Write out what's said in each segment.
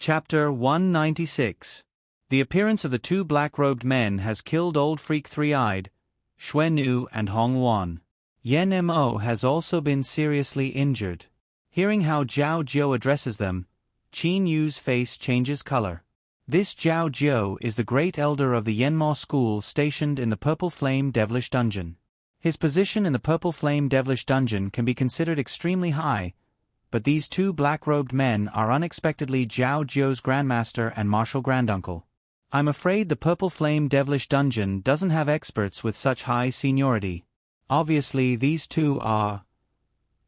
Chapter 196. The appearance of the two black-robed men has killed Old Freak Three-Eyed, Xue Nu and Hong Wan. Yen Mo has also been seriously injured. Hearing how Zhao Jiu addresses them, Qin Yu's face changes color. This Zhao Jiu is the great elder of the Yanma school stationed in the Purple Flame Devilish Dungeon. His position in the Purple Flame Devilish Dungeon can be considered extremely high, but these two black-robed men are unexpectedly Zhao Jiu's grandmaster and martial granduncle. I'm afraid the Purple Flame Devilish Dungeon doesn't have experts with such high seniority. Obviously these two are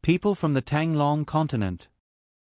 people from the Tanglong continent.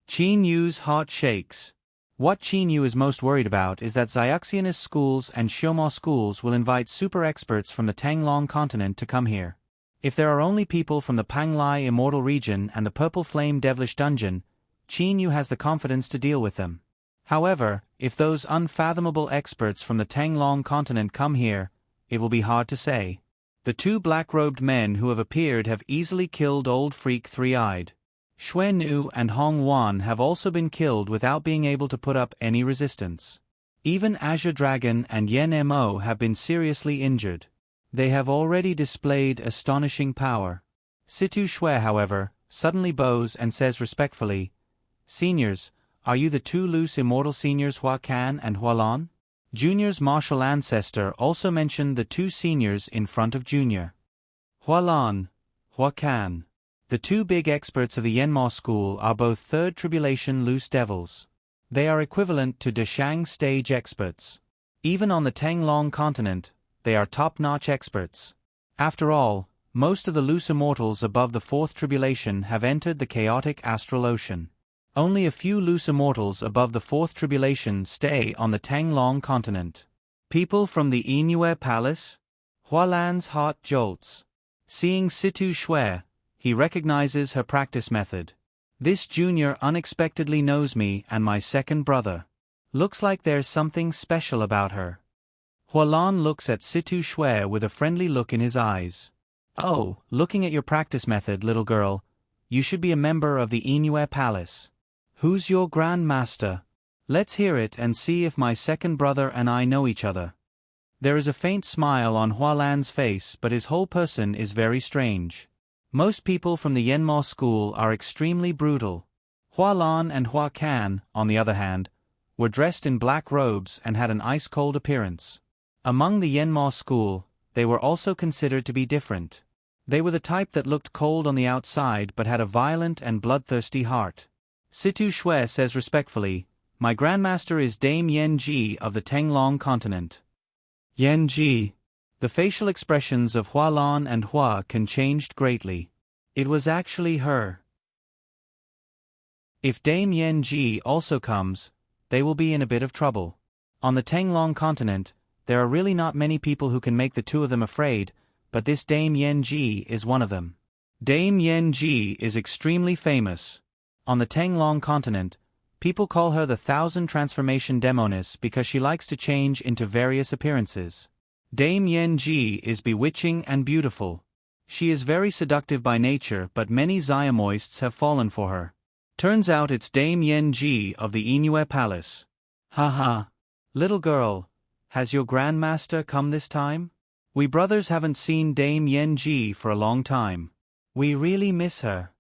Qin Yu's heart shakes. What Qin Yu is most worried about is that Xiaxianist schools and Xioma schools will invite super experts from the Tanglong continent to come here. If there are only people from the Panglai Immortal region and the Purple Flame Devilish Dungeon, Qin Yu has the confidence to deal with them. However, if those unfathomable experts from the Tanglong continent come here, it will be hard to say. The two black-robed men who have appeared have easily killed Old Freak Three-Eyed. Xue Nu and Hong Wan have also been killed without being able to put up any resistance. Even Azure Dragon and Yen Mo have been seriously injured. They have already displayed astonishing power. Situ Xue, however, suddenly bows and says respectfully, "Seniors, are you the two loose immortal seniors Hua Can and Hua Lan?" Junior's martial ancestor also mentioned the two seniors in front of Junior. Hua Lan, Hua Can. The two big experts of the Yanma school are both Third Tribulation Loose Devils. They are equivalent to Deshang stage experts. Even on the Tanglong continent, they are top-notch experts. After all, most of the loose immortals above the Fourth Tribulation have entered the chaotic astral ocean. Only a few loose immortals above the Fourth Tribulation stay on the Tanglong continent. People from the Yingyue Palace? Hua Lan's heart jolts. Seeing Situ Xue, he recognizes her practice method. This junior unexpectedly knows me and my second brother. Looks like there's something special about her. Hua Lan looks at Situ Xue with a friendly look in his eyes. "Oh, looking at your practice method, little girl, you should be a member of the Yingyue Palace. Who's your grandmaster? Let's hear it and see if my second brother and I know each other." There is a faint smile on Hua Lan's face, but his whole person is very strange. Most people from the Yanma school are extremely brutal. Hua Lan and Hua Can, on the other hand, were dressed in black robes and had an ice-cold appearance. Among the Yanma school, they were also considered to be different. They were the type that looked cold on the outside but had a violent and bloodthirsty heart. Situ Xue says respectfully, "My grandmaster is Dame Yen Ji of the Tanglong continent." Yen Ji. The facial expressions of Hua Lan and Hua Can changed greatly. It was actually her. If Dame Yen Ji also comes, they will be in a bit of trouble. On the Tanglong continent, there are really not many people who can make the two of them afraid, but this Dame Yen Ji is one of them. Dame Yen Ji is extremely famous. On the Tanglong continent, people call her the Thousand Transformation Demoness because she likes to change into various appearances. Dame Yen Ji is bewitching and beautiful. She is very seductive by nature, but many Xiamoists have fallen for her. Turns out it's Dame Yen Ji of the Yingyue Palace. Haha. Little girl, has your grandmaster come this time? We brothers haven't seen Dame Yen Ji for a long time. We really miss her.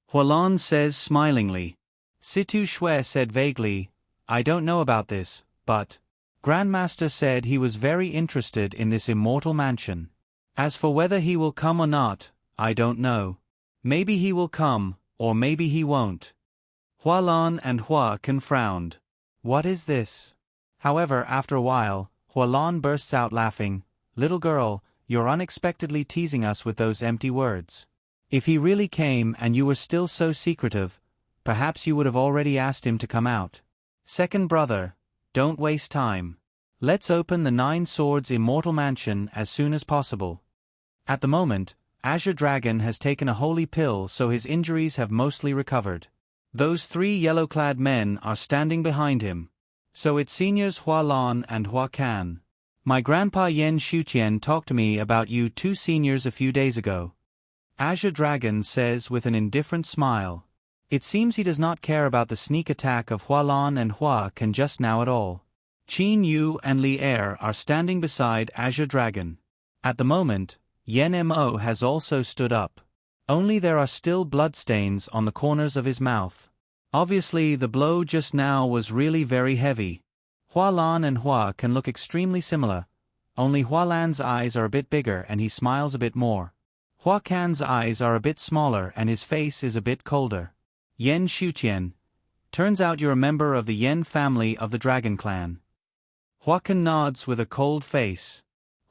Hua Lan says smilingly. Situ Xue said vaguely, "I don't know about this, but Grandmaster said he was very interested in this immortal mansion. As for whether he will come or not, I don't know. Maybe he will come, or maybe he won't." Hua Lan and Hua Can frowned. What is this? However, after a while, Hua Lan bursts out laughing. "Little girl, you're unexpectedly teasing us with those empty words. If he really came and you were still so secretive, perhaps you would have already asked him to come out. Second brother, don't waste time. Let's open the Nine Swords Immortal Mansion as soon as possible." At the moment, Azure Dragon has taken a holy pill, so his injuries have mostly recovered. Those three yellow-clad men are standing behind him. "So it's seniors Hua Lan and Hua Can. My grandpa Yen Shuqian talked to me about you two seniors a few days ago." Azure Dragon says with an indifferent smile. It seems he does not care about the sneak attack of Hualan and Hua Can just now at all. Qin Yu and Li Er are standing beside Azure Dragon. At the moment, Yen Mo has also stood up. Only there are still bloodstains on the corners of his mouth. Obviously the blow just now was really very heavy. Hualan and Hua can look extremely similar, only Hualan's eyes are a bit bigger and he smiles a bit more. Hua Can's eyes are a bit smaller and his face is a bit colder. Yen Shuqian. Turns out you're a member of the Yen family of the Dragon Clan. Hua Can nods with a cold face.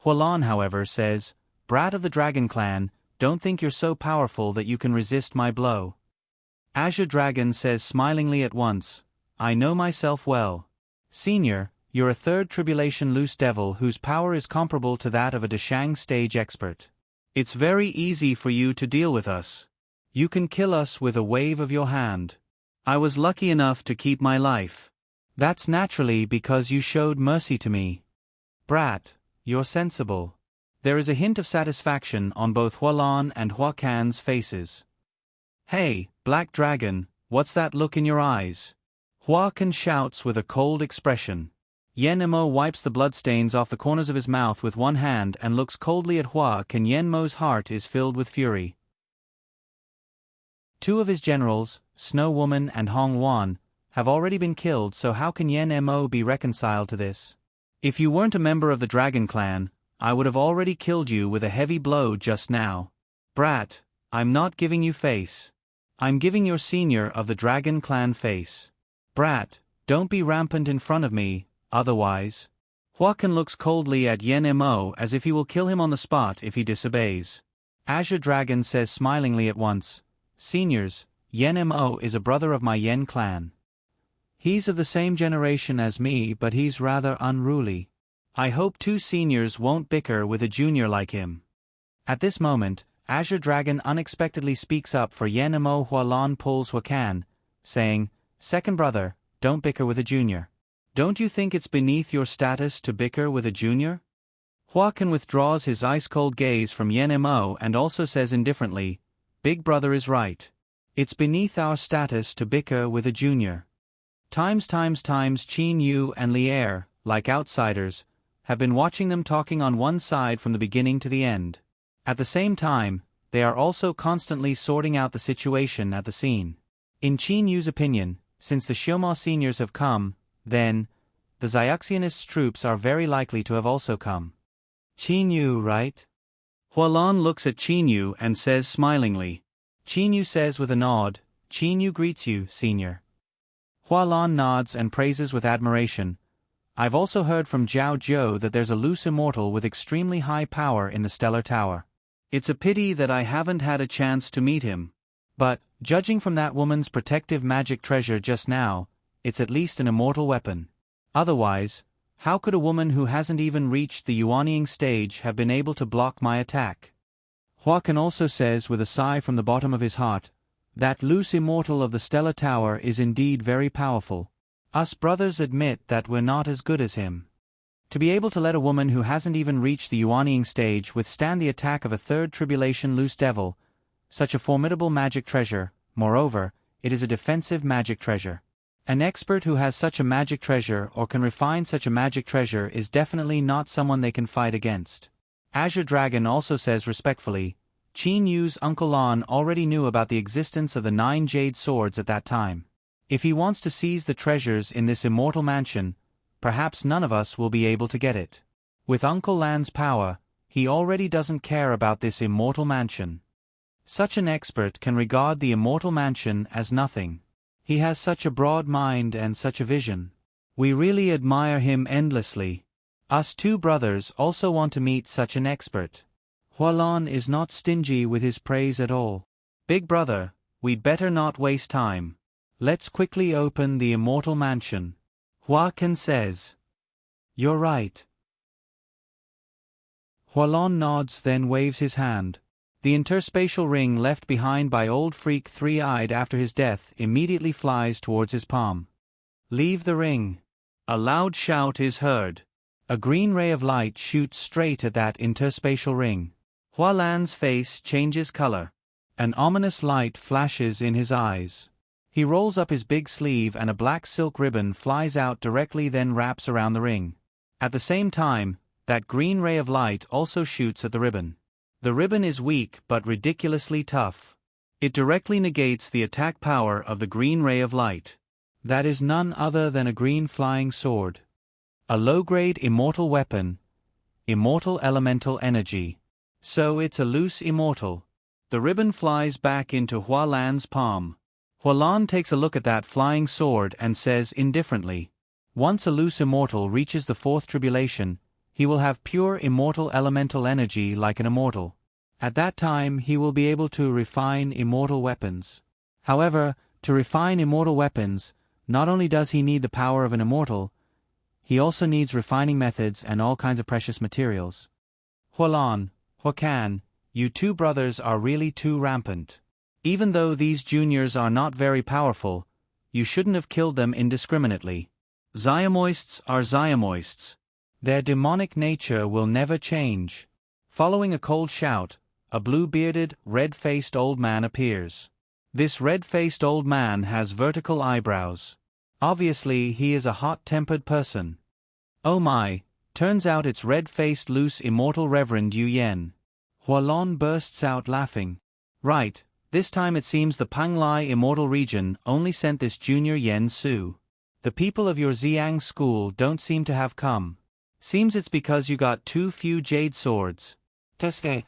Hualan, however, says, "Brat of the Dragon Clan, don't think you're so powerful that you can resist my blow." Azure Dragon says smilingly at once, "I know myself well. Senior, you're a third tribulation loose devil whose power is comparable to that of a Deshang stage expert. It's very easy for you to deal with us. You can kill us with a wave of your hand. I was lucky enough to keep my life. That's naturally because you showed mercy to me. Brat, you're sensible." There is a hint of satisfaction on both Hualan and Hua Can's faces. "Hey, Black Dragon, what's that look in your eyes?" Hua Can shouts with a cold expression. Yen Mo wipes the bloodstains off the corners of his mouth with one hand and looks coldly at Hua Can. Yen Mo's heart is filled with fury. Two of his generals, Snow Woman and Hong Wan, have already been killed, so how can Yen Mo be reconciled to this? "If you weren't a member of the Dragon Clan, I would have already killed you with a heavy blow just now. Brat, I'm not giving you face. I'm giving your senior of the Dragon Clan face. Brat, don't be rampant in front of me, otherwise." Hua Can looks coldly at Yen Mo as if he will kill him on the spot if he disobeys. Azure Dragon says smilingly at once, "Seniors, Yen Mo is a brother of my Yen clan. He's of the same generation as me, but he's rather unruly. I hope two seniors won't bicker with a junior like him." At this moment, Azure Dragon unexpectedly speaks up for Yen Mo. Hualan pulls Hua Can, saying, "Second brother, don't bicker with a junior. Don't you think it's beneath your status to bicker with a junior?" Hua Can withdraws his ice-cold gaze from Yen Mo and also says indifferently, "Big brother is right. It's beneath our status to bicker with a junior." Times Qin Yu and Li Er, like outsiders, have been watching them talking on one side from the beginning to the end. At the same time, they are also constantly sorting out the situation at the scene. In Qin Yu's opinion, since the Xioma seniors have come, then, the Xiaxianists' troops are very likely to have also come. "Qin Yu, right?" Hualan looks at Qin Yu and says smilingly. Qin Yu says with a nod, "Qin Yu greets you, senior." Hualan nods and praises with admiration. "I've also heard from Zhao Zhou that there's a loose immortal with extremely high power in the Stellar Tower. It's a pity that I haven't had a chance to meet him. But, judging from that woman's protective magic treasure just now, it's at least an immortal weapon. Otherwise, how could a woman who hasn't even reached the Yuanying stage have been able to block my attack?" Hua Can also says with a sigh from the bottom of his heart, "That loose immortal of the Stellar Tower is indeed very powerful. Us brothers admit that we're not as good as him. To be able to let a woman who hasn't even reached the Yuanying stage withstand the attack of a third tribulation loose devil, such a formidable magic treasure, moreover, it is a defensive magic treasure. An expert who has such a magic treasure or can refine such a magic treasure is definitely not someone they can fight against." Azure Dragon also says respectfully, "Qin Yu's Uncle Lan already knew about the existence of the 9 jade swords at that time. If he wants to seize the treasures in this immortal mansion, perhaps none of us will be able to get it. With Uncle Lan's power, he already doesn't care about this immortal mansion. Such an expert can regard the immortal mansion as nothing. He has such a broad mind and such a vision. We really admire him endlessly. Us two brothers also want to meet such an expert." Hualan is not stingy with his praise at all. "Big brother, we'd better not waste time. Let's quickly open the immortal mansion." Hua Can says, "You're right." Hualan nods, then waves his hand. The interspatial ring left behind by Old Freak Three-Eyed after his death immediately flies towards his palm. "Leave the ring." A loud shout is heard. A green ray of light shoots straight at that interspatial ring. Hualan's face changes color. An ominous light flashes in his eyes. He rolls up his big sleeve and a black silk ribbon flies out directly, then wraps around the ring. At the same time, that green ray of light also shoots at the ribbon. The ribbon is weak but ridiculously tough. It directly negates the attack power of the green ray of light. That is none other than a green flying sword. A low-grade immortal weapon. Immortal elemental energy. So it's a loose immortal. The ribbon flies back into Hua Lan's palm. Hua Lan takes a look at that flying sword and says indifferently, "Once a loose immortal reaches the fourth tribulation, he will have pure immortal elemental energy like an immortal. At that time he will be able to refine immortal weapons." However, to refine immortal weapons, not only does he need the power of an immortal, he also needs refining methods and all kinds of precious materials. Hua Lan, Hua Kan, you two brothers are really too rampant. Even though these juniors are not very powerful, you shouldn't have killed them indiscriminately. Xiomoists are Xiomoists. Their demonic nature will never change. Following a cold shout, a blue-bearded, red-faced old man appears. This red-faced old man has vertical eyebrows. Obviously, he is a hot-tempered person. Oh my, turns out it's red-faced loose immortal Reverend Yu Yen. Hua Lan bursts out laughing. Right. This time it seems the Panglai Immortal Region only sent this junior Yen Su. The people of your Xiang school don't seem to have come. Seems it's because you got too few jade swords. Teste,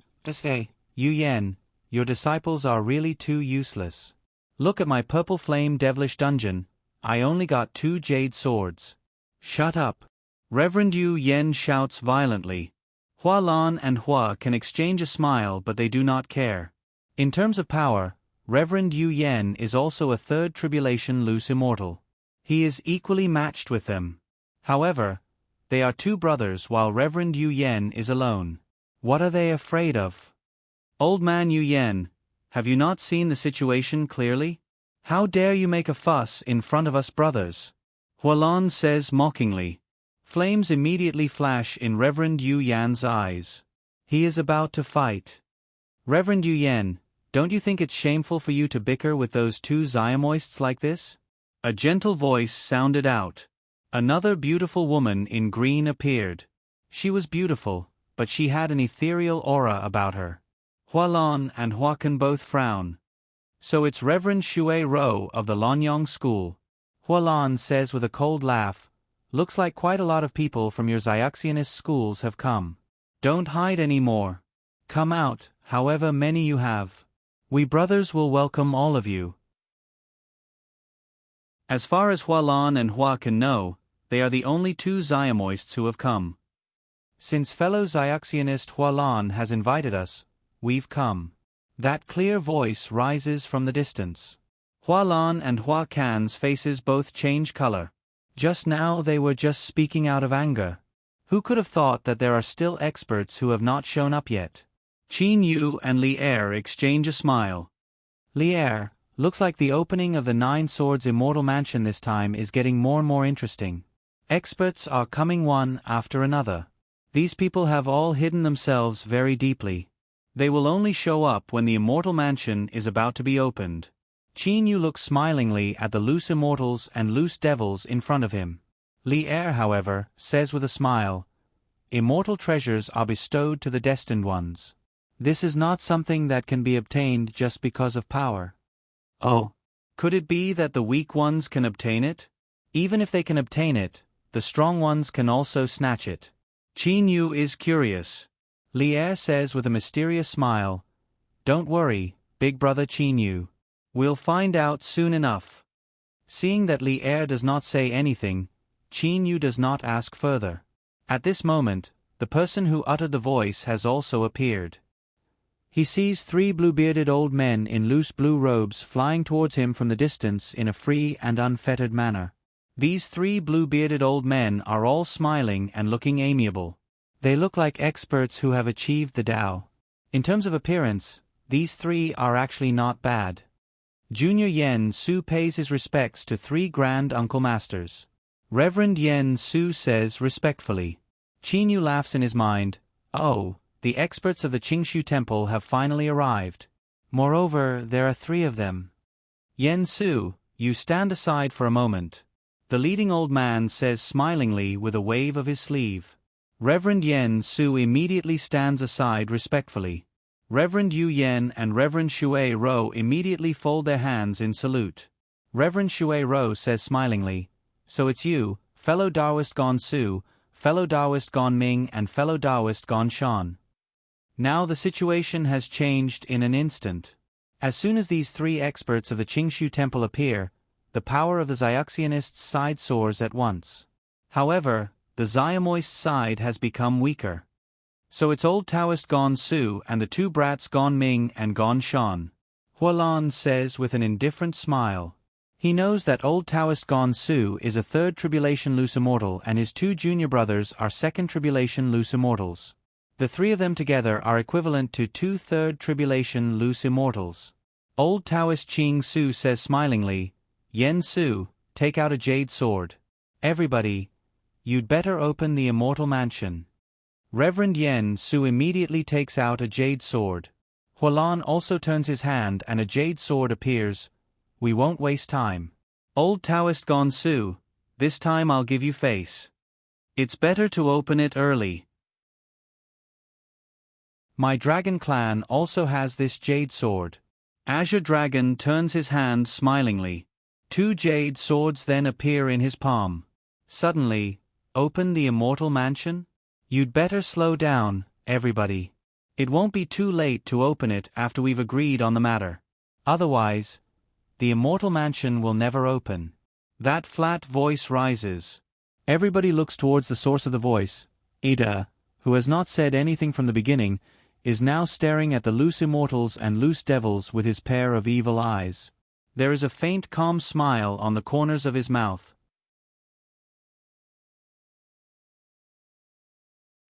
Yu Yen, your disciples are really too useless. Look at my purple flame devilish dungeon, I only got 2 jade swords. Shut up. Reverend Yu Yen shouts violently. Hua Lan and Hua can exchange a smile, but they do not care. In terms of power, Reverend Yu Yen is also a third tribulation loose immortal. He is equally matched with them. However, they are 2 brothers while Reverend Yu Yen is alone. What are they afraid of? Old man Yu Yen, have you not seen the situation clearly? How dare you make a fuss in front of us brothers? Hua Lan says mockingly. Flames immediately flash in Reverend Yu Yan's eyes. He is about to fight. Reverend Yu Yen, don't you think it's shameful for you to bicker with those 2 Xiomoists like this? A gentle voice sounded out. Another beautiful woman in green appeared. She was beautiful, but she had an ethereal aura about her. Hua Lan and Hua Kan both frown. So it's Reverend Shui Ro of the Lonyong School. Hua Lan says with a cold laugh, looks like quite a lot of people from your Xiaxianist schools have come. Don't hide any more. Come out, however many you have. We brothers will welcome all of you. As far as Hua Lan and Hua Kan know, they are the only 2 Xiomoists who have come. Since fellow Xiaxianist Hua Lan has invited us, we've come. That clear voice rises from the distance. Hua Lan and Hua Kan's faces both change color. Just now they were just speaking out of anger. Who could have thought that there are still experts who have not shown up yet? Qin Yu and Li Er exchange a smile. Li Er, looks like the opening of the 9 Swords Immortal Mansion this time is getting more and more interesting. Experts are coming one after another. These people have all hidden themselves very deeply. They will only show up when the Immortal Mansion is about to be opened. Qin Yu looks smilingly at the loose immortals and loose devils in front of him. Li Er, however, says with a smile, immortal treasures are bestowed to the destined ones. This is not something that can be obtained just because of power. Oh, could it be that the weak ones can obtain it? Even if they can obtain it, the strong ones can also snatch it. Qin Yu is curious. Li Er says with a mysterious smile, don't worry, big brother Qin Yu. We'll find out soon enough. Seeing that Li Er does not say anything, Qin Yu does not ask further. At this moment, the person who uttered the voice has also appeared. He sees 3 blue-bearded old men in loose blue robes flying towards him from the distance in a free and unfettered manner. These 3 blue-bearded old men are all smiling and looking amiable. They look like experts who have achieved the Tao. In terms of appearance, these 3 are actually not bad. Junior Yen Su pays his respects to 3 Grand Uncle Masters. Reverend Yen Su says respectfully. Qin Yu laughs in his mind, oh, the experts of the Qingshu Temple have finally arrived. Moreover, there are 3 of them. Yen Su, you stand aside for a moment. The leading old man says smilingly with a wave of his sleeve. Reverend Yen Su immediately stands aside respectfully. Reverend Yu Yen and Reverend Shui Ro immediately fold their hands in salute. Reverend Shui Ro says smilingly, "So it's you, fellow Taoist Gon Su, fellow Taoist Gon Ming and fellow Taoist Gon Shan." Now the situation has changed in an instant. As soon as these three experts of the Qingshu Temple appear, the power of the Xiaoxianists' side soars at once. However, the Xiaomoist side has become weaker. So it's old Taoist Gon Su and the two brats Gon Ming and Gon Shan. Hualan says with an indifferent smile. He knows that old Taoist Gon Su is a third tribulation loose immortal and his two junior brothers are second tribulation loose immortals. The three of them together are equivalent to two third tribulation loose immortals. Old Taoist Qing Su says smilingly, "Yen Su, take out a jade sword. Everybody, you'd better open the immortal mansion." Reverend Yen Su immediately takes out a jade sword. Hualan also turns his hand and a jade sword appears. "We won't waste time. Old Taoist Gon Su, this time I'll give you face. It's better to open it early. My dragon clan also has this jade sword." Azure Dragon turns his hand smilingly. Two jade swords then appear in his palm. Suddenly, "Open the immortal mansion? You'd better slow down, everybody. It won't be too late to open it after we've agreed on the matter. Otherwise, the immortal mansion will never open." That flat voice rises. Everybody looks towards the source of the voice. Ida, who has not said anything from the beginning, is now staring at the loose immortals and loose devils with his pair of evil eyes. There is a faint calm smile on the corners of his mouth.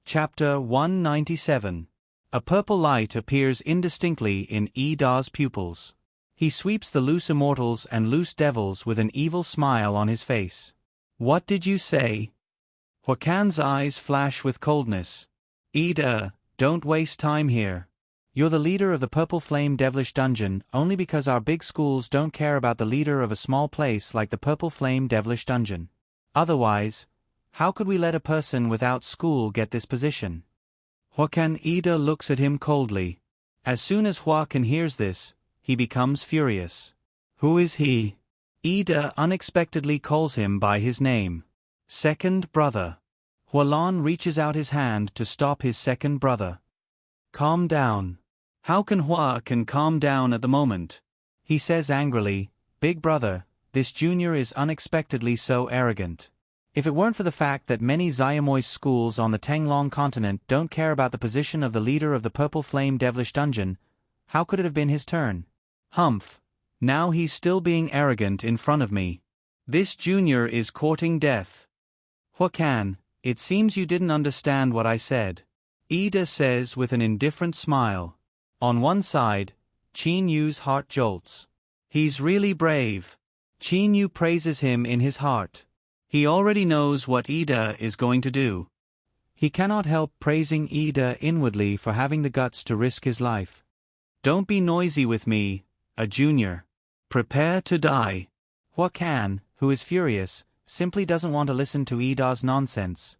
Chapter 197. A purple light appears indistinctly in Ida's pupils. He sweeps the loose immortals and loose devils with an evil smile on his face. "What did you say?" Huakan's eyes flash with coldness. "Ida, don't waste time here. You're the leader of the Purple Flame Devilish Dungeon only because our big schools don't care about the leader of a small place like the Purple Flame Devilish Dungeon. Otherwise, how could we let a person without school get this position?" Huakan Ida looks at him coldly. As soon as Huakan hears this, he becomes furious. "Who is he?" Ida unexpectedly calls him by his name. "Second brother." Hualan reaches out his hand to stop his second brother. "Calm down." How can Huakan calm down at the moment? He says angrily, "Big brother, this junior is unexpectedly so arrogant. If it weren't for the fact that many Xiaomoist schools on the Tenglong continent don't care about the position of the leader of the Purple Flame Devilish Dungeon, how could it have been his turn? Humph. Now he's still being arrogant in front of me. This junior is courting death." "Huakan, it seems you didn't understand what I said," Ida says with an indifferent smile. On one side, Qin Yu's heart jolts. He's really brave. Qin Yu praises him in his heart. He already knows what Ida is going to do. He cannot help praising Ida inwardly for having the guts to risk his life. "Don't be noisy with me, a junior. Prepare to die." Huakan, who is furious, simply doesn't want to listen to Ida's nonsense.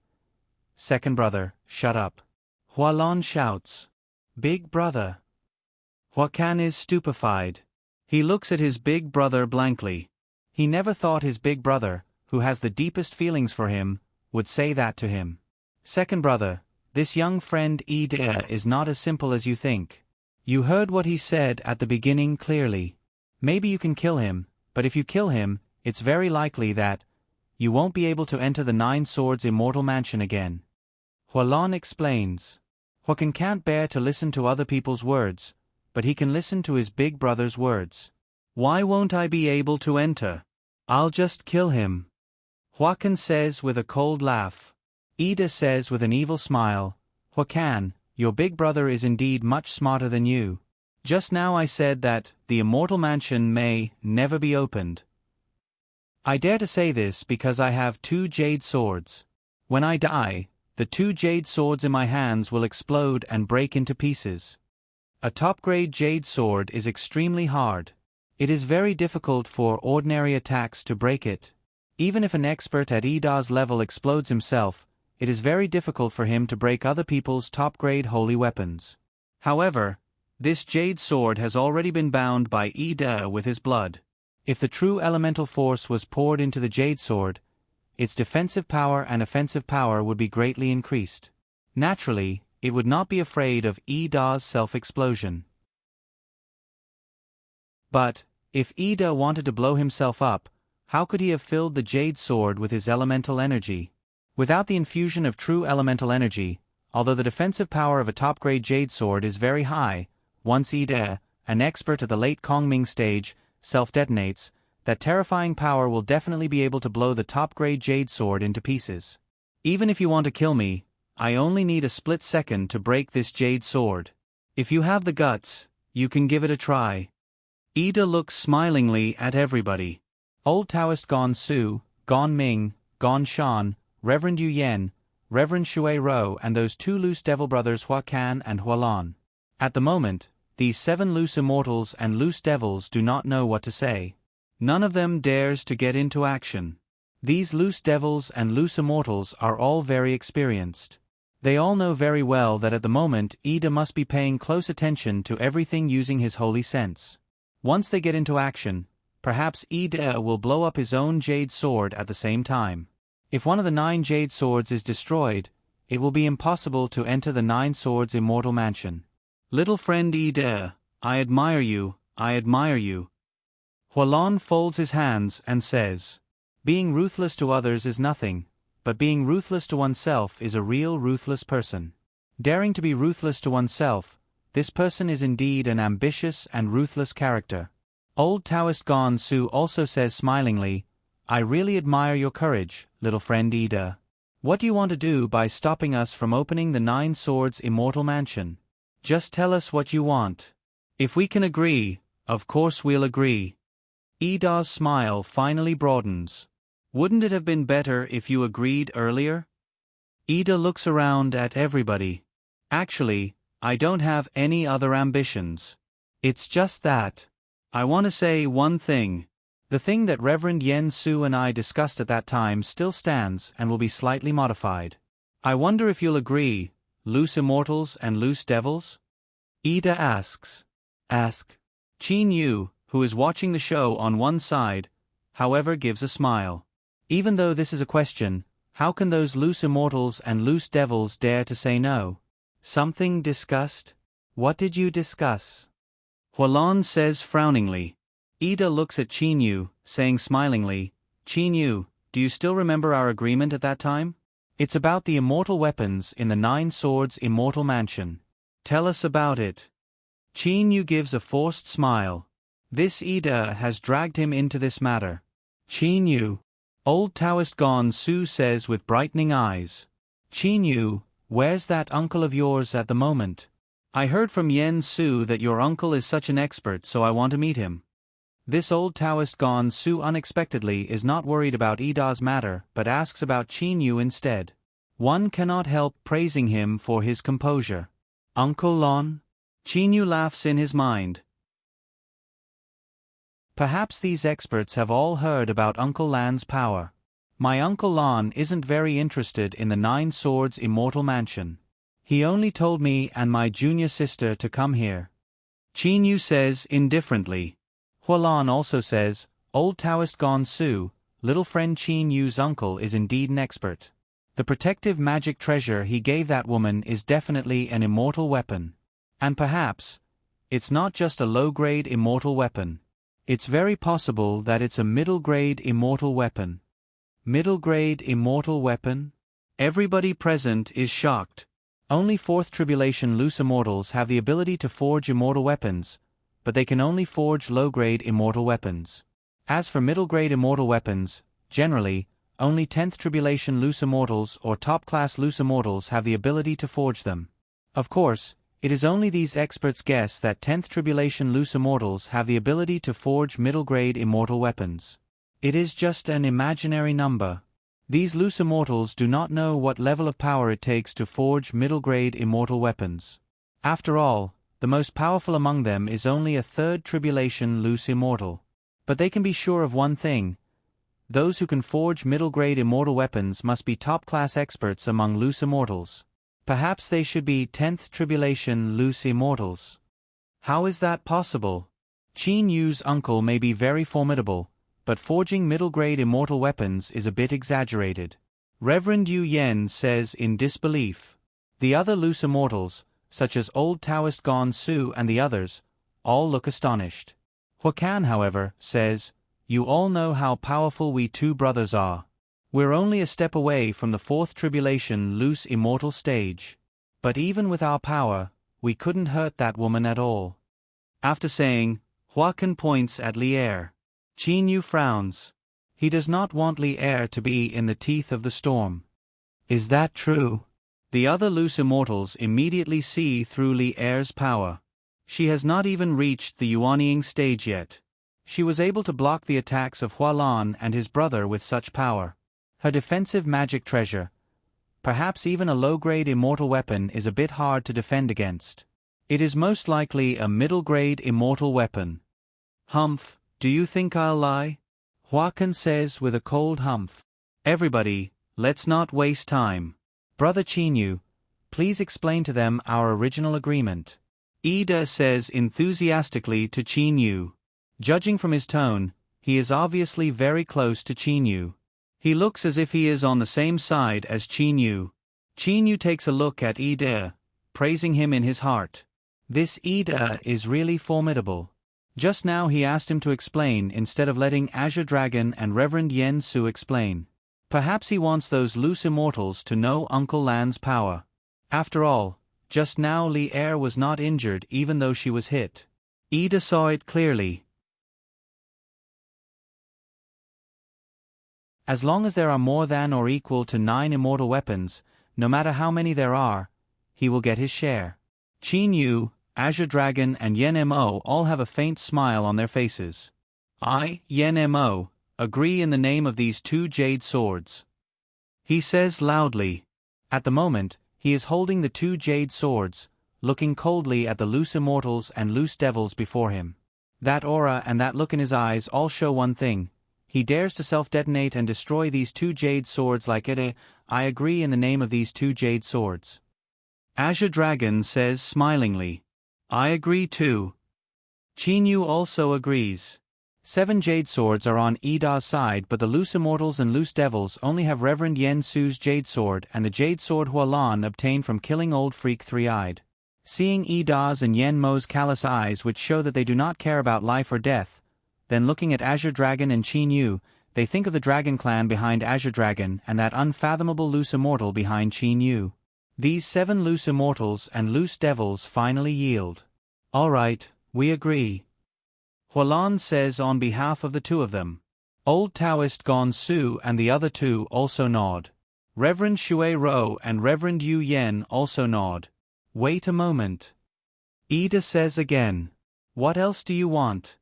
"Second brother, shut up." Hualan shouts. "Big brother." Huakan is stupefied. He looks at his big brother blankly. He never thought his big brother, who has the deepest feelings for him, would say that to him. "Second brother, this young friend Ida is not as simple as you think. You heard what he said at the beginning clearly. Maybe you can kill him, but if you kill him, it's very likely that you won't be able to enter the Nine Swords Immortal Mansion again." Hualan explains. Huakan can't bear to listen to other people's words, but he can listen to his big brother's words. "Why won't I be able to enter? I'll just kill him." Huakan says with a cold laugh. Ida says with an evil smile, "Huakan, your big brother is indeed much smarter than you. Just now I said that the Immortal Mansion may never be opened. I dare to say this because I have two jade swords. When I die, the two jade swords in my hands will explode and break into pieces. A top-grade jade sword is extremely hard. It is very difficult for ordinary attacks to break it. Even if an expert at Ida's level explodes himself, it is very difficult for him to break other people's top-grade holy weapons. However, this jade sword has already been bound by Ida with his blood. If the true elemental force was poured into the jade sword, its defensive power and offensive power would be greatly increased. Naturally, it would not be afraid of Ida's self-explosion. But, if Ida wanted to blow himself up, how could he have filled the jade sword with his elemental energy? Without the infusion of true elemental energy, although the defensive power of a top-grade jade sword is very high, once Ida, an expert at the late Kongming stage, self-detonates, that terrifying power will definitely be able to blow the top-grade jade sword into pieces. Even if you want to kill me, I only need a split second to break this jade sword. If you have the guts, you can give it a try. Ida looks smilingly at everybody. Old Taoist Gon Su, Gon Ming, Gon Shan, Reverend Yu Yen, Reverend Shui Ro and those two loose devil brothers Hua Kan and Hua Lan. At the moment, these 7 loose immortals and loose devils do not know what to say. None of them dares to get into action. These loose devils and loose immortals are all very experienced. They all know very well that at the moment Ida must be paying close attention to everything using his holy sense. Once they get into action, perhaps Ida will blow up his own jade sword at the same time. If one of the 9 jade swords is destroyed, it will be impossible to enter the 9 swords immortal mansion. Little friend Ida, I admire you, I admire you. Hualan folds his hands and says, being ruthless to others is nothing, but being ruthless to oneself is a real ruthless person. Daring to be ruthless to oneself, this person is indeed an ambitious and ruthless character. Old Taoist Gon Su also says smilingly, I really admire your courage, little friend Ida. What do you want to do by stopping us from opening the 9 swords immortal mansion? Just tell us what you want. If we can agree, of course we'll agree. Ida's smile finally broadens. Wouldn't it have been better if you agreed earlier? Ida looks around at everybody. Actually, I don't have any other ambitions. It's just that. I want to say one thing. The thing that Reverend Yen Su and I discussed at that time still stands and will be slightly modified. I wonder if you'll agree, loose immortals and loose devils? Ida asks. Ask. Qin Yu, who is watching the show on one side, however gives a smile. Even though this is a question, how can those loose immortals and loose devils dare to say no? Something discussed? What did you discuss? Hualan says frowningly. Ida looks at Qin Yu, saying smilingly, Qin Yu, do you still remember our agreement at that time? It's about the immortal weapons in the 9 swords immortal mansion. Tell us about it. Qin Yu gives a forced smile. This Ida has dragged him into this matter. Qin Yu. Old Taoist Gon Su says with brightening eyes. Qin Yu, where's that uncle of yours at the moment? I heard from Yen Su that your uncle is such an expert, so I want to meet him. This old Taoist Gon Su unexpectedly is not worried about Ida's matter but asks about Qin Yu instead. One cannot help praising him for his composure. Uncle Lon? Qin Yu laughs in his mind. Perhaps these experts have all heard about Uncle Lan's power. My Uncle Lon isn't very interested in the 9 swords immortal mansion. He only told me and my junior sister to come here. Qin Yu says indifferently. Hualan also says, Old Taoist Gon Su, little friend Qin Yu's uncle is indeed an expert. The protective magic treasure he gave that woman is definitely an immortal weapon. And perhaps, it's not just a low-grade immortal weapon. It's very possible that it's a middle-grade immortal weapon. Middle-grade immortal weapon? Everybody present is shocked. Only 4th Tribulation loose immortals have the ability to forge immortal weapons, but they can only forge low-grade immortal weapons. As for middle-grade immortal weapons, generally, only 10th Tribulation loose immortals or top-class loose immortals have the ability to forge them. Of course, it is only these experts' guess that 10th Tribulation loose immortals have the ability to forge middle-grade immortal weapons. It is just an imaginary number. These loose immortals do not know what level of power it takes to forge middle-grade immortal weapons. After all, The most powerful among them is only a third tribulation loose immortal. But they can be sure of one thing. Those who can forge middle-grade immortal weapons must be top-class experts among loose immortals. Perhaps they should be 10th tribulation loose immortals. How is that possible? Qin Yu's uncle may be very formidable, but forging middle-grade immortal weapons is a bit exaggerated. Reverend Yu Yen says in disbelief. The other loose immortals, such as old Taoist Gon Su and the others, all look astonished. Huacan, however, says, "You all know how powerful we two brothers are. We're only a step away from the 4th tribulation loose immortal stage. But even with our power, we couldn't hurt that woman at all." After saying, Huacan points at Li Er. Qin Yu frowns. He does not want Li Er to be in the teeth of the storm. Is that true? The other loose immortals immediately see through Li Er's power. She has not even reached the Yuanying stage yet. She was able to block the attacks of Hualan and his brother with such power. Her defensive magic treasure, perhaps even a low-grade immortal weapon, is a bit hard to defend against. It is most likely a middle-grade immortal weapon. Humph, do you think I'll lie? Huacan says with a cold humph. Everybody, let's not waste time. Brother Qin Yu, please explain to them our original agreement. Ida says enthusiastically to Qin Yu. Judging from his tone, he is obviously very close to Qin Yu. He looks as if he is on the same side as Qin Yu. Qin Yu takes a look at Ida, praising him in his heart. This Ida is really formidable. Just now he asked him to explain instead of letting Azure Dragon and Reverend Yen Su explain. Perhaps he wants those loose immortals to know Uncle Lan's power. After all, just now Li Er was not injured even though she was hit. Ida saw it clearly. As long as there are more than or equal to 9 immortal weapons, no matter how many there are, he will get his share. Qin Yu, Azure Dragon and Yen Mo all have a faint smile on their faces. I, Yen Mo, agree in the name of these 2 jade swords. He says loudly. At the moment, he is holding the 2 jade swords, looking coldly at the loose immortals and loose devils before him. That aura and that look in his eyes all show one thing. He dares to self-detonate and destroy these 2 jade swords like it. I agree in the name of these 2 jade swords. Azure Dragon says smilingly. I agree too. Qin Yu also agrees. 7 jade swords are on Ida's side, but the loose immortals and loose devils only have Reverend Yen Su's jade sword and the jade sword Hualan obtained from killing old freak Three-Eyed. Seeing Ida's and Yen Mo's callous eyes which show that they do not care about life or death, then looking at Azure Dragon and Qin Yu, they think of the Dragon Clan behind Azure Dragon and that unfathomable loose immortal behind Qin Yu. These 7 loose immortals and loose devils finally yield. All right, we agree. Hualan says on behalf of the 2 of them. Old Taoist Gon Su and the other 2 also nod. Reverend Shui Ro and Reverend Yu Yen also nod. Wait a moment. Ida says again. What else do you want?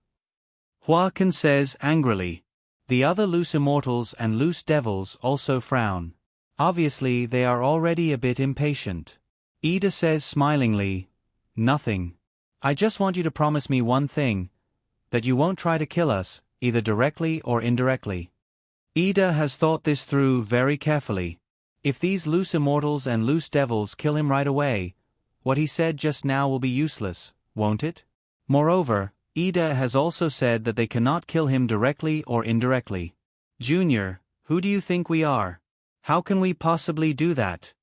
Huacan says angrily. The other loose immortals and loose devils also frown. Obviously they are already a bit impatient. Ida says smilingly, nothing. I just want you to promise me one thing, that you won't try to kill us, either directly or indirectly. Ida has thought this through very carefully. If these loose immortals and loose devils kill him right away, what he said just now will be useless, won't it? Moreover, Ida has also said that they cannot kill him directly or indirectly. Junior, who do you think we are? How can we possibly do that?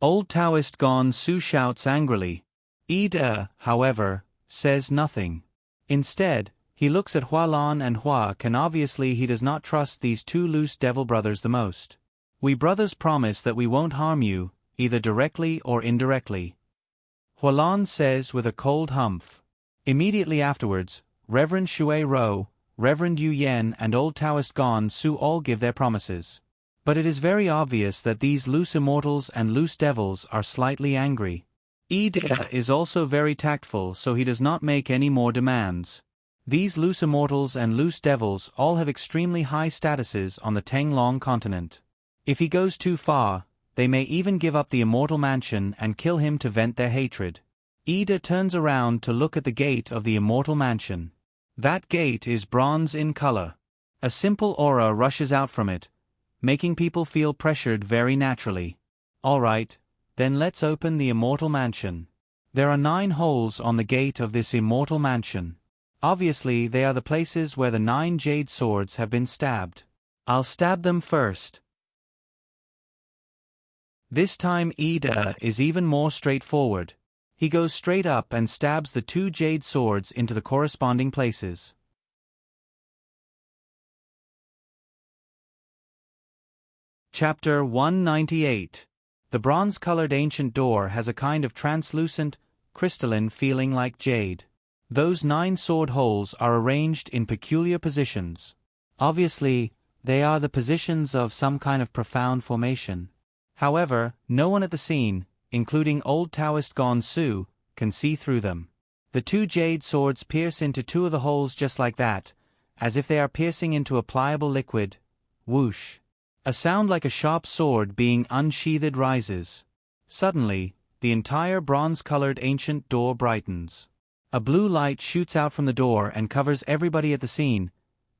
Old Taoist Gon Su shouts angrily. Ida, however, says nothing. Instead, he looks at Hualan and Huacan. Obviously he does not trust these 2 loose devil brothers the most. We brothers promise that we won't harm you, either directly or indirectly. Hualan says with a cold humph. Immediately afterwards, Reverend Shui Ro, Reverend Yu Yen and Old Taoist Gon Su all give their promises. But it is very obvious that these loose immortals and loose devils are slightly angry. Ida is also very tactful, so he does not make any more demands. These loose immortals and loose devils all have extremely high statuses on the Tenglong continent. If he goes too far, they may even give up the immortal mansion and kill him to vent their hatred. Ida turns around to look at the gate of the immortal mansion. That gate is bronze in color. A simple aura rushes out from it, making people feel pressured very naturally. Alright, then let's open the immortal mansion. There are 9 holes on the gate of this immortal mansion. Obviously, they are the places where the 9 jade swords have been stabbed. I'll stab them first. This time Ida is even more straightforward. He goes straight up and stabs the 2 jade swords into the corresponding places. Chapter 198. The bronze-colored ancient door has a kind of translucent, crystalline feeling like jade. Those 9 sword holes are arranged in peculiar positions. Obviously, they are the positions of some kind of profound formation. However, no one at the scene, including old Taoist Gong Su, can see through them. The 2 jade swords pierce into 2 of the holes just like that, as if they are piercing into a pliable liquid. Whoosh! A sound like a sharp sword being unsheathed rises. Suddenly, the entire bronze-colored ancient door brightens. A blue light shoots out from the door and covers everybody at the scene,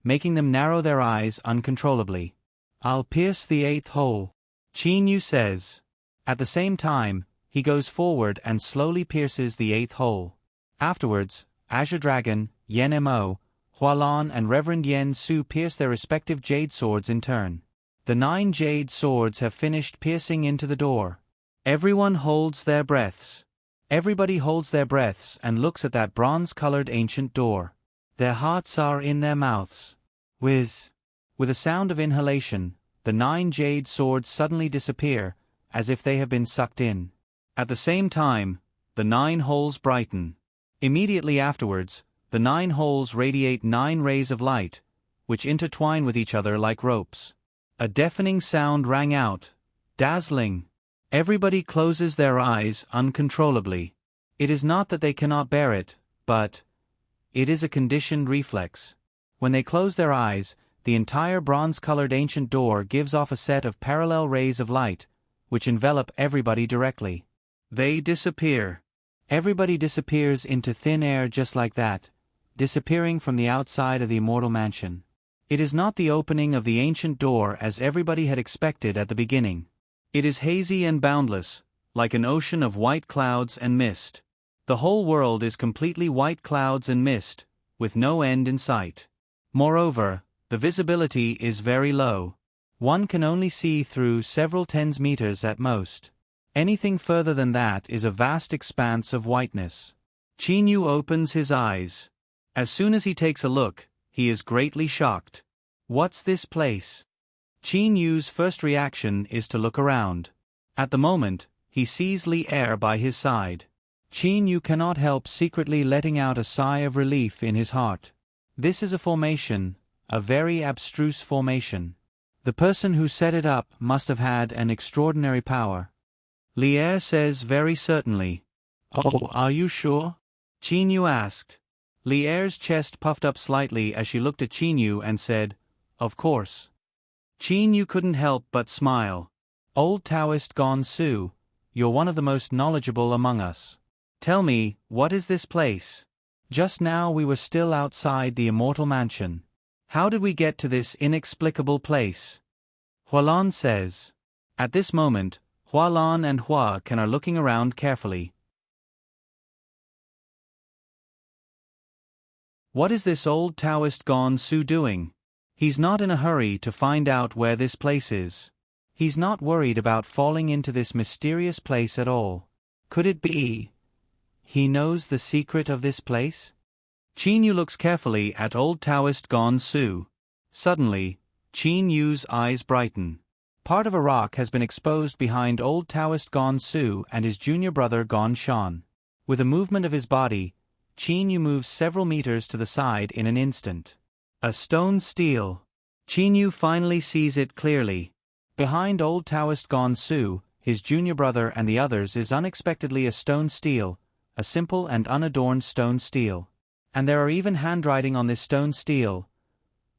making them narrow their eyes uncontrollably. I'll pierce the 8th hole, Qin Yu says. At the same time, he goes forward and slowly pierces the 8th hole. Afterwards, Azure Dragon, Yen Mo, Hualan and Reverend Yen Su pierce their respective jade swords in turn. The 9 jade swords have finished piercing into the door. Everyone holds their breaths. Everybody holds their breaths and looks at that bronze-colored ancient door. Their hearts are in their mouths. With a sound of inhalation, the 9 jade swords suddenly disappear, as if they have been sucked in. At the same time, the 9 holes brighten. Immediately afterwards, the 9 holes radiate 9 rays of light, which intertwine with each other like ropes. A deafening sound rang out. Dazzling. Everybody closes their eyes uncontrollably. It is not that they cannot bear it, but it is a conditioned reflex. When they close their eyes, the entire bronze-colored ancient door gives off a set of parallel rays of light, which envelop everybody directly. They disappear. Everybody disappears into thin air just like that, disappearing from the outside of the immortal mansion. It is not the opening of the ancient door as everybody had expected at the beginning. It is hazy and boundless, like an ocean of white clouds and mist. The whole world is completely white clouds and mist, with no end in sight. Moreover, the visibility is very low. One can only see through several tens meters at most. Anything further than that is a vast expanse of whiteness. Qin Yu opens his eyes. As soon as he takes a look, he is greatly shocked. What's this place? Qin Yu's first reaction is to look around. At the moment, he sees Li Er by his side. Qin Yu cannot help secretly letting out a sigh of relief in his heart. This is a formation, a very abstruse formation. The person who set it up must have had an extraordinary power. Li Er says very certainly. Oh, are you sure? Qin Yu asked. Li Er's chest puffed up slightly as she looked at Qin Yu and said, Of course. Qin Yu couldn't help but smile. Old Taoist Gong Su, you're one of the most knowledgeable among us. Tell me, what is this place? Just now we were still outside the immortal mansion. How did we get to this inexplicable place? Hualan says. At this moment, Hualan and Hua Can are looking around carefully. What is this old Taoist Gong Su doing? He's not in a hurry to find out where this place is. He's not worried about falling into this mysterious place at all. Could it be he knows the secret of this place? Qin Yu looks carefully at old Taoist Gong Su. Suddenly, Qin Yu's eyes brighten. Part of a rock has been exposed behind old Taoist Gong Su and his junior brother Gong Shan. With a movement of his body, Qin Yu moves several meters to the side in an instant. A stone stele. Qin Yu finally sees it clearly. Behind old Taoist Gong Su, his junior brother and the others is unexpectedly a stone stele, a simple and unadorned stone stele. And there are even handwriting on this stone stele.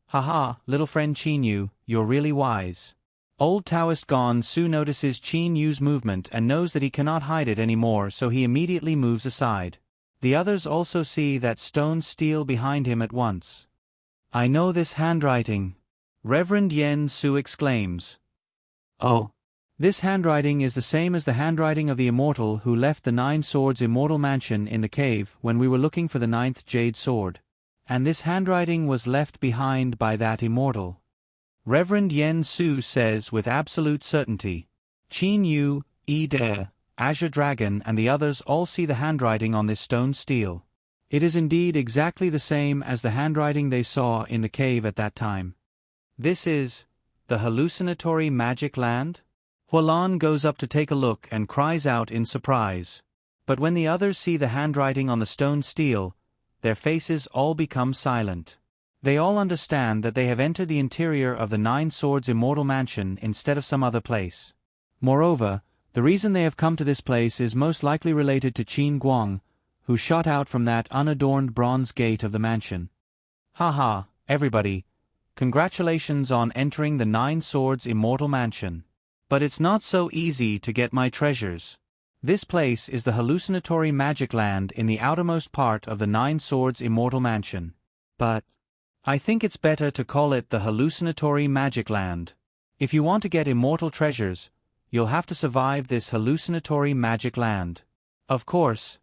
Haha, little friend Qin Yu, you're really wise. Old Taoist Gon Su notices Qin Yu's movement and knows that he cannot hide it anymore, so he immediately moves aside. The others also see that stone steel behind him at once. "I know this handwriting," Reverend Yen Su exclaims. "Oh. This handwriting is the same as the handwriting of the immortal who left the Nine Swords Immortal Mansion in the cave when we were looking for the ninth jade sword. And this handwriting was left behind by that immortal," Reverend Yen Su says with absolute certainty. Qin Yu, Yi De, Azure Dragon and the others all see the handwriting on this stone steel. It is indeed exactly the same as the handwriting they saw in the cave at that time. This is the hallucinatory magic land? Hualan goes up to take a look and cries out in surprise. But when the others see the handwriting on the stone steel, their faces all become silent. They all understand that they have entered the interior of the Nine Swords Immortal Mansion instead of some other place. Moreover, the reason they have come to this place is most likely related to Qin Guang, who shot out from that unadorned bronze gate of the mansion. Ha ha, everybody. Congratulations on entering the Nine Swords Immortal Mansion. But it's not so easy to get my treasures. This place is the hallucinatory magic land in the outermost part of the Nine Swords Immortal Mansion. But I think it's better to call it the hallucinatory magic land. If you want to get immortal treasures, you'll have to survive this hallucinatory magic land. Of course,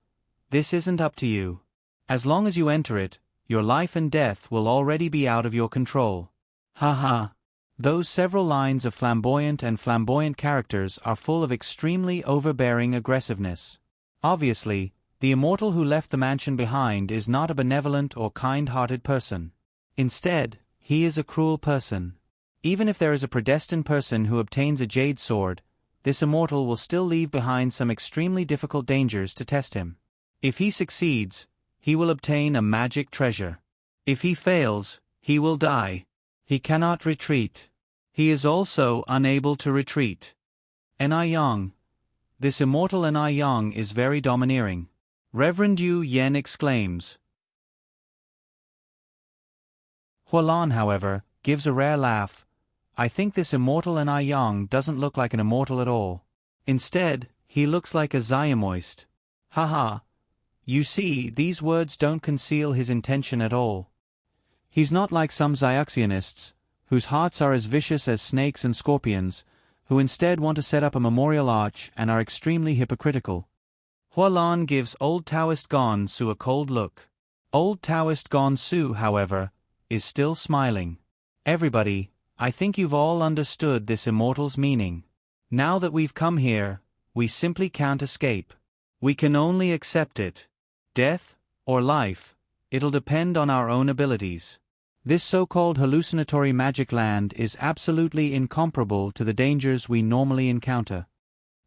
this isn't up to you. As long as you enter it, your life and death will already be out of your control. Ha ha. Those several lines of flamboyant and flamboyant characters are full of extremely overbearing aggressiveness. Obviously, the immortal who left the mansion behind is not a benevolent or kind-hearted person. Instead, he is a cruel person. Even if there is a predestined person who obtains a jade sword, this immortal will still leave behind some extremely difficult dangers to test him. If he succeeds, he will obtain a magic treasure. If he fails, he will die. He cannot retreat. He is also unable to retreat. Enai Yang. This immortal Enai Yang is very domineering. Reverend Yu Yen exclaims. Hualan, however, gives a rare laugh. I think this immortal Enai Yang doesn't look like an immortal at all. Instead, he looks like a Xiamoist. Haha. You see, these words don't conceal his intention at all. He's not like some Xiaxianists, whose hearts are as vicious as snakes and scorpions, who instead want to set up a memorial arch and are extremely hypocritical. Hualan gives Old Taoist Gon Su a cold look. Old Taoist Gon Su, however, is still smiling. Everybody, I think you've all understood this immortal's meaning. Now that we've come here, we simply can't escape. We can only accept it. Death, or life, it'll depend on our own abilities. This so-called hallucinatory magic land is absolutely incomparable to the dangers we normally encounter.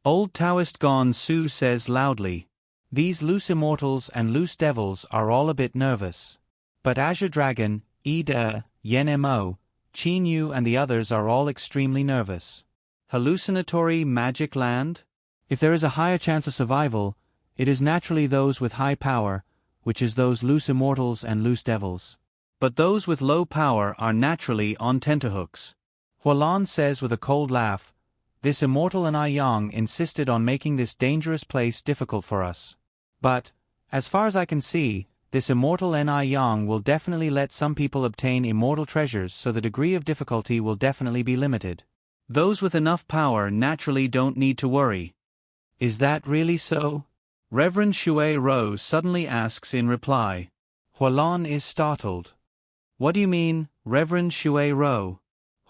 Old Taoist Gon Su says loudly. These loose immortals and loose devils are all a bit nervous. But Azure Dragon, Yi De, Yen Mo, Qin Yu and the others are all extremely nervous. Hallucinatory magic land? If there is a higher chance of survival, it is naturally those with high power, which is those loose immortals and loose devils. But those with low power are naturally on tenterhooks. Hualan says with a cold laugh, this immortal Enai Yang insisted on making this dangerous place difficult for us. But, as far as I can see, this immortal Enai Yang will definitely let some people obtain immortal treasures, so the degree of difficulty will definitely be limited. Those with enough power naturally don't need to worry. Is that really so? Reverend Shui Rou suddenly asks in reply. Hualan is startled. What do you mean, Reverend Shui Rou?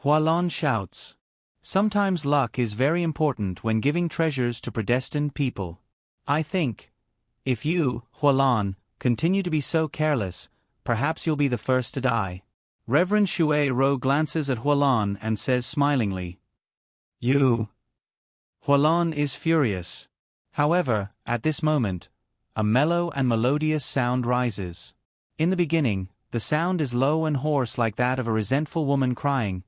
Hualan shouts. Sometimes luck is very important when giving treasures to predestined people. I think, if you, Hualan, continue to be so careless, perhaps you'll be the first to die. Reverend Shui Rou glances at Hualan and says smilingly. You. Hualan is furious. However, at this moment, a mellow and melodious sound rises. In the beginning, the sound is low and hoarse like that of a resentful woman crying,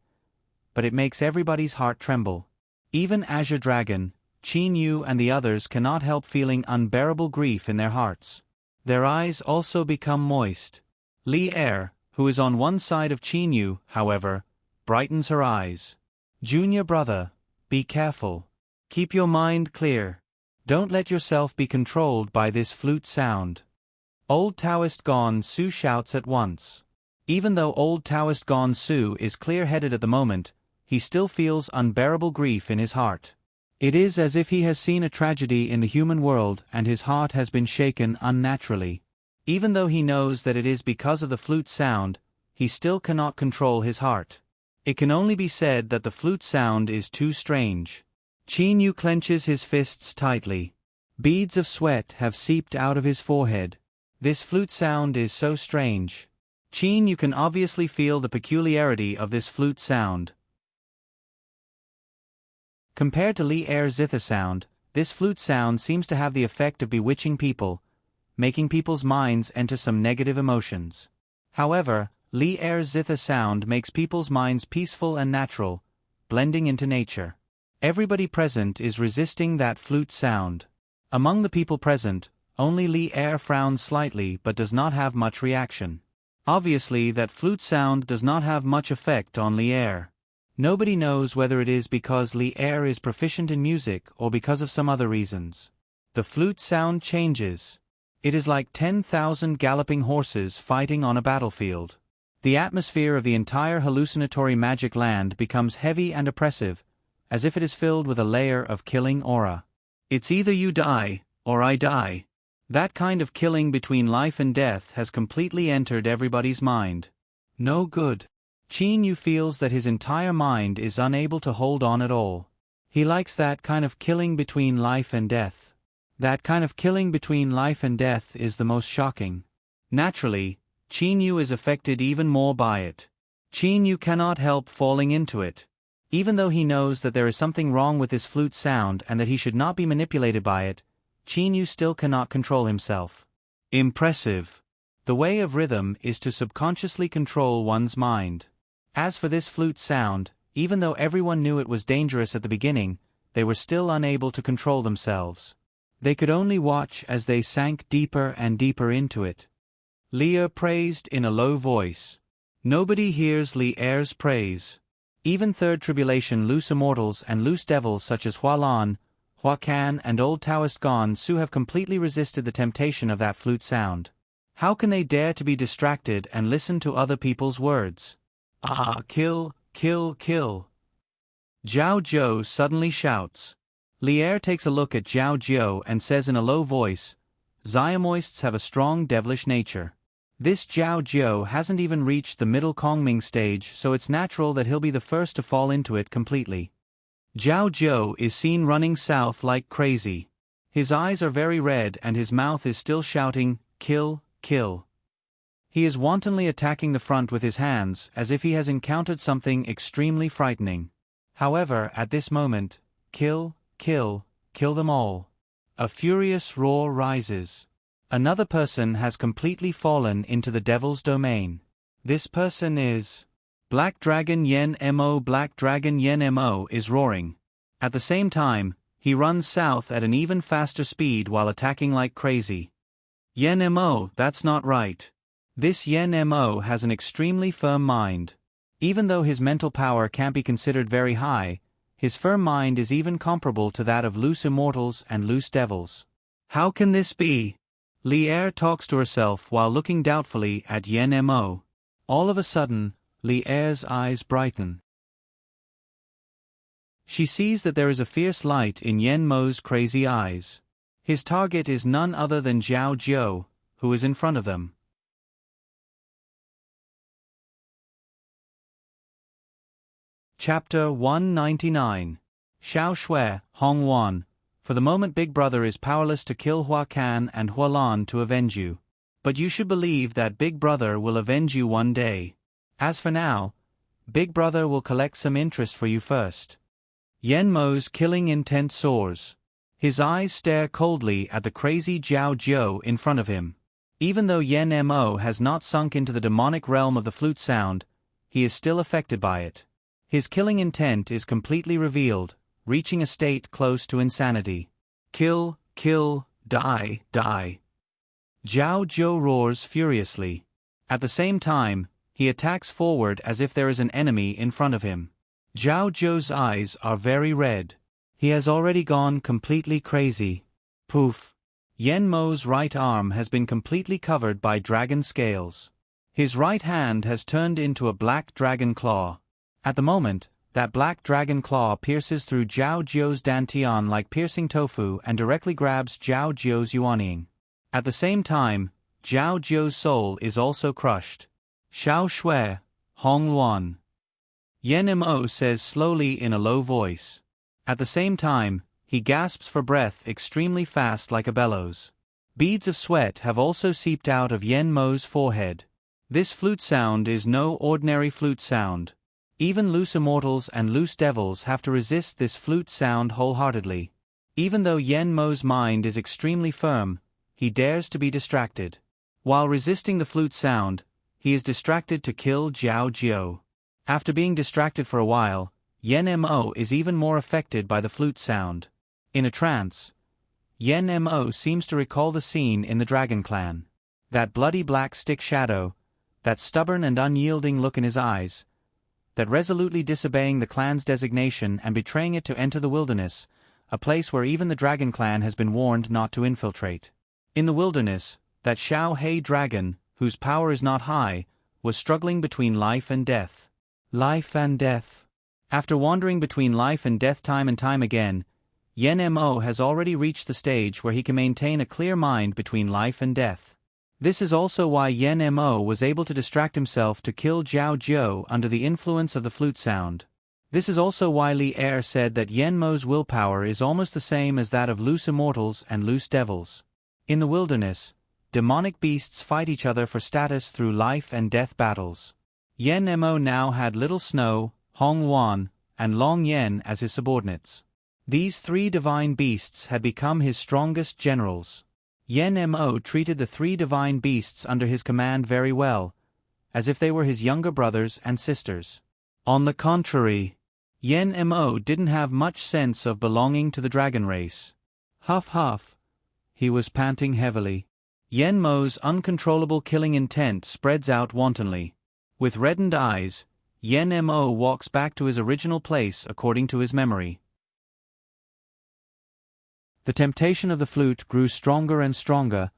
but it makes everybody's heart tremble. Even Azure Dragon, Qin Yu and the others cannot help feeling unbearable grief in their hearts. Their eyes also become moist. Li Er, who is on one side of Qin Yu, however, brightens her eyes. Junior brother, be careful. Keep your mind clear. Don't let yourself be controlled by this flute sound. Old Taoist Gon Su shouts at once. Even though old Taoist Gon Su is clear-headed at the moment, he still feels unbearable grief in his heart. It is as if he has seen a tragedy in the human world and his heart has been shaken unnaturally. Even though he knows that it is because of the flute sound, he still cannot control his heart. It can only be said that the flute sound is too strange. Qin Yu clenches his fists tightly. Beads of sweat have seeped out of his forehead. This flute sound is so strange. Qin Yu can obviously feel the peculiarity of this flute sound. Compared to Li Er's zither sound, this flute sound seems to have the effect of bewitching people, making people's minds enter some negative emotions. However, Li Er's zither sound makes people's minds peaceful and natural, blending into nature. Everybody present is resisting that flute sound. Among the people present, only Li Er frowns slightly but does not have much reaction. Obviously that flute sound does not have much effect on Li Er. Nobody knows whether it is because Li Er is proficient in music or because of some other reasons. The flute sound changes. It is like 10,000 galloping horses fighting on a battlefield. The atmosphere of the entire hallucinatory magic land becomes heavy and oppressive, as if it is filled with a layer of killing aura. It's either you die, or I die. That kind of killing between life and death has completely entered everybody's mind. No good. Qin Yu feels that his entire mind is unable to hold on at all. He likes that kind of killing between life and death. That kind of killing between life and death is the most shocking. Naturally, Qin Yu is affected even more by it. Qin Yu cannot help falling into it. Even though he knows that there is something wrong with this flute sound and that he should not be manipulated by it, Qin Yu still cannot control himself. Impressive. The way of rhythm is to subconsciously control one's mind. As for this flute sound, even though everyone knew it was dangerous at the beginning, they were still unable to control themselves. They could only watch as they sank deeper and deeper into it. Li Er praised in a low voice. Nobody hears Li Er's praise. Even third tribulation loose immortals and loose devils such as Hua Lan, Hua Kan and old Taoist Gon Su have completely resisted the temptation of that flute sound. How can they dare to be distracted and listen to other people's words? Ah, kill, kill, kill. Zhao Zhou suddenly shouts. Li Er takes a look at Zhao Zhou and says in a low voice, Xiaomoists have a strong devilish nature. This Zhao Zhou hasn't even reached the middle Kongming stage, so it's natural that he'll be the first to fall into it completely. Zhao Zhou is seen running south like crazy. His eyes are very red and his mouth is still shouting, kill, kill. He is wantonly attacking the front with his hands as if he has encountered something extremely frightening. However, at this moment, kill, kill, kill them all. A furious roar rises. Another person has completely fallen into the devil's domain. This person is Black Dragon Yen Mo. Black Dragon Yen Mo is roaring. At the same time, he runs south at an even faster speed while attacking like crazy. Yen Mo, that's not right. This Yen Mo has an extremely firm mind. Even though his mental power can't be considered very high, his firm mind is even comparable to that of loose immortals and loose devils. How can this be? Li Er talks to herself while looking doubtfully at Yen Mo. All of a sudden, Li Er's eyes brighten. She sees that there is a fierce light in Yen Mo's crazy eyes. His target is none other than Zhao Zhou, who is in front of them. Chapter 199. Xiao Shui, Hong Wan. For the moment Big Brother is powerless to kill Hua Kan and Hua Lan to avenge you. But you should believe that Big Brother will avenge you one day. As for now, Big Brother will collect some interest for you first. Yen Mo's killing intent soars. His eyes stare coldly at the crazy Zhao Zhou in front of him. Even though Yen Mo has not sunk into the demonic realm of the flute sound, he is still affected by it. His killing intent is completely revealed, reaching a state close to insanity. Kill, kill, die, die. Zhao Zhou roars furiously. At the same time, he attacks forward as if there is an enemy in front of him. Zhao Zhou's eyes are very red. He has already gone completely crazy. Poof! Yen Mo's right arm has been completely covered by dragon scales. His right hand has turned into a black dragon claw. At the moment, that black dragon claw pierces through Zhao Zhou's dantian like piercing tofu and directly grabs Zhao Zhou's yuanying. At the same time, Zhao Zhou's soul is also crushed. Xiao Shui, Hong Luan. Yen Mo says slowly in a low voice. At the same time, he gasps for breath extremely fast like a bellows. Beads of sweat have also seeped out of Yen Mo's forehead. This flute sound is no ordinary flute sound. Even loose immortals and loose devils have to resist this flute sound wholeheartedly. Even though Yen Mo's mind is extremely firm, he dares to be distracted. While resisting the flute sound, he is distracted to kill Zhao Zhou. After being distracted for a while, Yen Mo is even more affected by the flute sound. In a trance, Yen Mo seems to recall the scene in the Dragon Clan. That bloody black stick shadow, that stubborn and unyielding look in his eyes, that resolutely disobeying the clan's designation and betraying it to enter the wilderness, a place where even the Dragon Clan has been warned not to infiltrate. In the wilderness, that Xiao Hei dragon, whose power is not high, was struggling between life and death. Life and death. After wandering between life and death time and time again, Yen Mo has already reached the stage where he can maintain a clear mind between life and death. This is also why Yen Mo was able to distract himself to kill Zhao Zhou under the influence of the flute sound. This is also why Li Er said that Yen Mo's willpower is almost the same as that of loose immortals and loose devils. In the wilderness, demonic beasts fight each other for status through life and death battles. Yen Mo now had Little Snow, Hong Wan, and Long Yen as his subordinates. These three divine beasts had become his strongest generals. Yen Mo treated the three divine beasts under his command very well, as if they were his younger brothers and sisters. On the contrary, Yen Mo didn't have much sense of belonging to the dragon race. Huff huff. He was panting heavily. Yen Mo's uncontrollable killing intent spreads out wantonly. With reddened eyes, Yen Mo walks back to his original place according to his memory. The temptation of the flute grew stronger and stronger,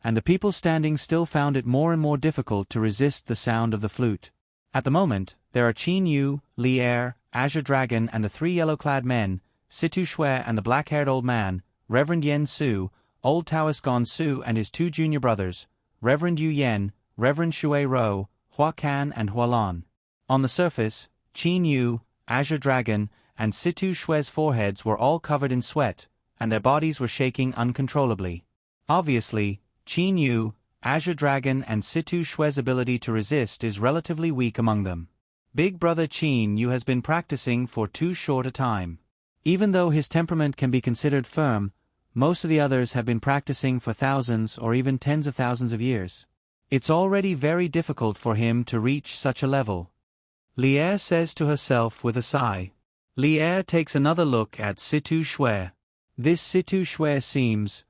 and the people standing still found it more and more difficult to resist the sound of the flute. At the moment, there are Qin Yu, Li Er, Azure Dragon and the three yellow-clad men, Situ Shui and the black-haired old man, Reverend Yen Su, Old Taoist Gon Su and his two junior brothers, Reverend Yu Yen, Reverend Shui Ro, Hua Kan and Hua Lan. On the surface, Qin Yu, Azure Dragon, and Situ Shui's foreheads were all covered in sweat, and their bodies were shaking uncontrollably. Obviously, Qin Yu, Azure Dragon and Situ Shui's ability to resist is relatively weak among them. Big brother Qin Yu has been practicing for too short a time. Even though his temperament can be considered firm, most of the others have been practicing for thousands or even tens of thousands of years. It's already very difficult for him to reach such a level. Li Er says to herself with a sigh. Li Er takes another look at Situ Shui. This Situ Shui seems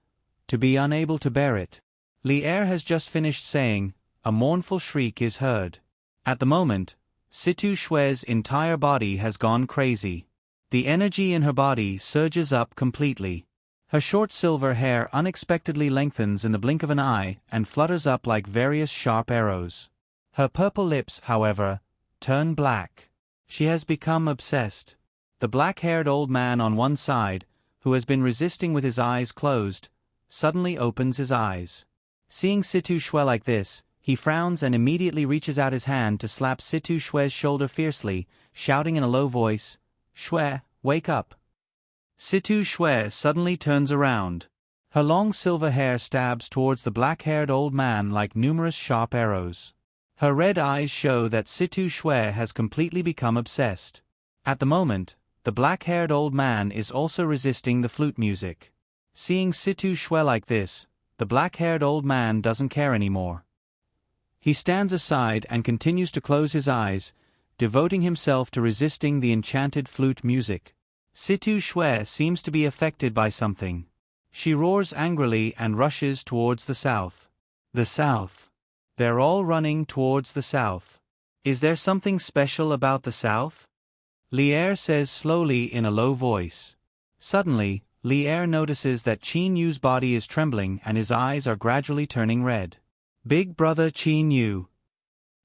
to be unable to bear it. Li Er has just finished saying, a mournful shriek is heard. At the moment, Situ Shui's entire body has gone crazy. The energy in her body surges up completely. Her short silver hair unexpectedly lengthens in the blink of an eye and flutters up like various sharp arrows. Her purple lips, however, turn black. She has become obsessed. The black-haired old man on one side, who has been resisting with his eyes closed, suddenly opens his eyes. Seeing Situ Shui like this, he frowns and immediately reaches out his hand to slap Situ Shui's shoulder fiercely, shouting in a low voice, "Shui, wake up!" Situ Shui suddenly turns around. Her long silver hair stabs towards the black-haired old man like numerous sharp arrows. Her red eyes show that Situ Shui has completely become obsessed. At the moment, the black-haired old man is also resisting the flute music. Seeing Situ Shui like this, the black-haired old man doesn't care anymore. He stands aside and continues to close his eyes, devoting himself to resisting the enchanted flute music. Situ Shui seems to be affected by something. She roars angrily and rushes towards the south. The south. They're all running towards the south. Is there something special about the south? Lier says slowly in a low voice. Suddenly, Lier notices that Qin Yu's body is trembling and his eyes are gradually turning red. Big brother Qin Yu.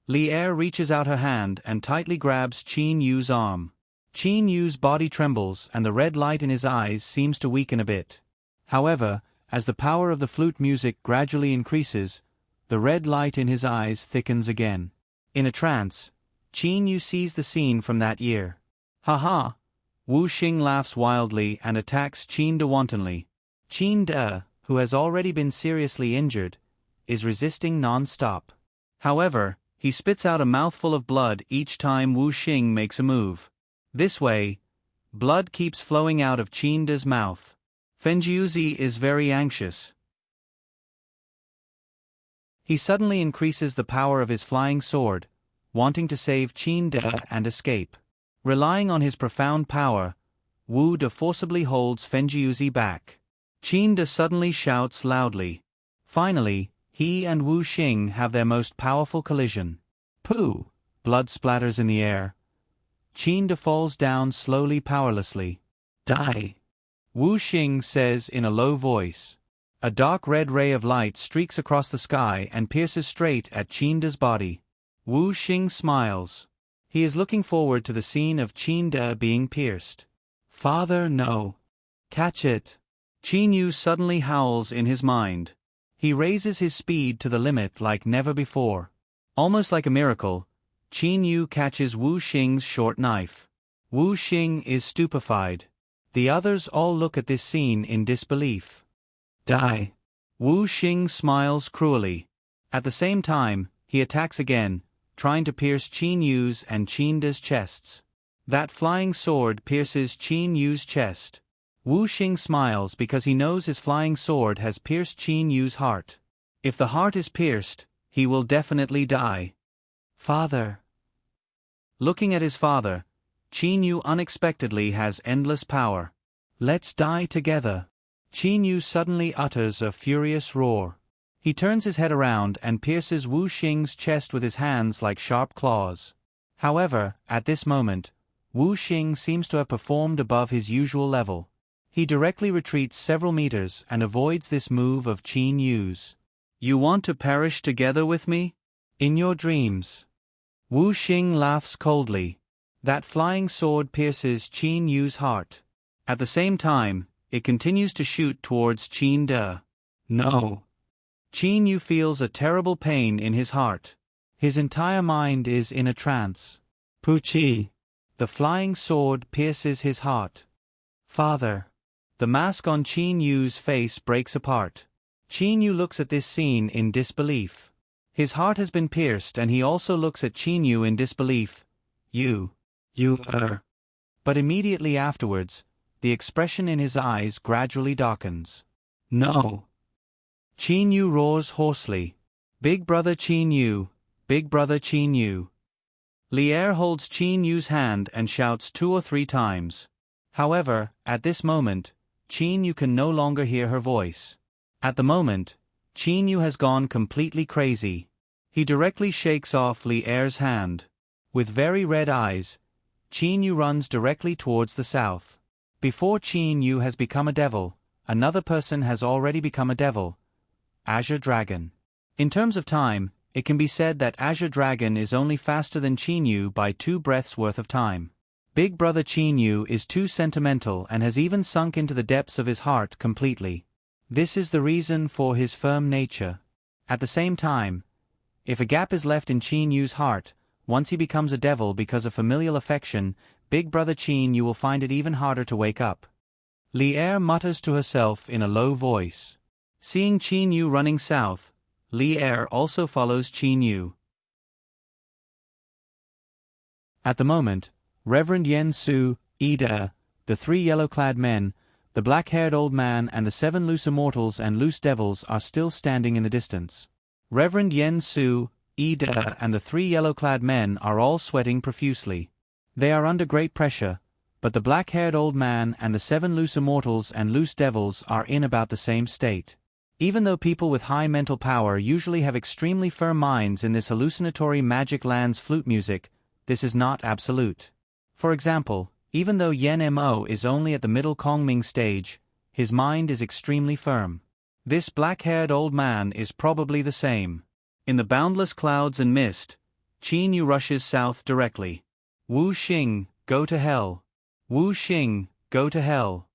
Lier reaches out her hand and tightly grabs Qin Yu's arm. Qin Yu's body trembles and the red light in his eyes seems to weaken a bit. However, as the power of the flute music gradually increases, the red light in his eyes thickens again. In a trance, Qin Yu sees the scene from that year. Ha! Wu Xing laughs wildly and attacks Qin De wantonly. Qin De, who has already been seriously injured, is resisting non-stop. However, he spits out a mouthful of blood each time Wu Xing makes a move. This way, blood keeps flowing out of Qin De's mouth. Fenjiuzi is very anxious. He suddenly increases the power of his flying sword, wanting to save Qin De and escape. Relying on his profound power, Wu De forcibly holds Fenjiuzi back. Qin De suddenly shouts loudly. Finally, he and Wu Xing have their most powerful collision. Pooh! Blood splatters in the air. Qin De falls down slowly powerlessly. Die! Wu Xing says in a low voice. A dark red ray of light streaks across the sky and pierces straight at Qin De's body. Wu Xing smiles. He is looking forward to the scene of Qin De being pierced. Father, no. Catch it. Qin Yu suddenly howls in his mind. He raises his speed to the limit like never before. Almost like a miracle, Qin Yu catches Wu Xing's short knife. Wu Xing is stupefied. The others all look at this scene in disbelief. Die. Wu Xing smiles cruelly. At the same time, he attacks again, trying to pierce Qin Yu's and Qin De's chests. That flying sword pierces Qin Yu's chest. Wu Xing smiles because he knows his flying sword has pierced Qin Yu's heart. If the heart is pierced, he will definitely die. Father. Looking at his father, Qin Yu unexpectedly has endless power. Let's die together. Qin Yu suddenly utters a furious roar. He turns his head around and pierces Wu Xing's chest with his hands like sharp claws. However, at this moment, Wu Xing seems to have performed above his usual level. He directly retreats several meters and avoids this move of Qin Yu's. You want to perish together with me? In your dreams. Wu Xing laughs coldly. That flying sword pierces Qin Yu's heart. At the same time, it continues to shoot towards Qin De. No. Qin Yu feels a terrible pain in his heart. His entire mind is in a trance. Puchi. The flying sword pierces his heart. Father. The mask on Qin Yu's face breaks apart. Qin Yu looks at this scene in disbelief. His heart has been pierced and he also looks at Qin Yu in disbelief. You. But immediately afterwards, the expression in his eyes gradually darkens. No. Qin Yu roars hoarsely. Big brother Qin Yu, big brother Qin Yu. Lier holds Qin Yu's hand and shouts 2 or 3 times. However, at this moment, Qin Yu can no longer hear her voice. At the moment, Qin Yu has gone completely crazy. He directly shakes off Lier's hand. With very red eyes, Qin Yu runs directly towards the south. Before Qin Yu has become a devil, another person has already become a devil. Azure Dragon. In terms of time, it can be said that Azure Dragon is only faster than Qin Yu by 2 breaths worth of time. Big brother Qin Yu is too sentimental and has even sunk into the depths of his heart completely. This is the reason for his firm nature. At the same time, if a gap is left in Qin Yu's heart, once he becomes a devil because of familial affection, big brother Qin Yu will find it even harder to wake up. Lier mutters to herself in a low voice. Seeing Qin Yu running south, Lier also follows Qin Yu. At the moment, Reverend Yen Su, Ida, the 3 yellow-clad men, the black-haired old man and the 7 loose immortals and loose devils are still standing in the distance. Reverend Yen Su, Ida and the 3 yellow-clad men are all sweating profusely. They are under great pressure, but the black-haired old man and the 7 loose immortals and loose devils are in about the same state. Even though people with high mental power usually have extremely firm minds in this hallucinatory magic land's flute music, this is not absolute. For example, even though Yen Mo is only at the middle Kongming stage, his mind is extremely firm. This black-haired old man is probably the same. In the boundless clouds and mist, Qin Yu rushes south directly. Wu Xing, go to hell. Wu Xing, go to hell.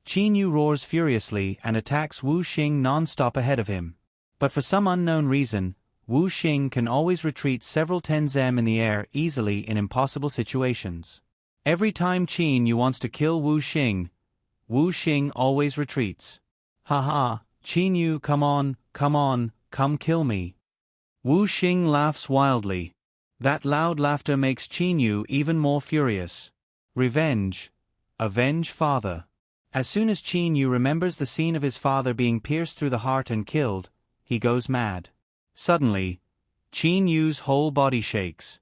Qin Yu roars furiously and attacks Wu Xing non-stop ahead of him. But for some unknown reason, Wu Xing can always retreat several tens m in the air easily in impossible situations. Every time Qin Yu wants to kill Wu Xing always retreats. Haha, Qin Yu, come on, come kill me. Wu Xing laughs wildly. That loud laughter makes Qin Yu even more furious. Revenge. Avenge father. As soon as Qin Yu remembers the scene of his father being pierced through the heart and killed, he goes mad. Suddenly, Qin Yu's whole body shakes.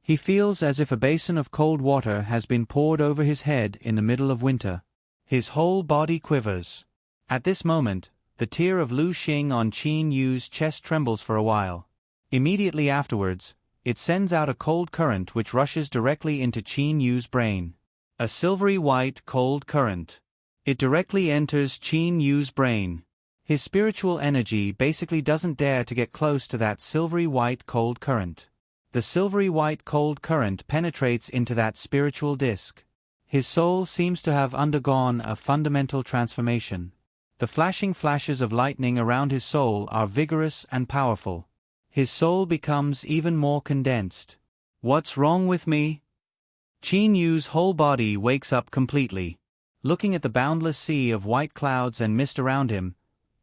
He feels as if a basin of cold water has been poured over his head in the middle of winter. His whole body quivers. At this moment, the tear of Lu Xing on Qin Yu's chest trembles for a while. Immediately afterwards, it sends out a cold current which rushes directly into Qin Yu's brain. A silvery white cold current. It directly enters Qin Yu's brain. His spiritual energy basically doesn't dare to get close to that silvery white cold current. The silvery white cold current penetrates into that spiritual disc. His soul seems to have undergone a fundamental transformation. The flashing flashes of lightning around his soul are vigorous and powerful. His soul becomes even more condensed. What's wrong with me? Qin Yu's whole body wakes up completely. Looking at the boundless sea of white clouds and mist around him,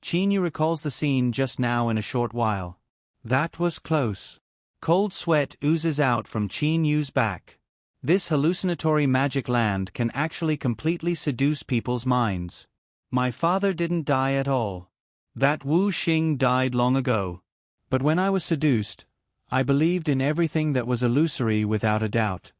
Qin Yu recalls the scene just now in a short while. That was close. Cold sweat oozes out from Qin Yu's back. This hallucinatory magic land can actually completely seduce people's minds. My father didn't die at all. That Wu Xing died long ago. But when I was seduced, I believed in everything that was illusory without a doubt.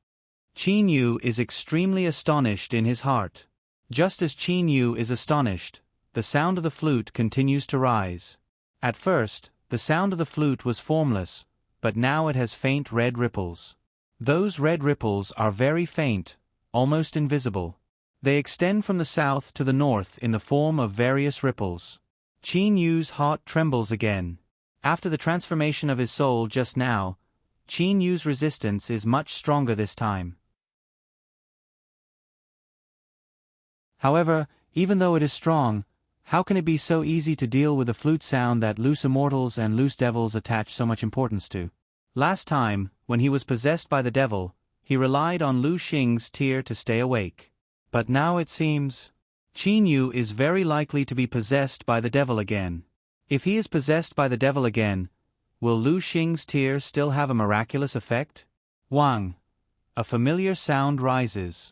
Qin Yu is extremely astonished in his heart. Just as Qin Yu is astonished, the sound of the flute continues to rise. At first, the sound of the flute was formless, but now it has faint red ripples. Those red ripples are very faint, almost invisible. They extend from the south to the north in the form of various ripples. Qin Yu's heart trembles again. After the transformation of his soul just now, Qin Yu's resistance is much stronger this time. However, even though it is strong, how can it be so easy to deal with the flute sound that loose immortals and loose devils attach so much importance to? Last time, when he was possessed by the devil, he relied on Lu Xing's tear to stay awake. But now it seems, Qin Yu is very likely to be possessed by the devil again. If he is possessed by the devil again, will Lu Xing's tear still have a miraculous effect? Wang. A familiar sound rises.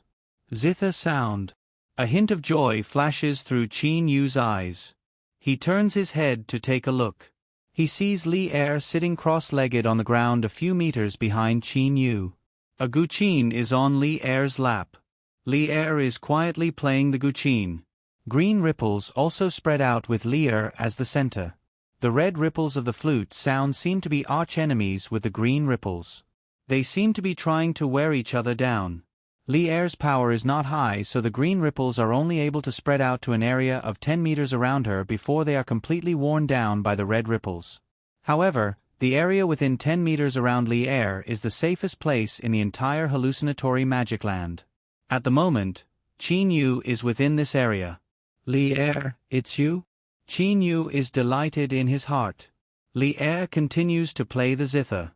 Zither sound. A hint of joy flashes through Qin Yu's eyes. He turns his head to take a look. He sees Li Er sitting cross-legged on the ground a few meters behind Qin Yu. A guqin is on Li Er's lap. Li Er is quietly playing the guqin. Green ripples also spread out with Li Er as the center. The red ripples of the flute sound seem to be arch-enemies with the green ripples. They seem to be trying to wear each other down. Li Er's power is not high, so the green ripples are only able to spread out to an area of 10 meters around her before they are completely worn down by the red ripples. However, the area within 10 meters around Li Er is the safest place in the entire hallucinatory magic land. At the moment, Qin Yu is within this area. Li Er, it's you? Qin Yu is delighted in his heart. Li Er continues to play the zither.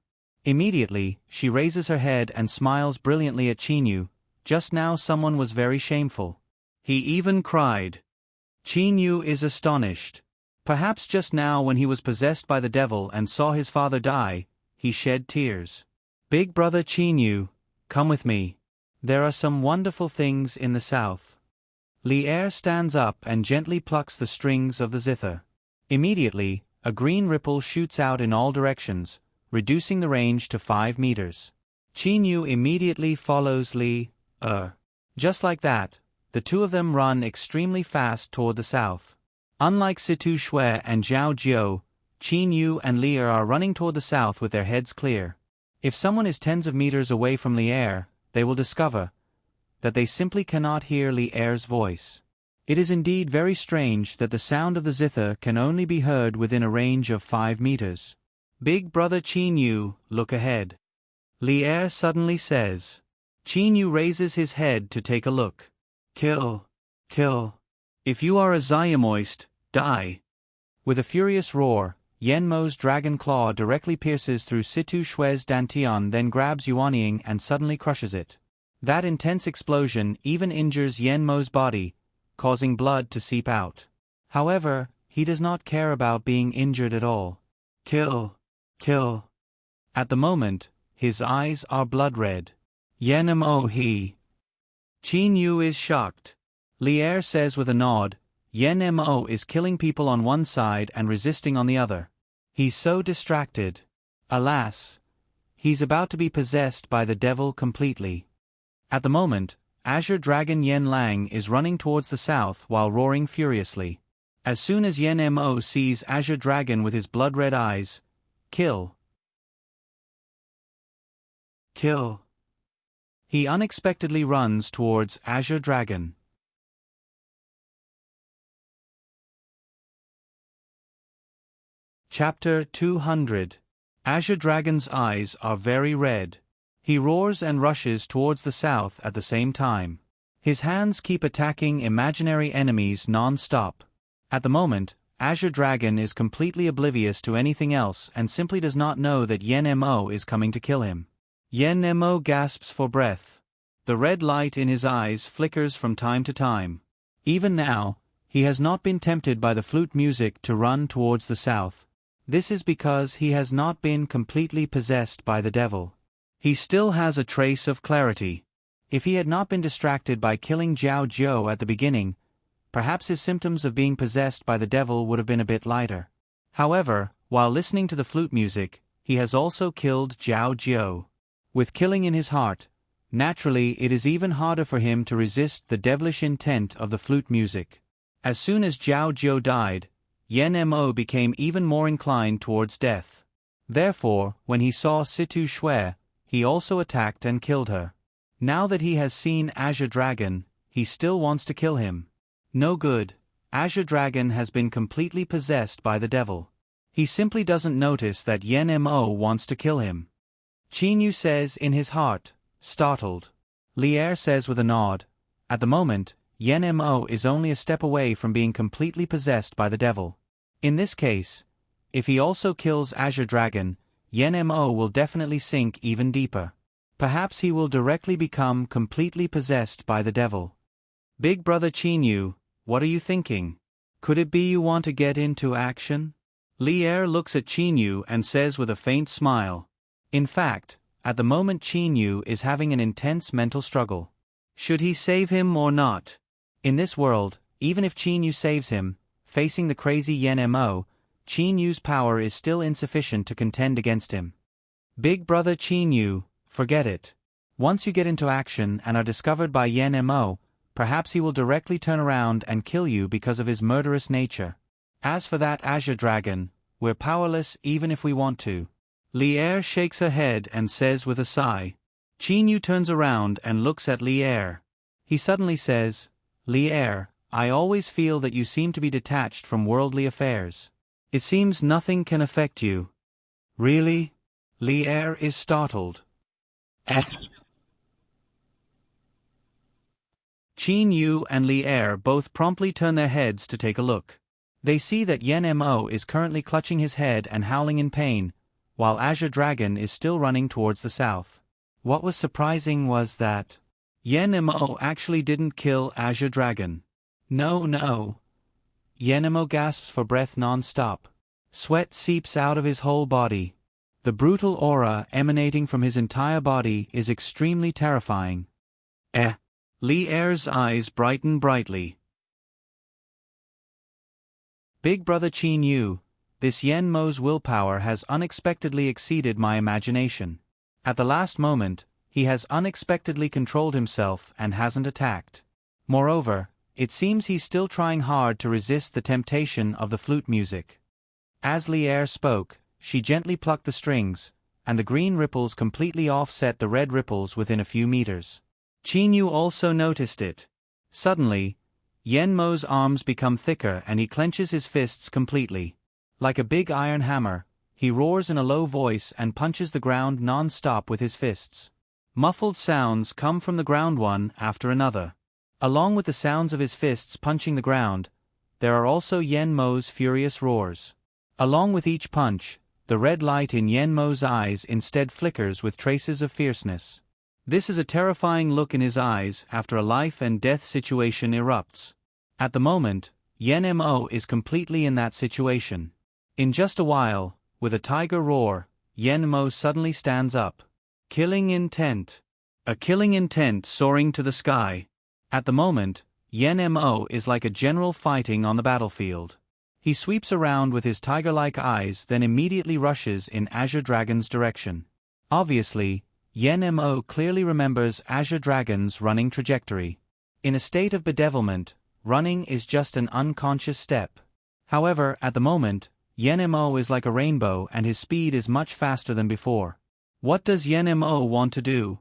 Immediately, she raises her head and smiles brilliantly at Qin Yu. Just now someone was very shameful. He even cried. Qin Yu is astonished. Perhaps just now when he was possessed by the devil and saw his father die, he shed tears. Big brother Qin Yu, come with me. There are some wonderful things in the south. Li Er stands up and gently plucks the strings of the zither. Immediately, a green ripple shoots out in all directions, reducing the range to 5 meters. Qin Yu immediately follows Li Er. Just like that, the two of them run extremely fast toward the south. Unlike Situ Shui and Zhao Jiu, Qin Yu and Li Er are running toward the south with their heads clear. If someone is tens of meters away from Li Er, they will discover that they simply cannot hear Li Er's voice. It is indeed very strange that the sound of the zither can only be heard within a range of 5 meters. Big brother Qin Yu, look ahead. Li Er suddenly says. Qin Yu raises his head to take a look. Kill. Kill. If you are a Xiamoist, die. With a furious roar, Yanmo's dragon claw directly pierces through Situ Shue's dantian, then grabs Yuanying and suddenly crushes it. That intense explosion even injures Yanmo's body, causing blood to seep out. However, he does not care about being injured at all. Kill. Kill. At the moment, his eyes are blood red. Yanmo he. Qin Yu is shocked. Li Er says with a nod, Yanmo is killing people on one side and resisting on the other. He's so distracted. Alas. He's about to be possessed by the devil completely. At the moment, Azure Dragon Yen Lang is running towards the south while roaring furiously. As soon as Yanmo sees Azure Dragon with his blood-red eyes, kill. Kill. He unexpectedly runs towards Azure Dragon. Chapter 200. Azure Dragon's eyes are very red. He roars and rushes towards the south at the same time. His hands keep attacking imaginary enemies non-stop. At the moment, Azure Dragon is completely oblivious to anything else and simply does not know that Yanmo is coming to kill him. Yanmo gasps for breath. The red light in his eyes flickers from time to time. Even now, he has not been tempted by the flute music to run towards the south. This is because he has not been completely possessed by the devil. He still has a trace of clarity. If he had not been distracted by killing Jiao Jiu at the beginning, perhaps his symptoms of being possessed by the devil would have been a bit lighter. However, while listening to the flute music, he has also killed Jiao Jiu. With killing in his heart, naturally it is even harder for him to resist the devilish intent of the flute music. As soon as Jiao Jiu died, Yanmo became even more inclined towards death. Therefore, when he saw Situ Shue, he also attacked and killed her. Now that he has seen Azure Dragon, he still wants to kill him. No good. Azure Dragon has been completely possessed by the devil. He simply doesn't notice that Yanmo wants to kill him. Qin Yu says in his heart, startled. Li Er says with a nod, at the moment, Yanmo is only a step away from being completely possessed by the devil. In this case, if he also kills Azure Dragon, Yanmo will definitely sink even deeper. Perhaps he will directly become completely possessed by the devil. Big brother Qin Yu, what are you thinking? Could it be you want to get into action? Li Er looks at Qin Yu and says with a faint smile. In fact, at the moment Qin Yu is having an intense mental struggle. Should he save him or not? In this world, even if Qin Yu saves him, facing the crazy Yanmo, Qin Yu's power is still insufficient to contend against him. Big brother Qin Yu, forget it. Once you get into action and are discovered by Yanmo, perhaps he will directly turn around and kill you because of his murderous nature. As for that Azure Dragon, we're powerless even if we want to. Li Er shakes her head and says with a sigh. Qin Yu turns around and looks at Li Er. He suddenly says, Li Er, I always feel that you seem to be detached from worldly affairs. It seems nothing can affect you. Really? Li Er is startled. Qin Yu and Li Er both promptly turn their heads to take a look. They see that Yanmo is currently clutching his head and howling in pain, while Azure Dragon is still running towards the south. What was surprising was that Yanmo actually didn't kill Azure Dragon. No. Yanmo gasps for breath non-stop. Sweat seeps out of his whole body. The brutal aura emanating from his entire body is extremely terrifying. Li Er's eyes brighten brightly. Big brother Qin Yu, this Yanmo's willpower has unexpectedly exceeded my imagination. At the last moment, he has unexpectedly controlled himself and hasn't attacked. Moreover, it seems he's still trying hard to resist the temptation of the flute music. As Li Er spoke, she gently plucked the strings, and the green ripples completely offset the red ripples within a few meters. Qin Yu also noticed it. Suddenly, Yen Mo's arms become thicker and he clenches his fists completely. Like a big iron hammer, he roars in a low voice and punches the ground non-stop with his fists. Muffled sounds come from the ground one after another. Along with the sounds of his fists punching the ground, there are also Yen Mo's furious roars. Along with each punch, the red light in Yen Mo's eyes instead flickers with traces of fierceness. This is a terrifying look in his eyes after a life-and-death situation erupts. At the moment, Yen Mo is completely in that situation. In just a while, with a tiger roar, Yen Mo suddenly stands up. Killing intent. A killing intent soaring to the sky. At the moment, Yen Mo is like a general fighting on the battlefield. He sweeps around with his tiger-like eyes, then immediately rushes in Azure Dragon's direction. Obviously, Yen Mo clearly remembers Azure Dragon's running trajectory. In a state of bedevilment, running is just an unconscious step. However, at the moment, Yen Mo is like a rainbow and his speed is much faster than before. What does Yen Mo want to do?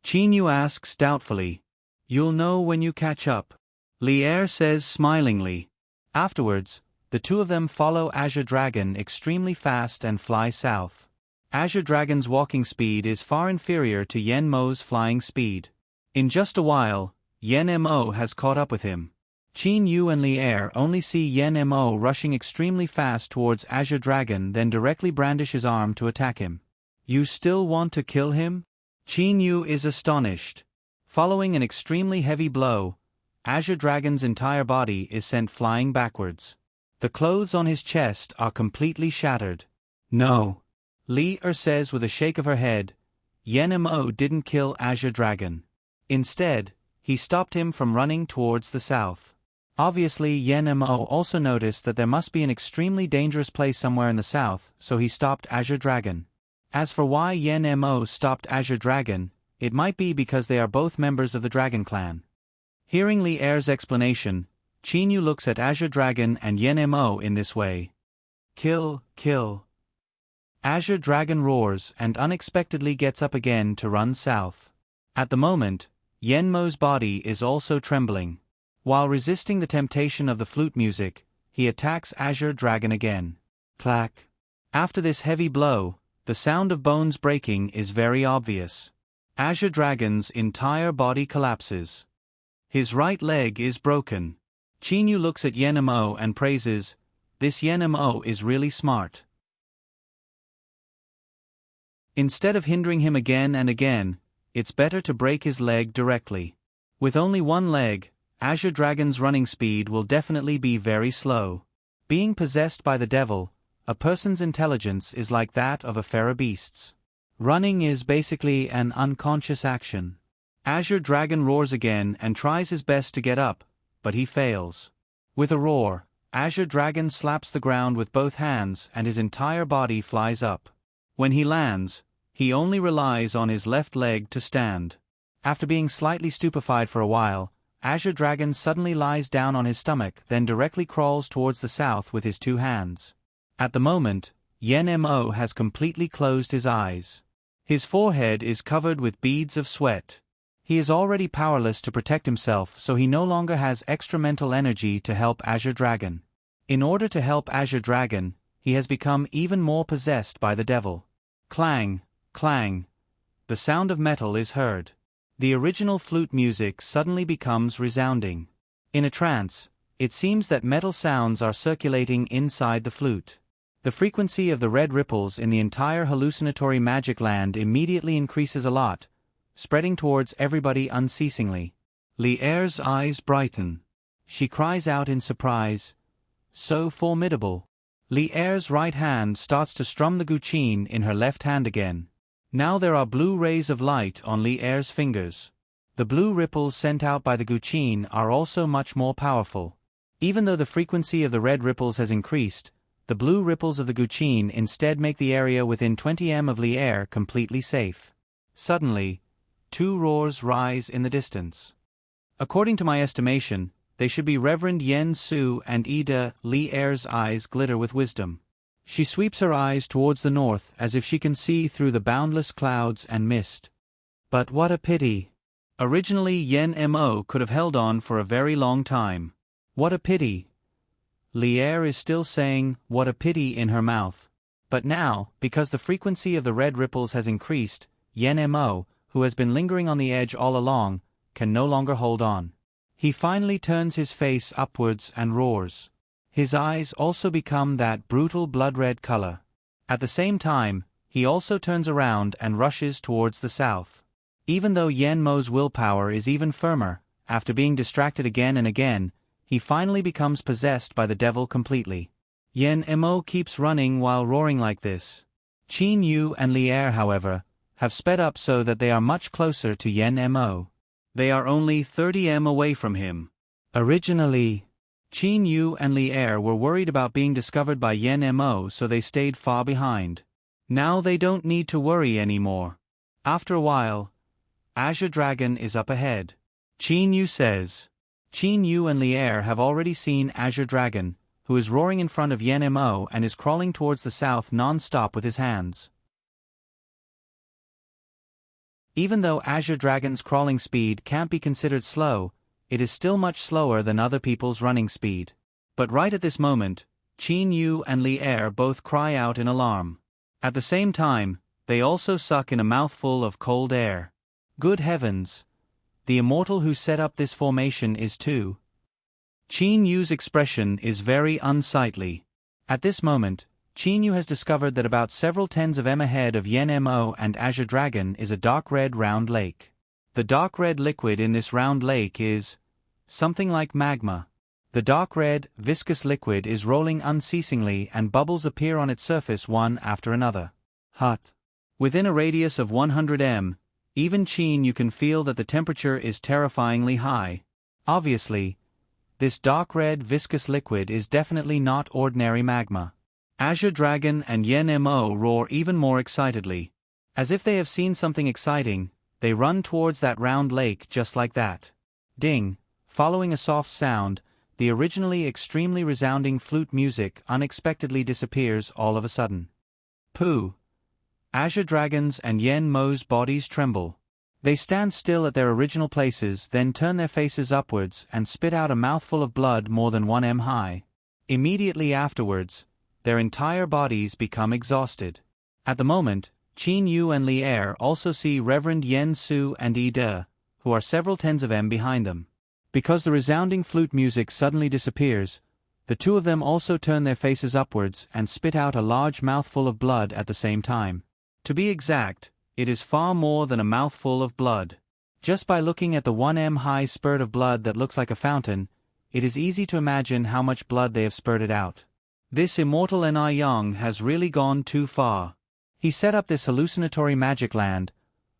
Qin Yu asks doubtfully. You'll know when you catch up. Li Er says smilingly. Afterwards, the two of them follow Azure Dragon extremely fast and fly south. Azure Dragon's walking speed is far inferior to Yen Mo's flying speed. In just a while, Yen Mo has caught up with him. Qin Yu and Li Er only see Yen Mo rushing extremely fast towards Azure Dragon, then directly brandish his arm to attack him. You still want to kill him? Qin Yu is astonished. Following an extremely heavy blow, Azure Dragon's entire body is sent flying backwards. The clothes on his chest are completely shattered. No. Li Er says with a shake of her head, Yen Mo didn't kill Azure Dragon. Instead, he stopped him from running towards the south. Obviously, Yen Mo also noticed that there must be an extremely dangerous place somewhere in the south, so he stopped Azure Dragon. As for why Yen Mo stopped Azure Dragon, it might be because they are both members of the Dragon Clan. Hearing Li Er's explanation, Qin Yu looks at Azure Dragon and Yen Mo in this way. Kill, kill. Azure Dragon roars and unexpectedly gets up again to run south. At the moment, Yen Mo's body is also trembling. While resisting the temptation of the flute music, he attacks Azure Dragon again. Clack. After this heavy blow, the sound of bones breaking is very obvious. Azure Dragon's entire body collapses. His right leg is broken. Qin Yu looks at Yen Mo and praises, this Yen Mo is really smart. Instead of hindering him again and again, it's better to break his leg directly. With only one leg, Azure Dragon's running speed will definitely be very slow. Being possessed by the devil, a person's intelligence is like that of a feral beast's. Running is basically an unconscious action. Azure Dragon roars again and tries his best to get up, but he fails. With a roar, Azure Dragon slaps the ground with both hands and his entire body flies up. When he lands, he only relies on his left leg to stand. After being slightly stupefied for a while, Azure Dragon suddenly lies down on his stomach, then directly crawls towards the south with his two hands. At the moment, Yen Mo has completely closed his eyes. His forehead is covered with beads of sweat. He is already powerless to protect himself, so he no longer has extra mental energy to help Azure Dragon. In order to help Azure Dragon, he has become even more possessed by the devil. Clang, clang. The sound of metal is heard. The original flute music suddenly becomes resounding. In a trance, it seems that metal sounds are circulating inside the flute. The frequency of the red ripples in the entire hallucinatory magic land immediately increases a lot, spreading towards everybody unceasingly. Li Er's eyes brighten. She cries out in surprise, so formidable. Li Er's right hand starts to strum the guqin in her left hand again. Now there are blue rays of light on Li Er's fingers. The blue ripples sent out by the guqin are also much more powerful. Even though the frequency of the red ripples has increased, the blue ripples of the guqin instead make the area within 20 m of Li Er completely safe. Suddenly, two roars rise in the distance. According to my estimation, they should be Reverend Yen Su and Ida. Li Er's eyes glitter with wisdom. She sweeps her eyes towards the north as if she can see through the boundless clouds and mist. But what a pity! Originally Yen Mo could have held on for a very long time. What a pity! Lier is still saying, what a pity in her mouth. But now, because the frequency of the red ripples has increased, Yen Mo, who has been lingering on the edge all along, can no longer hold on. He finally turns his face upwards and roars. His eyes also become that brutal blood-red color. At the same time, he also turns around and rushes towards the south. Even though Yen Mo's willpower is even firmer, after being distracted again and again, he finally becomes possessed by the devil completely. Yen Mo keeps running while roaring like this. Qin Yu and Lier, however, have sped up so that they are much closer to Yen Mo. They are only 30 m away from him. Originally, Qin Yu and Lier were worried about being discovered by Yen Mo, so they stayed far behind. Now they don't need to worry anymore. After a while, Azure Dragon is up ahead. Qin Yu says. Qin Yu and Lier have already seen Azure Dragon, who is roaring in front of Yen Mo and is crawling towards the south non-stop with his hands. Even though Azure Dragon's crawling speed can't be considered slow, it is still much slower than other people's running speed. But right at this moment, Qin Yu and Lier both cry out in alarm. At the same time, they also suck in a mouthful of cold air. Good heavens! The immortal who set up this formation is too. Qin Yu's expression is very unsightly. At this moment, Qin Yu has discovered that about several tens of m ahead of Yen Mo and Azure Dragon is a dark red round lake. The dark red liquid in this round lake is something like magma. The dark red, viscous liquid is rolling unceasingly and bubbles appear on its surface one after another. Hot. Within a radius of 100 m, even Qin Yu can feel that the temperature is terrifyingly high. Obviously, this dark red viscous liquid is definitely not ordinary magma. Azure Dragon and Yen Mo roar even more excitedly. As if they have seen something exciting, they run towards that round lake just like that. Ding, following a soft sound, the originally extremely resounding flute music unexpectedly disappears all of a sudden. Pooh! Azure Dragon's and Yen Mo's bodies tremble. They stand still at their original places, then turn their faces upwards and spit out a mouthful of blood more than 1 m high. Immediately afterwards, their entire bodies become exhausted. At the moment, Qin Yu and Lier also see Reverend Yen Su and Yi De, who are several tens of m behind them. Because the resounding flute music suddenly disappears, the two of them also turn their faces upwards and spit out a large mouthful of blood at the same time. To be exact, it is far more than a mouthful of blood. Just by looking at the 1 m high spurt of blood that looks like a fountain, it is easy to imagine how much blood they have spurted out. This immortal Ni Yang has really gone too far. He set up this hallucinatory magic land,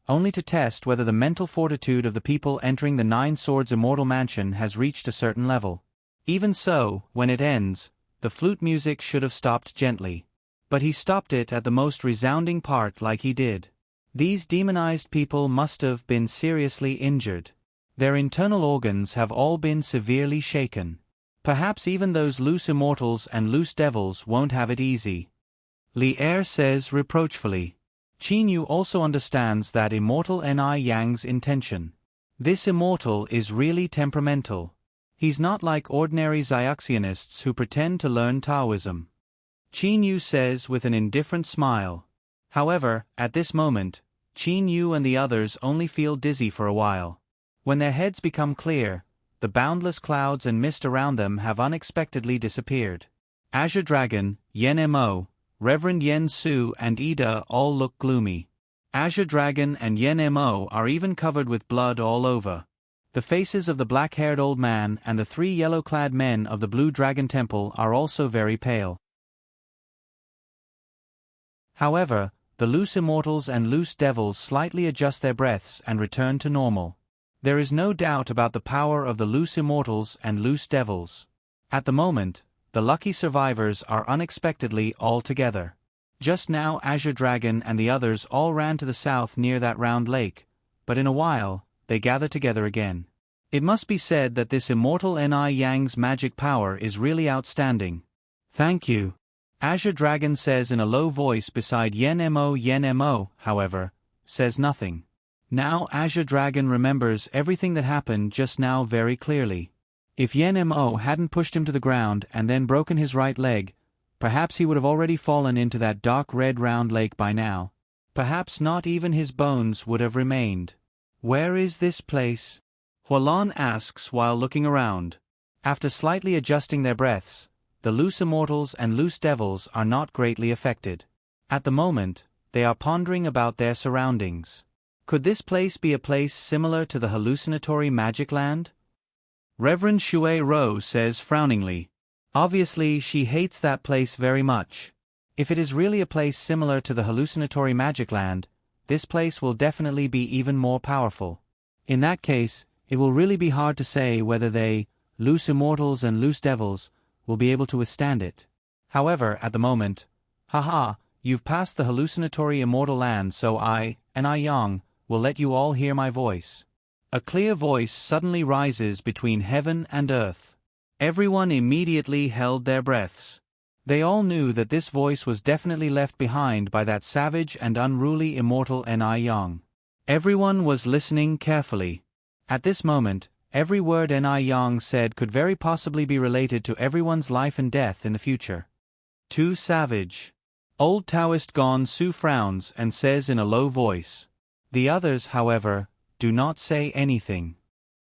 only to test whether the mental fortitude of the people entering the Nine Swords Immortal Mansion has reached a certain level. Even so, when it ends, the flute music should have stopped gently. But he stopped it at the most resounding part like he did. These demonized people must have been seriously injured. Their internal organs have all been severely shaken. Perhaps even those loose immortals and loose devils won't have it easy. Lier says reproachfully. Qin Yu also understands that immortal Ni Yang's intention. This immortal is really temperamental. He's not like ordinary Xiaxianists who pretend to learn Taoism. Qin Yu says with an indifferent smile. However, at this moment, Qin Yu and the others only feel dizzy for a while. When their heads become clear, the boundless clouds and mist around them have unexpectedly disappeared. Azure Dragon, Yen Mo, Reverend Yen Su and Ida all look gloomy. Azure Dragon and Yen Mo are even covered with blood all over. The faces of the black-haired old man and the 3 yellow-clad men of the Blue Dragon Temple are also very pale. However, the loose immortals and loose devils slightly adjust their breaths and return to normal. There is no doubt about the power of the loose immortals and loose devils. At the moment, the lucky survivors are unexpectedly all together. Just now Azure Dragon and the others all ran to the south near that round lake, but in a while, they gather together again. It must be said that this immortal Ni Yang's magic power is really outstanding. Thank you. Azure Dragon says in a low voice beside Yen Mo, however, says nothing. Now Azure Dragon remembers everything that happened just now very clearly. If Yen Mo hadn't pushed him to the ground and then broken his right leg, perhaps he would have already fallen into that dark red round lake by now. Perhaps not even his bones would have remained. Where is this place? Hualan asks while looking around. After slightly adjusting their breaths, the loose immortals and loose devils are not greatly affected. At the moment, they are pondering about their surroundings. Could this place be a place similar to the hallucinatory magic land? Reverend Shui Ro says frowningly. Obviously, she hates that place very much. If it is really a place similar to the hallucinatory magic land, this place will definitely be even more powerful. In that case, it will really be hard to say whether they, loose immortals and loose devils, will be able to withstand it. However, at the moment, you've passed the hallucinatory immortal land, so I, Yang, will let you all hear my voice. A clear voice suddenly rises between heaven and earth. Everyone immediately held their breaths. They all knew that this voice was definitely left behind by that savage and unruly immortal Yang. Everyone was listening carefully. At this moment, every word Yang said could very possibly be related to everyone's life and death in the future. Too savage. Old Taoist Gon Su frowns and says in a low voice. The others, however, do not say anything.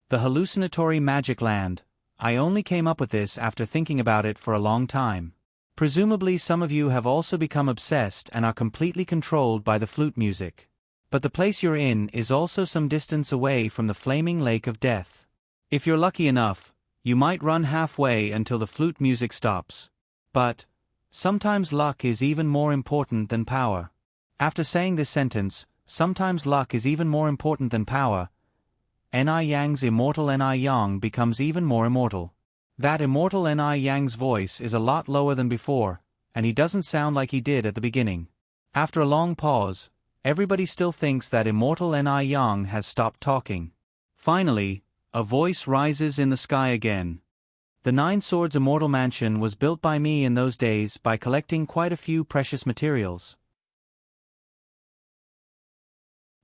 The hallucinatory magic land. I only came up with this after thinking about it for a long time. Presumably some of you have also become obsessed and are completely controlled by the flute music. But the place you're in is also some distance away from the flaming lake of death. If you're lucky enough, you might run halfway until the flute music stops. But sometimes luck is even more important than power. After saying this sentence, sometimes luck is even more important than power, Yang's immortal Yang becomes even more immortal. That immortal Yang's voice is a lot lower than before, and he doesn't sound like he did at the beginning. After a long pause, everybody still thinks that immortal Yang has stopped talking. Finally, a voice rises in the sky again. The Nine Swords Immortal Mansion was built by me in those days by collecting quite a few precious materials.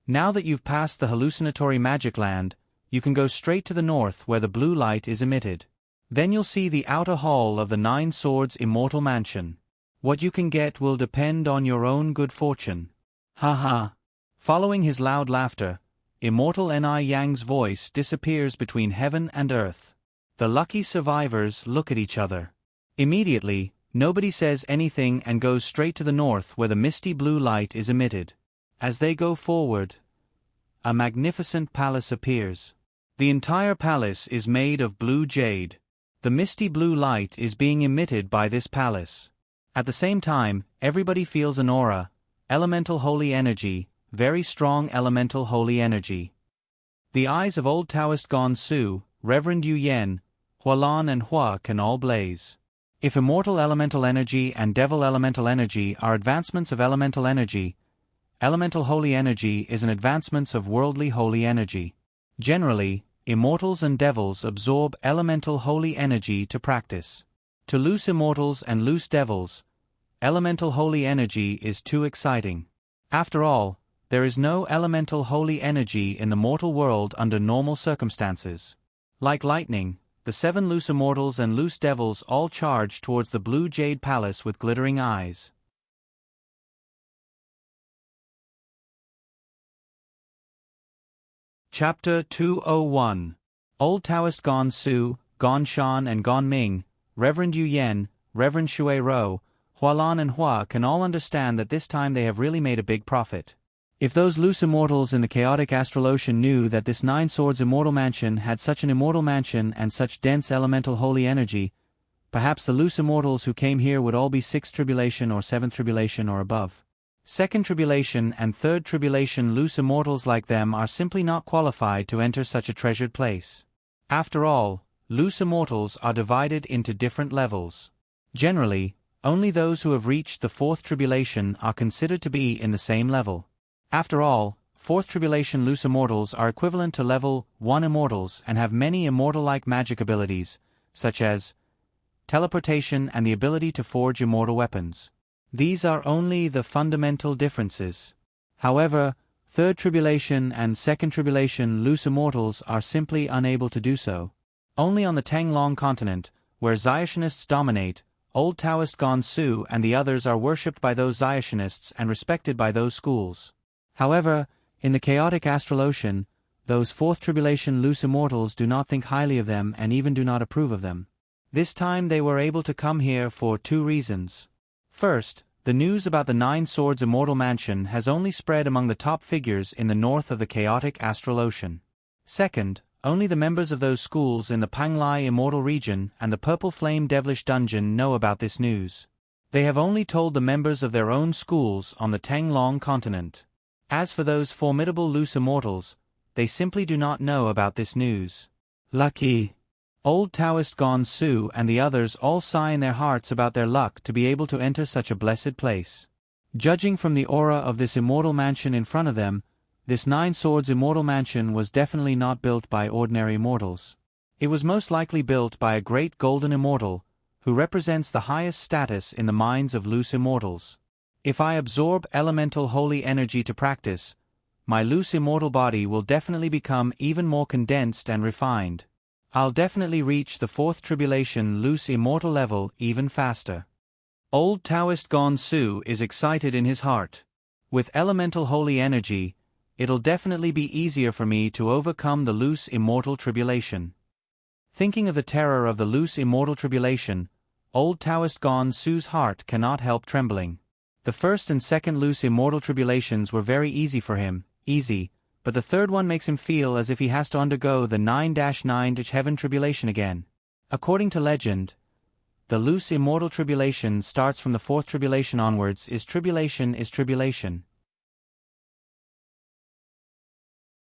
Now that you've passed the hallucinatory magic land, you can go straight to the north where the blue light is emitted. Then you'll see the outer hall of the Nine Swords Immortal Mansion. What you can get will depend on your own good fortune. Following his loud laughter, immortal Yang's voice disappears between heaven and earth. The lucky survivors look at each other. Immediately, nobody says anything and goes straight to the north where the misty blue light is emitted. As they go forward, a magnificent palace appears. The entire palace is made of blue jade. The misty blue light is being emitted by this palace. At the same time, everybody feels an aura, elemental holy energy, very strong elemental holy energy. The eyes of old Taoist Gon Su, Reverend Yu Yen, Hualan and Hua can all blaze. If immortal elemental energy and devil elemental energy are advancements of elemental energy, elemental holy energy is an advancement of worldly holy energy. Generally, immortals and devils absorb elemental holy energy to practice. To loose immortals and loose devils, elemental holy energy is too exciting. After all, there is no elemental holy energy in the mortal world under normal circumstances. Like lightning, the 7 loose immortals and loose devils all charge towards the blue jade palace with glittering eyes. Chapter 201. Old Taoist Gon Su, Gon Shan and Gon Ming, Reverend Yu Yen, Reverend Shui Ro, Hualan and Hua can all understand that this time they have really made a big profit. If those loose immortals in the chaotic astral ocean knew that this Nine Swords Immortal Mansion had such an immortal mansion and such dense elemental holy energy, perhaps the loose immortals who came here would all be 6th tribulation or 7th tribulation or above. 2nd tribulation and 3rd tribulation loose immortals like them are simply not qualified to enter such a treasured place. After all, loose immortals are divided into different levels. Generally, only those who have reached the 4th tribulation are considered to be in the same level. After all, 4th tribulation loose immortals are equivalent to level 1 immortals and have many immortal-like magic abilities, such as teleportation and the ability to forge immortal weapons. These are only the fundamental differences. However, Third Tribulation and Second Tribulation loose immortals are simply unable to do so. Only on the Tanglong continent, where Xiationists dominate, Old Taoist Gonsu and the others are worshipped by those Xiationists and respected by those schools. However, in the chaotic Astral Ocean, those Fourth Tribulation loose immortals do not think highly of them and even do not approve of them. This time they were able to come here for two reasons. First, the news about the Nine Swords Immortal Mansion has only spread among the top figures in the north of the chaotic Astral Ocean. Second, only the members of those schools in the Panglai Immortal Region and the Purple Flame Devilish Dungeon know about this news. They have only told the members of their own schools on the Tanglong continent. As for those formidable loose immortals, they simply do not know about this news. Lucky. Old Taoist Gonsu and the others all sigh in their hearts about their luck to be able to enter such a blessed place. Judging from the aura of this immortal mansion in front of them, this Nine Swords Immortal Mansion was definitely not built by ordinary immortals. It was most likely built by a great golden immortal, who represents the highest status in the minds of loose immortals. If I absorb elemental holy energy to practice, my loose immortal body will definitely become even more condensed and refined. I'll definitely reach the Fourth Tribulation loose immortal level even faster. Old Taoist Gonsu is excited in his heart. With elemental holy energy, it'll definitely be easier for me to overcome the loose immortal tribulation. Thinking of the terror of the loose immortal tribulation, Old Taoist Gonsu's heart cannot help trembling. The first and second loose immortal tribulations were very easy for him, but the third one makes him feel as if he has to undergo the 9-9 heaven tribulation again. According to legend, the loose immortal tribulation starts from the Fourth Tribulation onwards. Tribulation is tribulation.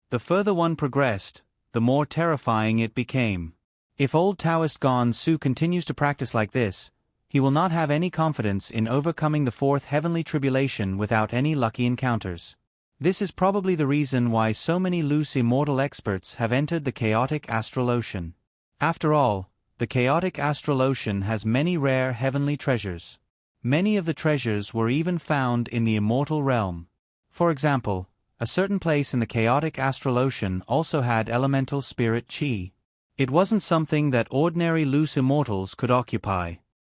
The further one progressed, the more terrifying it became. If Old Taoist Gonsu continues to practice like this, he will not have any confidence in overcoming the fourth heavenly tribulation without any lucky encounters. This is probably the reason why so many loose immortal experts have entered the chaotic Astral Ocean. After all, the chaotic Astral Ocean has many rare heavenly treasures. Many of the treasures were even found in the immortal realm. For example, a certain place in the chaotic Astral Ocean also had elemental spirit chi. It wasn't something that ordinary loose immortals could occupy.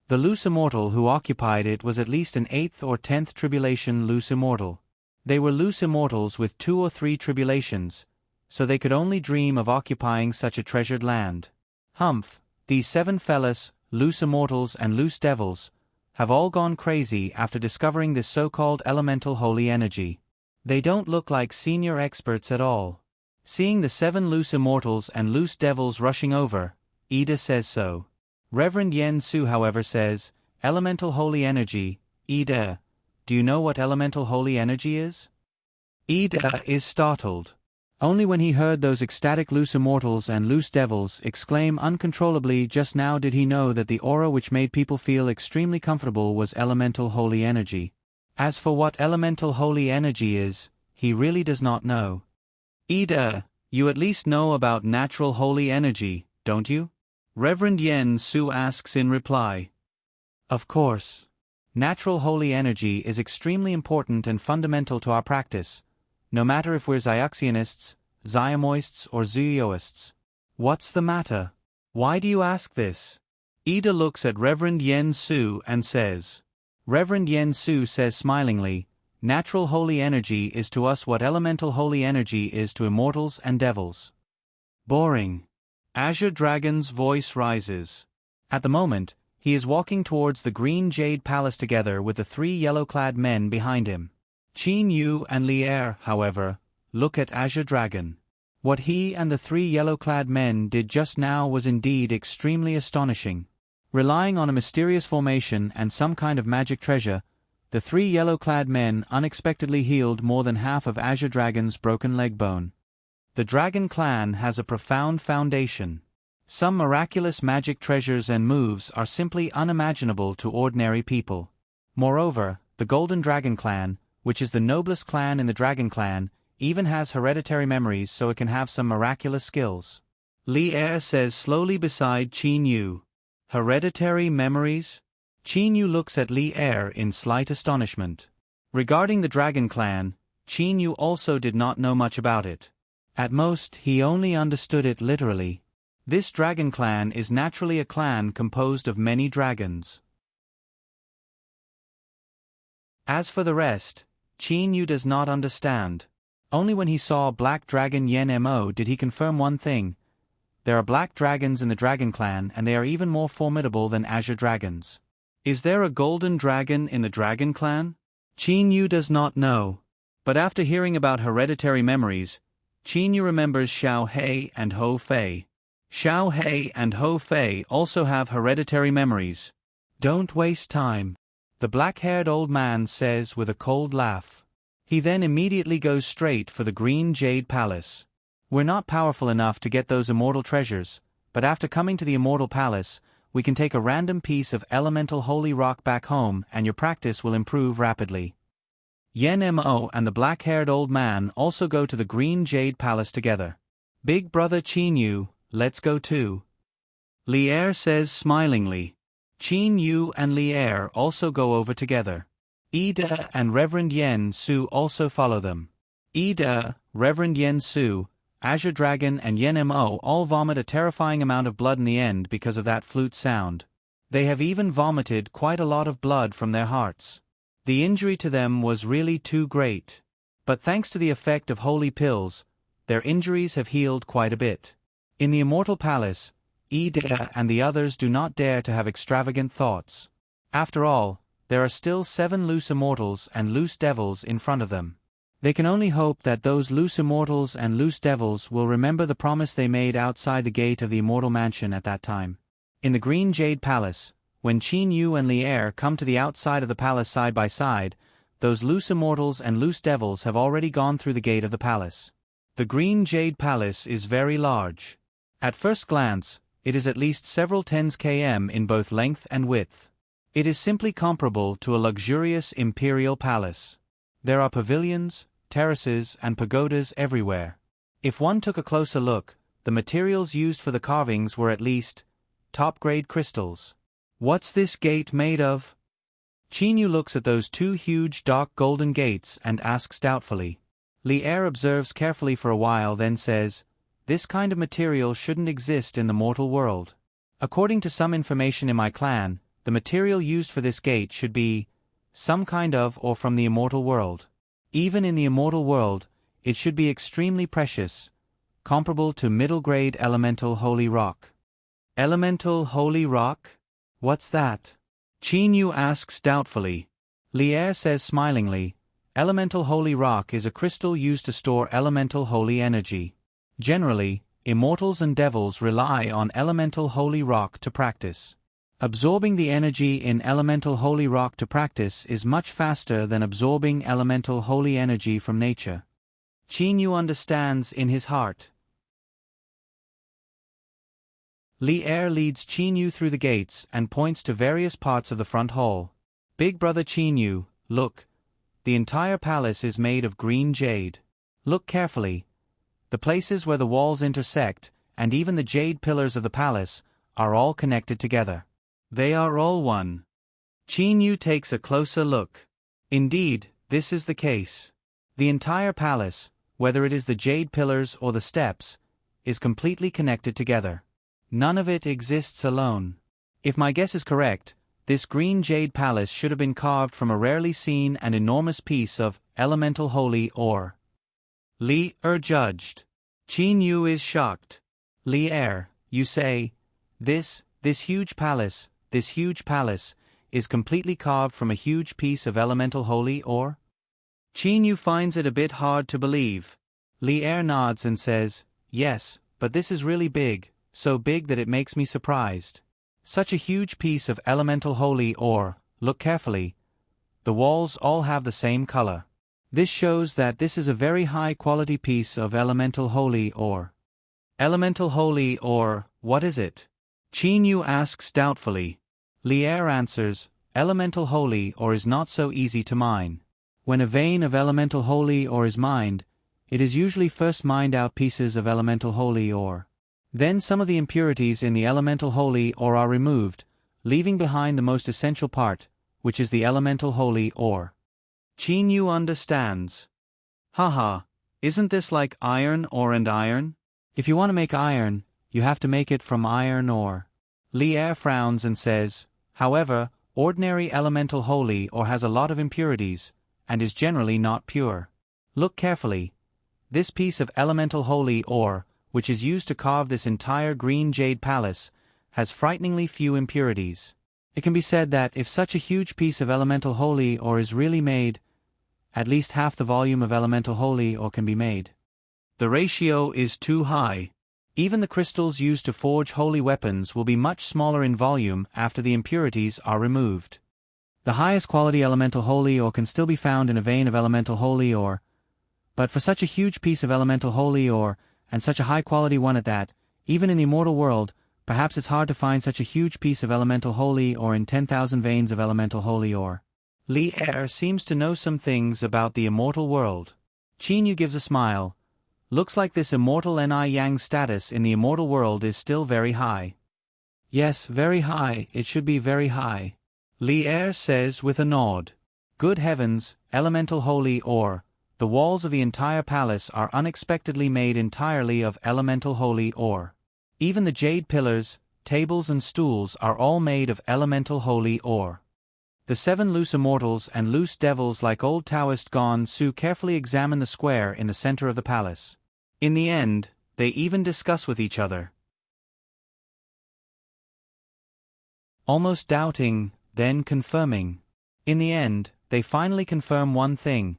The loose immortal who occupied it was at least an 8th or 10th tribulation loose immortal. They were loose immortals with 2 or 3 tribulations, so they could only dream of occupying such a treasured land. Humph, these 7 fellas, loose immortals and loose devils, have all gone crazy after discovering this so-called elemental holy energy. They don't look like senior experts at all. Seeing the 7 loose immortals and loose devils rushing over, Ida says so. Reverend Yen Su however says, elemental holy energy, Ida, do you know what elemental holy energy is? Ida is startled. Only when he heard those ecstatic loose immortals and loose devils exclaim uncontrollably just now did he know that the aura which made people feel extremely comfortable was elemental holy energy. As for what elemental holy energy is, he really does not know. Ida, you at least know about natural holy energy, don't you? Reverend Yen Su asks in reply. Of course. Natural holy energy is extremely important and fundamental to our practice, no matter if we're Xiaxianists, Xiamoists or Zuyoists. What's the matter? Why do you ask this? Ida looks at Reverend Yen Su and says. Reverend Yen Su says smilingly, natural holy energy is to us what elemental holy energy is to immortals and devils. Boring. Azure Dragon's voice rises. At the moment, he is walking towards the Green Jade Palace together with the 3 yellow-clad men behind him. Qin Yu and Li Er, however, look at Azure Dragon. What he and the 3 yellow-clad men did just now was indeed extremely astonishing. Relying on a mysterious formation and some kind of magic treasure, the 3 yellow-clad men unexpectedly healed more than half of Azure Dragon's broken leg bone. The Dragon Clan has a profound foundation. Some miraculous magic treasures and moves are simply unimaginable to ordinary people. Moreover, the Golden Dragon Clan, which is the noblest clan in the Dragon Clan, even has hereditary memories so it can have some miraculous skills. Li Er says slowly beside Qin Yu. Hereditary memories? Qin Yu looks at Li Er in slight astonishment. Regarding the Dragon Clan, Qin Yu also did not know much about it. At most, he only understood it literally. This Dragon Clan is naturally a clan composed of many dragons. As for the rest, Qin Yu does not understand. Only when he saw Black Dragon Yen Mo did he confirm one thing. There are black dragons in the Dragon Clan and they are even more formidable than azure dragons. Is there a golden dragon in the Dragon Clan? Qin Yu does not know. But after hearing about hereditary memories, Qin Yu remembers Xiao He and Ho Fei. Xiao He and Ho Fei also have hereditary memories. Don't waste time, the black-haired old man says with a cold laugh. He then immediately goes straight for the Green Jade Palace. We're not powerful enough to get those immortal treasures, but after coming to the Immortal Palace, we can take a random piece of elemental holy rock back home and your practice will improve rapidly. Yen Mo and the black-haired old man also go to the Green Jade Palace together. Big brother Qin Yu, let's go too. Li Er says smilingly. Qin Yu and Li Er also go over together. Ida and Reverend Yen Su also follow them. Ida, Reverend Yen Su, Azure Dragon and Yen Mo all vomit a terrifying amount of blood in the end because of that flute sound. They have even vomited quite a lot of blood from their hearts. The injury to them was really too great. But thanks to the effect of holy pills, their injuries have healed quite a bit. In the Immortal Palace, Ida and the others do not dare to have extravagant thoughts. After all, there are still 7 loose immortals and loose devils in front of them. They can only hope that those loose immortals and loose devils will remember the promise they made outside the gate of the Immortal Mansion at that time. In the Green Jade Palace, when Qin Yu and Li Er come to the outside of the palace side by side, those loose immortals and loose devils have already gone through the gate of the palace. The Green Jade Palace is very large. At first glance, it is at least several tens km in both length and width. It is simply comparable to a luxurious imperial palace. There are pavilions, terraces, and pagodas everywhere. If one took a closer look, the materials used for the carvings were at least top-grade crystals. What's this gate made of? Qin Yu looks at those 2 huge dark golden gates and asks doubtfully. Li Er observes carefully for a while then says, "This kind of material shouldn't exist in the mortal world. According to some information in my clan, the material used for this gate should be some kind of or from the immortal world. Even in the immortal world, it should be extremely precious, comparable to middle-grade elemental holy rock." Elemental holy rock? What's that? Qin Yu asks doubtfully. Li Er says smilingly, "Elemental holy rock is a crystal used to store elemental holy energy. Generally, immortals and devils rely on elemental holy rock to practice. Absorbing the energy in elemental holy rock to practice is much faster than absorbing elemental holy energy from nature." Qin Yu understands in his heart. Li Er leads Qin Yu through the gates and points to various parts of the front hall. "Big brother Qin Yu, look. The entire palace is made of green jade. Look carefully. The places where the walls intersect, and even the jade pillars of the palace, are all connected together. They are all one." Qin Yu takes a closer look. Indeed, this is the case. The entire palace, whether it is the jade pillars or the steps, is completely connected together. None of it exists alone. If my guess is correct, this green jade palace should have been carved from a rarely seen and enormous piece of elemental holy ore. Li Er judged. Qin Yu is shocked. "Li Er, you say, this huge palace, is completely carved from a huge piece of elemental holy ore?" Qin Yu finds it a bit hard to believe. Li Er nods and says, "Yes, but this is really big, so big that it makes me surprised. Such a huge piece of elemental holy ore, look carefully. The walls all have the same color. This shows that this is a very high-quality piece of elemental holy ore." Elemental holy ore, what is it? Qin Yu asks doubtfully. Li Er answers, "Elemental holy ore is not so easy to mine. When a vein of elemental holy ore is mined, it is usually first mined out pieces of elemental holy ore. Then some of the impurities in the elemental holy ore are removed, leaving behind the most essential part, which is the elemental holy ore. Qin Yu understands. Haha, isn't this like iron ore and iron? If you want to make iron, you have to make it from iron ore. Li Er frowns and says, however, ordinary elemental holy ore has a lot of impurities, and is generally not pure. Look carefully. This piece of elemental holy ore, which is used to carve this entire green jade palace, has frighteningly few impurities. It can be said that if such a huge piece of elemental holy ore is really made, at least half the volume of elemental holy ore can be made. The ratio is too high. Even the crystals used to forge holy weapons will be much smaller in volume after the impurities are removed. The highest quality elemental holy ore can still be found in a vein of elemental holy ore, but for such a huge piece of elemental holy ore, and such a high-quality one at that, even in the immortal world, perhaps it's hard to find such a huge piece of elemental holy ore in 10,000 veins of elemental holy ore. Li Er seems to know some things about the immortal world. Qin Yu gives a smile. Looks like this immortal Ni Yang status in the immortal world is still very high. Yes, very high, it should be very high. Li Er says with a nod. Good heavens, elemental holy ore. The walls of the entire palace are unexpectedly made entirely of elemental holy ore. Even the jade pillars, tables and stools are all made of elemental holy ore. The 7 loose immortals and loose devils like old Taoist Gon Su carefully examine the square in the center of the palace. In the end, they even discuss with each other. Almost doubting, then confirming. In the end, they finally confirm one thing.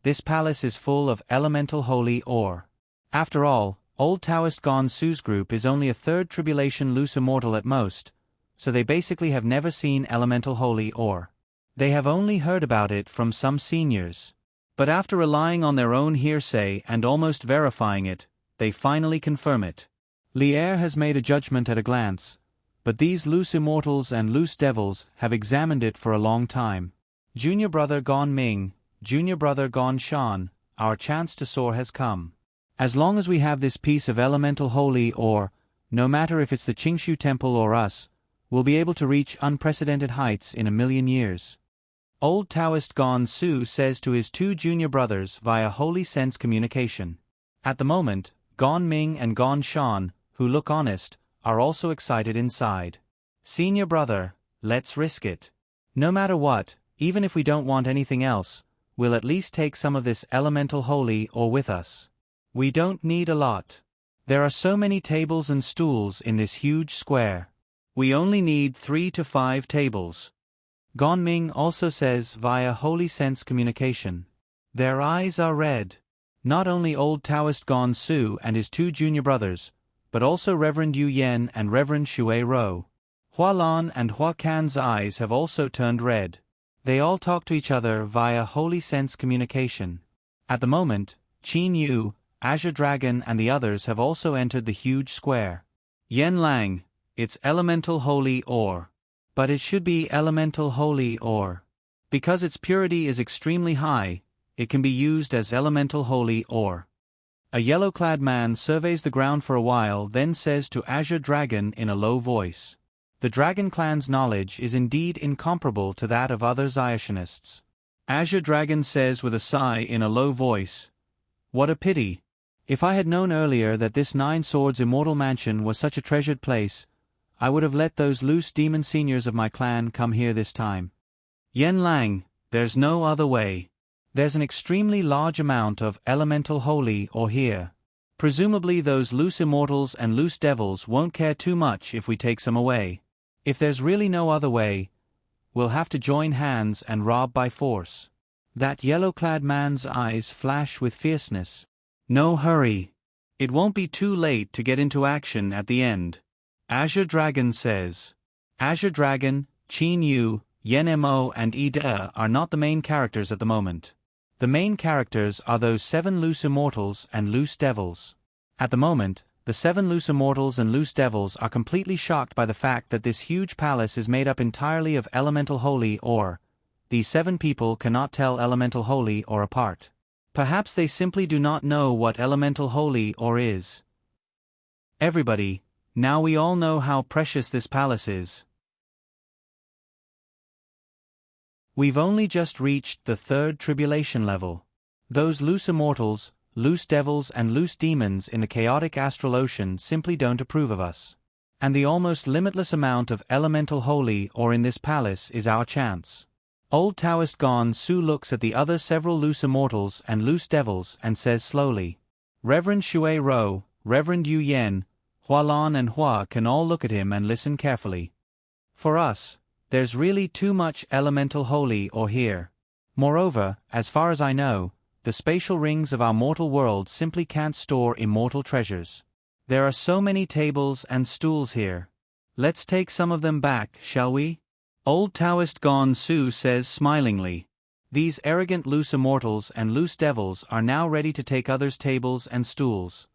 This palace is full of elemental holy ore. After all, old Taoist Gon Su's group is only a 3rd tribulation loose immortal at most, so they basically have never seen elemental holy ore. They have only heard about it from some seniors. But after relying on their own hearsay and almost verifying it, they finally confirm it. Li Er has made a judgment at a glance, but these loose immortals and loose devils have examined it for a long time. Junior brother Gon Ming, junior brother Gon Shan, our chance to soar has come. As long as we have this piece of elemental holy ore, no matter if it's the Qingshu Temple or us, we'll be able to reach unprecedented heights in 1,000,000 years. Old Taoist Gon Su says to his 2 junior brothers via holy sense communication. At the moment, Gon Ming and Gon Shan, who look honest, are also excited inside. Senior brother, let's risk it. No matter what, even if we don't want anything else, we'll at least take some of this elemental holy ore with us. We don't need a lot. There are so many tables and stools in this huge square. We only need 3 to 5 tables. Gon Ming also says via holy sense communication. Their eyes are red. Not only old Taoist Gon Su and his 2 junior brothers, but also Reverend Yu Yen and Reverend Shui Ro. Hua Lan and Hua Kan's eyes have also turned red. They all talk to each other via holy sense communication. At the moment, Qin Yu, Azure Dragon and the others have also entered the huge square. Yen Lang, it's elemental holy ore. But it should be elemental holy ore. Because its purity is extremely high, it can be used as elemental holy ore. A yellow-clad man surveys the ground for a while, then says to Azure Dragon in a low voice. The Dragon Clan's knowledge is indeed incomparable to that of other Zyationists. Azure Dragon says with a sigh in a low voice, "What a pity. If I had known earlier that this 9 Swords Immortal Mansion was such a treasured place, I would have let those loose demon seniors of my clan come here this time." Yen Lang, there's no other way. There's an extremely large amount of elemental holy ore here. Presumably those loose immortals and loose devils won't care too much if we take some away. If there's really no other way, we'll have to join hands and rob by force. That yellow-clad man's eyes flash with fierceness. No hurry. It won't be too late to get into action at the end. Azure Dragon says. Azure Dragon, Qin Yu, Yen Mo and Ida are not the main characters at the moment. The main characters are those 7 loose immortals and loose devils. At the moment, the 7 loose immortals and loose devils are completely shocked by the fact that this huge palace is made up entirely of elemental holy ore. These 7 people cannot tell elemental holy ore apart. Perhaps they simply do not know what elemental holy ore is. Everybody, now we all know how precious this palace is. We've only just reached the third tribulation level. Those loose immortals, loose devils and loose demons in the chaotic astral ocean simply don't approve of us. And the almost limitless amount of elemental holy ore in this palace is our chance. Old Taoist Gon Su looks at the other several loose immortals and loose devils and says slowly, Reverend Shui Ro, Reverend Yu Yen, Hua Lan and Hua can all look at him and listen carefully. For us, there's really too much elemental holy ore here. Moreover, as far as I know, the spatial rings of our mortal world simply can't store immortal treasures. There are so many tables and stools here. Let's take some of them back, shall we? Old Taoist Gon Su says smilingly. These arrogant loose immortals and loose devils are now ready to take others' tables and stools.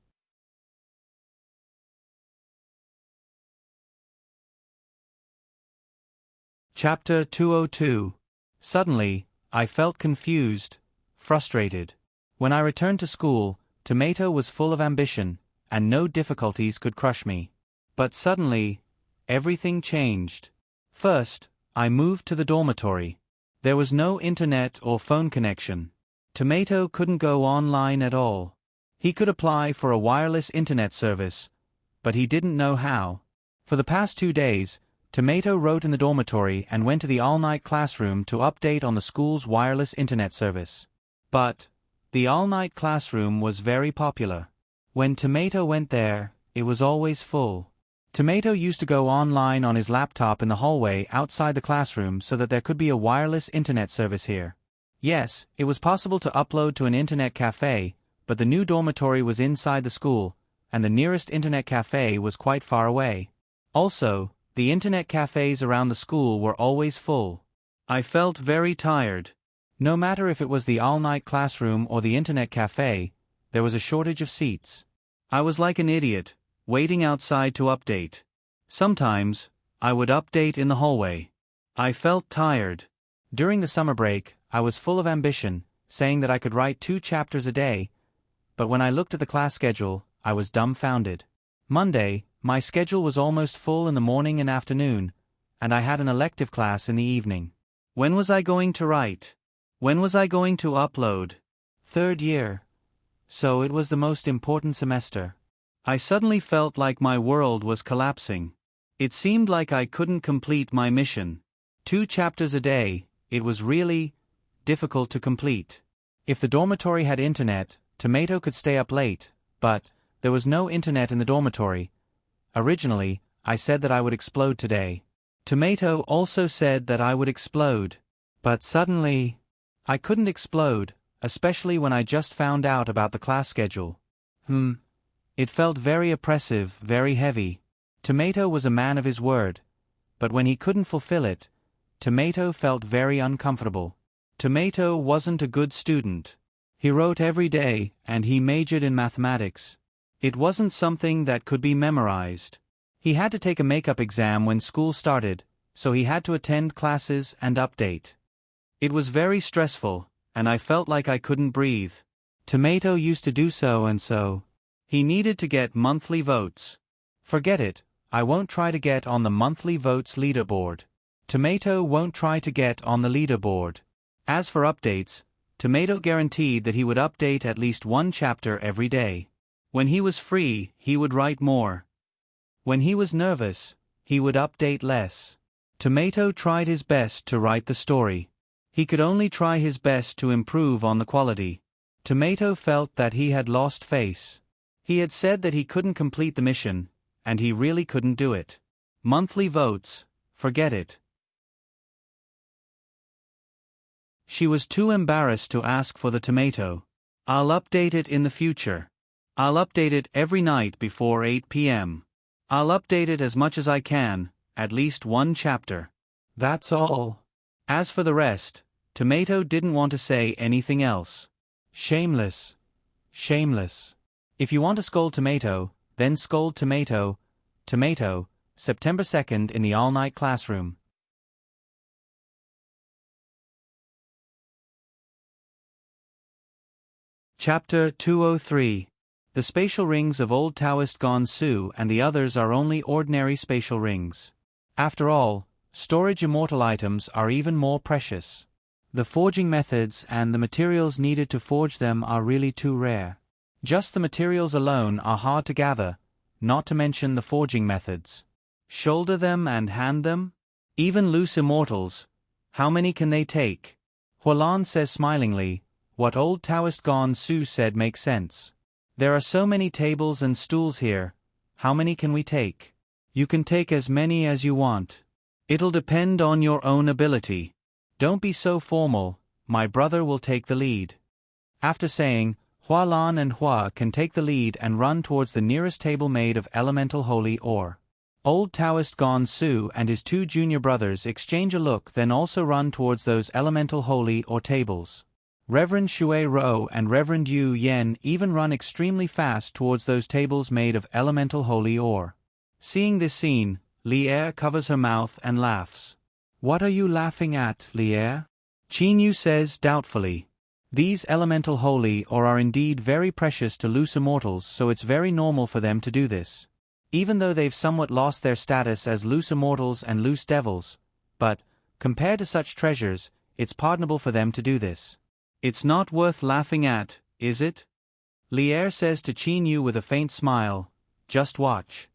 Chapter 202. Suddenly, I felt confused, frustrated. When I returned to school, Tomato was full of ambition, and no difficulties could crush me. But suddenly, everything changed. First, I moved to the dormitory. There was no internet or phone connection. Tomato couldn't go online at all. He could apply for a wireless internet service, but he didn't know how. For the past 2 days, Tomato wrote in the dormitory and went to the all-night classroom to update on the school's wireless internet service. But the all-night classroom was very popular. When Tomato went there, it was always full. Tomato used to go online on his laptop in the hallway outside the classroom so that there could be a wireless internet service here. Yes, it was possible to upload to an internet cafe, but the new dormitory was inside the school, and the nearest internet cafe was quite far away. Also, the internet cafes around the school were always full. I felt very tired. No matter if it was the all-night classroom or the internet cafe, there was a shortage of seats. I was like an idiot, waiting outside to update. Sometimes, I would update in the hallway. I felt tired. During the summer break, I was full of ambition, saying that I could write 2 chapters a day, but when I looked at the class schedule, I was dumbfounded. Monday, my schedule was almost full in the morning and afternoon, and I had an elective class in the evening. When was I going to write? When was I going to upload? 3rd year. So it was the most important semester. I suddenly felt like my world was collapsing. It seemed like I couldn't complete my mission. 2 chapters a day, it was really difficult to complete. If the dormitory had internet, Tomato could stay up late, but there was no internet in the dormitory. Originally, I said that I would explode today. Tomato also said that I would explode. But suddenly, I couldn't explode, especially when I just found out about the class schedule. It felt very oppressive, very heavy. Tomato was a man of his word, but when he couldn't fulfill it, Tomato felt very uncomfortable. Tomato wasn't a good student. He wrote every day, and he majored in mathematics. It wasn't something that could be memorized. He had to take a makeup exam when school started, so he had to attend classes and update. It was very stressful, and I felt like I couldn't breathe. Tomato used to do so and so. He needed to get monthly votes. Forget it, I won't try to get on the monthly votes leaderboard. Tomato won't try to get on the leaderboard. As for updates, Tomato guaranteed that he would update at least 1 chapter every day. When he was free, he would write more. When he was nervous, he would update less. Tomato tried his best to write the story. He could only try his best to improve on the quality. Tomato felt that he had lost face. He had said that he couldn't complete the mission, and he really couldn't do it. Monthly votes, forget it. She was too embarrassed to ask for the tomato. I'll update it in the future. I'll update it every night before 8 p.m. I'll update it as much as I can, at least 1 chapter. That's all. As for the rest, Tomato didn't want to say anything else. Shameless. Shameless. If you want to scold Tomato, then scold Tomato. Tomato, September 2nd in the all-night classroom. Chapter 203. The spatial rings of old Taoist Gonsu and the others are only ordinary spatial rings. After all, storage immortal items are even more precious. The forging methods and the materials needed to forge them are really too rare. Just the materials alone are hard to gather, not to mention the forging methods. Shoulder them and hand them? Even loose immortals, how many can they take? Hualan says smilingly, what old Taoist Gonsu said makes sense. There are so many tables and stools here, how many can we take? You can take as many as you want. It'll depend on your own ability. Don't be so formal, my brother will take the lead. After saying, Hualan and Hua can take the lead and run towards the nearest table made of elemental holy ore. Old Taoist Gonsu and his two junior brothers exchange a look, then also run towards those elemental holy ore tables. Reverend Shui Rou and Reverend Yu Yen even run extremely fast towards those tables made of elemental holy ore. Seeing this scene, Li Er covers her mouth and laughs. What are you laughing at, Li Er? Qin Yu says doubtfully. These elemental holy ore are indeed very precious to loose immortals, so it's very normal for them to do this. Even though they've somewhat lost their status as loose immortals and loose devils, but, compared to such treasures, it's pardonable for them to do this. It's not worth laughing at, is it? Li Er says to Qin Yu with a faint smile, just watch.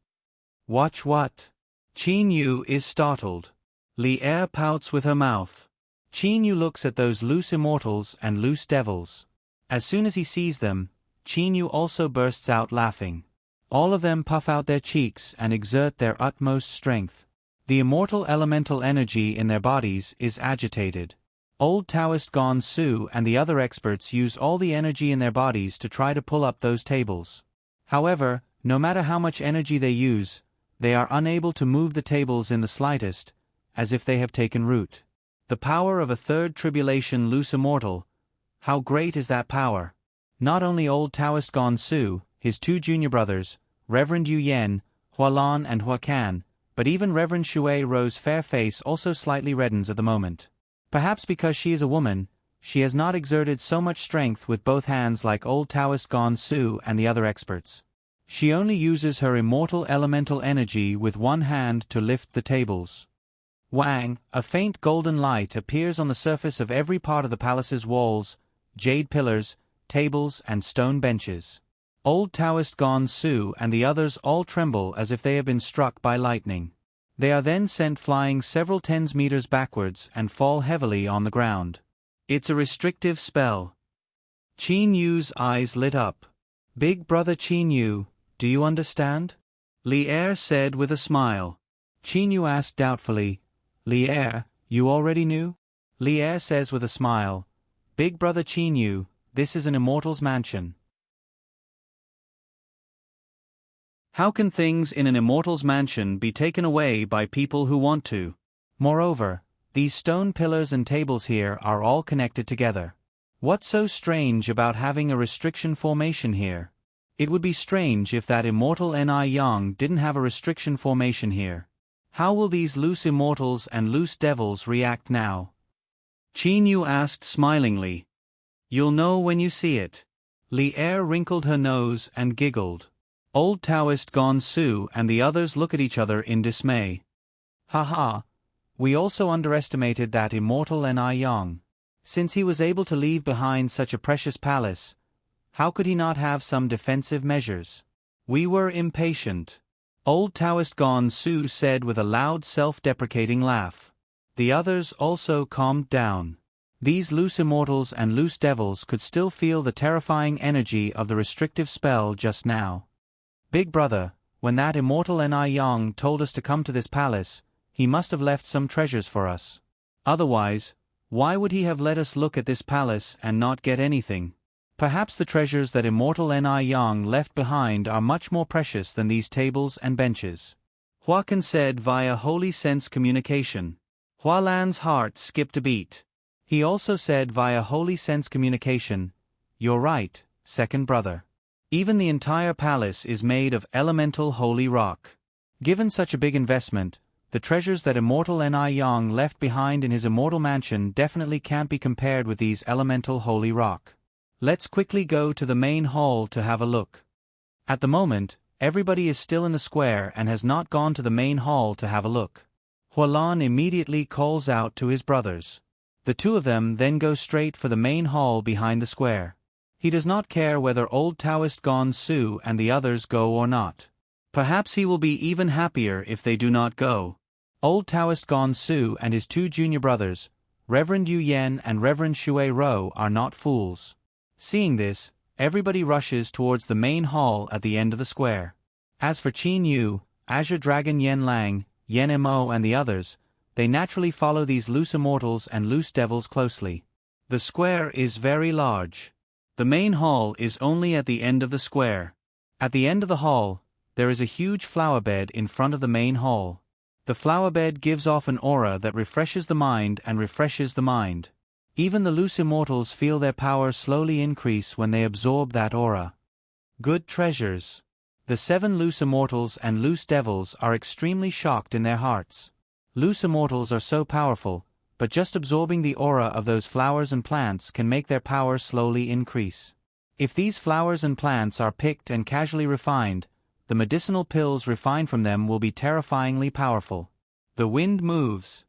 Watch what? Qin Yu is startled. Li Er pouts with her mouth. Qin Yu looks at those loose immortals and loose devils. As soon as he sees them, Qin Yu also bursts out laughing. All of them puff out their cheeks and exert their utmost strength. The immortal elemental energy in their bodies is agitated. Old Taoist Gonsu and the other experts use all the energy in their bodies to try to pull up those tables. However, no matter how much energy they use, they are unable to move the tables in the slightest, as if they have taken root. The power of a third tribulation loose immortal, how great is that power? Not only old Taoist Gonsu, his two junior brothers, Reverend Yu Yen, Hualan and Huacan, but even Reverend Shui Rou's fair face also slightly reddens at the moment. Perhaps because she is a woman, she has not exerted so much strength with both hands like old Taoist Gonsu and the other experts. She only uses her immortal elemental energy with one hand to lift the tables. Wang, a faint golden light appears on the surface of every part of the palace's walls, jade pillars, tables and stone benches. Old Taoist Gonsu and the others all tremble as if they have been struck by lightning. They are then sent flying several tens meters backwards and fall heavily on the ground. It's a restrictive spell. Qin Yu's eyes lit up. Big brother Qin Yu, do you understand? Li Er said with a smile. Qin Yu asked doubtfully, Li Er, you already knew? Li Er says with a smile, Big brother Qin Yu, this is an immortal's mansion. How can things in an immortal's mansion be taken away by people who want to? Moreover, these stone pillars and tables here are all connected together. What's so strange about having a restriction formation here? It would be strange if that immortal Ni Yang didn't have a restriction formation here. How will these loose immortals and loose devils react now? Qin Yu asked smilingly. You'll know when you see it. Li Er wrinkled her nose and giggled. Old Taoist Gonsu and the others look at each other in dismay. Haha, we also underestimated that immortal Ni Yang. Since he was able to leave behind such a precious palace, how could he not have some defensive measures? We were impatient. Old Taoist Gonsu said with a loud self-deprecating laugh. The others also calmed down. These loose immortals and loose devils could still feel the terrifying energy of the restrictive spell just now. Big brother, when that immortal Ni Yang told us to come to this palace, he must have left some treasures for us. Otherwise, why would he have let us look at this palace and not get anything? Perhaps the treasures that immortal Ni Yang left behind are much more precious than these tables and benches. Huacan said via holy sense communication. Hualan's heart skipped a beat. He also said via holy sense communication, You're right, second brother. Even the entire palace is made of elemental holy rock. Given such a big investment, the treasures that immortal Ni Yang left behind in his immortal mansion definitely can't be compared with these elemental holy rock. Let's quickly go to the main hall to have a look. At the moment, everybody is still in the square and has not gone to the main hall to have a look. Hualan immediately calls out to his brothers. The two of them then go straight for the main hall behind the square. He does not care whether old Taoist Gon Su and the others go or not. Perhaps he will be even happier if they do not go. Old Taoist Gon Su and his two junior brothers, Reverend Yu Yen and Reverend Shui Ro, are not fools. Seeing this, everybody rushes towards the main hall at the end of the square. As for Qin Yu, Azure Dragon Yen Lang, Yen Mo and the others, they naturally follow these loose immortals and loose devils closely. The square is very large. The main hall is only at the end of the square. At the end of the hall, there is a huge flower bed in front of the main hall. The flower bed gives off an aura that refreshes the mind and refreshes the mind. Even the loose immortals feel their power slowly increase when they absorb that aura. Good treasures. The 7 loose immortals and loose devils are extremely shocked in their hearts. Loose immortals are so powerful, but just absorbing the aura of those flowers and plants can make their power slowly increase. If these flowers and plants are picked and casually refined, the medicinal pills refined from them will be terrifyingly powerful. The wind moves.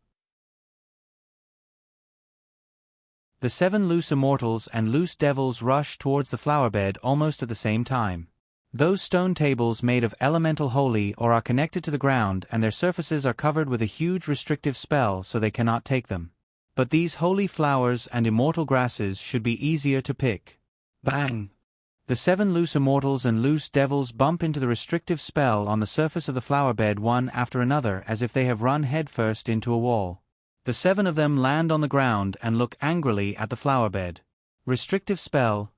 The 7 loose immortals and loose devils rush towards the flower bed almost at the same time. Those stone tables made of elemental holy or are connected to the ground and their surfaces are covered with a huge restrictive spell so they cannot take them. But these holy flowers and immortal grasses should be easier to pick. Bang! The 7 loose immortals and loose devils bump into the restrictive spell on the surface of the flower bed one after another as if they have run headfirst into a wall. The 7 of them land on the ground and look angrily at the flower bed. Restrictive spell,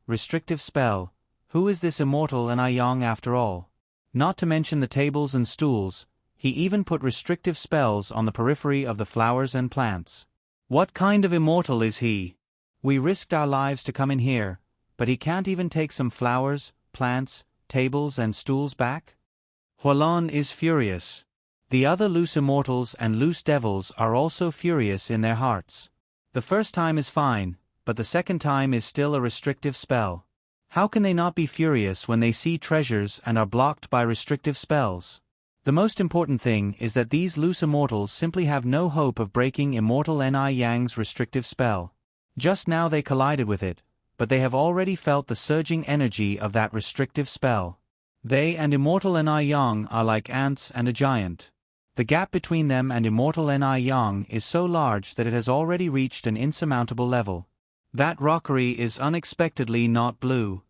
who is this immortal Yang after all? Not to mention the tables and stools, he even put restrictive spells on the periphery of the flowers and plants. What kind of immortal is he? We risked our lives to come in here, but he can't even take some flowers, plants, tables and stools back? Hualan is furious. The other loose immortals and loose devils are also furious in their hearts. The first time is fine, but the second time is still a restrictive spell. How can they not be furious when they see treasures and are blocked by restrictive spells? The most important thing is that these loose immortals simply have no hope of breaking Immortal Ni Yang's restrictive spell. Just now they collided with it, but they have already felt the surging energy of that restrictive spell. They and Immortal Ni Yang are like ants and a giant. The gap between them and Immortal Ni Yang is so large that it has already reached an insurmountable level. That rockery is unexpectedly not blue.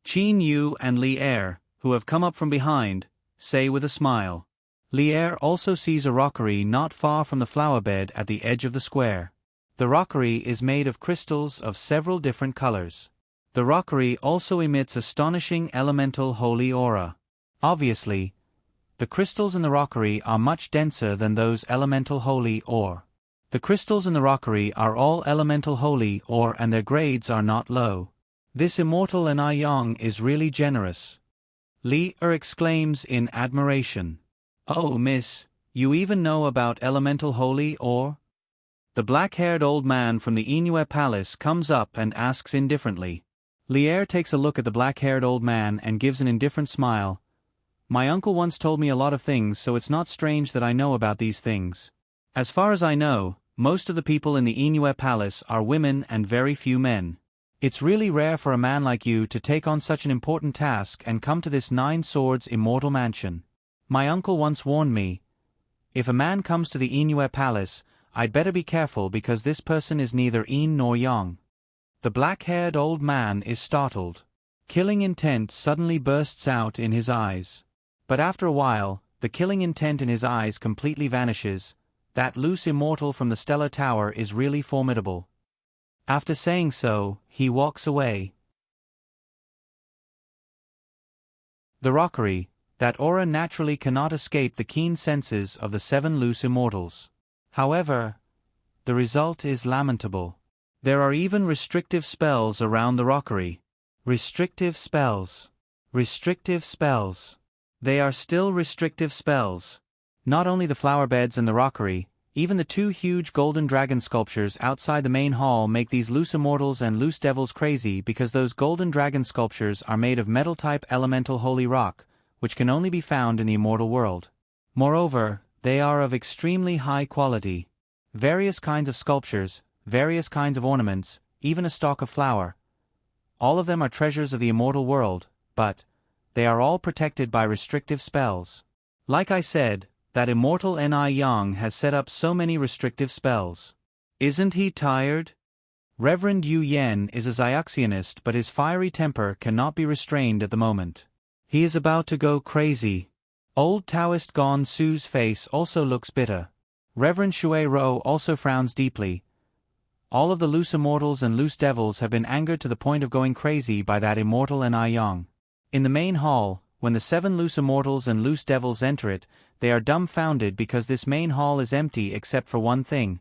Qin Yu and Li Er, who have come up from behind, say with a smile. Li Er also sees a rockery not far from the flower bed at the edge of the square. The rockery is made of crystals of several different colors. The rockery also emits astonishing elemental holy aura. Obviously, the crystals in the rockery are much denser than those elemental holy ore. The crystals in the rockery are all elemental holy ore and their grades are not low. This Immortal Ni Yang is really generous. Li Er exclaims in admiration. Oh, miss, you even know about elemental holy ore? The black-haired old man from the Inue Palace comes up and asks indifferently. Li Er takes a look at the black-haired old man and gives an indifferent smile. My uncle once told me a lot of things, so it's not strange that I know about these things. As far as I know, most of the people in the Inue Palace are women and very few men. It's really rare for a man like you to take on such an important task and come to this 9 Swords immortal mansion. My uncle once warned me, if a man comes to the Inue Palace, I'd better be careful because this person is neither yin nor yang. The black-haired old man is startled. Killing intent suddenly bursts out in his eyes. But after a while, the killing intent in his eyes completely vanishes. That loose immortal from the Stellar Tower is really formidable. After saying so, he walks away. The rockery, that aura naturally cannot escape the keen senses of the 7 loose immortals. However, the result is lamentable. There are even restrictive spells around the rockery. Restrictive spells. Restrictive spells. They are still restrictive spells. Not only the flower beds and the rockery, Even the two huge golden dragon sculptures outside the main hall make these loose immortals and loose devils crazy because those golden dragon sculptures are made of metal-type elemental holy rock, which can only be found in the immortal world. Moreover, they are of extremely high quality. Various kinds of sculptures, various kinds of ornaments, even a stalk of flower. All of them are treasures of the immortal world, but they are all protected by restrictive spells. Like I said, that immortal Ni Yang has set up so many restrictive spells. Isn't he tired? Reverend Yu Yen is a Xiaxionist, but his fiery temper cannot be restrained at the moment. He is about to go crazy. Old Taoist Gon Su's face also looks bitter. Reverend Shui Ro also frowns deeply. All of the loose immortals and loose devils have been angered to the point of going crazy by that immortal Ni Yang. In the main hall, when the 7 loose immortals and loose devils enter it, they are dumbfounded because this main hall is empty except for one thing: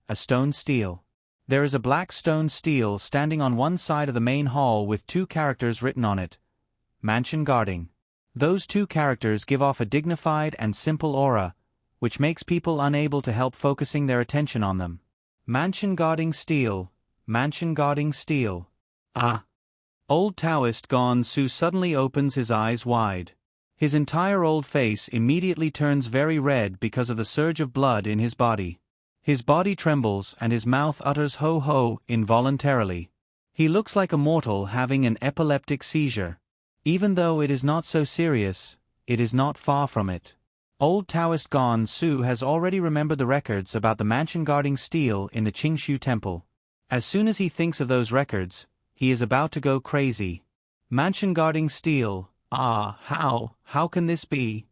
a stone stele. There is a black stone stele standing on one side of the main hall with 2 characters written on it: Mansion Guarding. Those 2 characters give off a dignified and simple aura, which makes people unable to help focusing their attention on them. Mansion Guarding Stele, Mansion Guarding Stele. Ah! Old Taoist Gon Su suddenly opens his eyes wide. His entire old face immediately turns very red because of the surge of blood in his body. His body trembles and his mouth utters ho-ho involuntarily. He looks like a mortal having an epileptic seizure. Even though it is not so serious, it is not far from it. Old Taoist Gon Su has already remembered the records about the mansion guarding stele in the Qingshu Temple. As soon as he thinks of those records, he is about to go crazy. Mansion guarding stele, how can this be?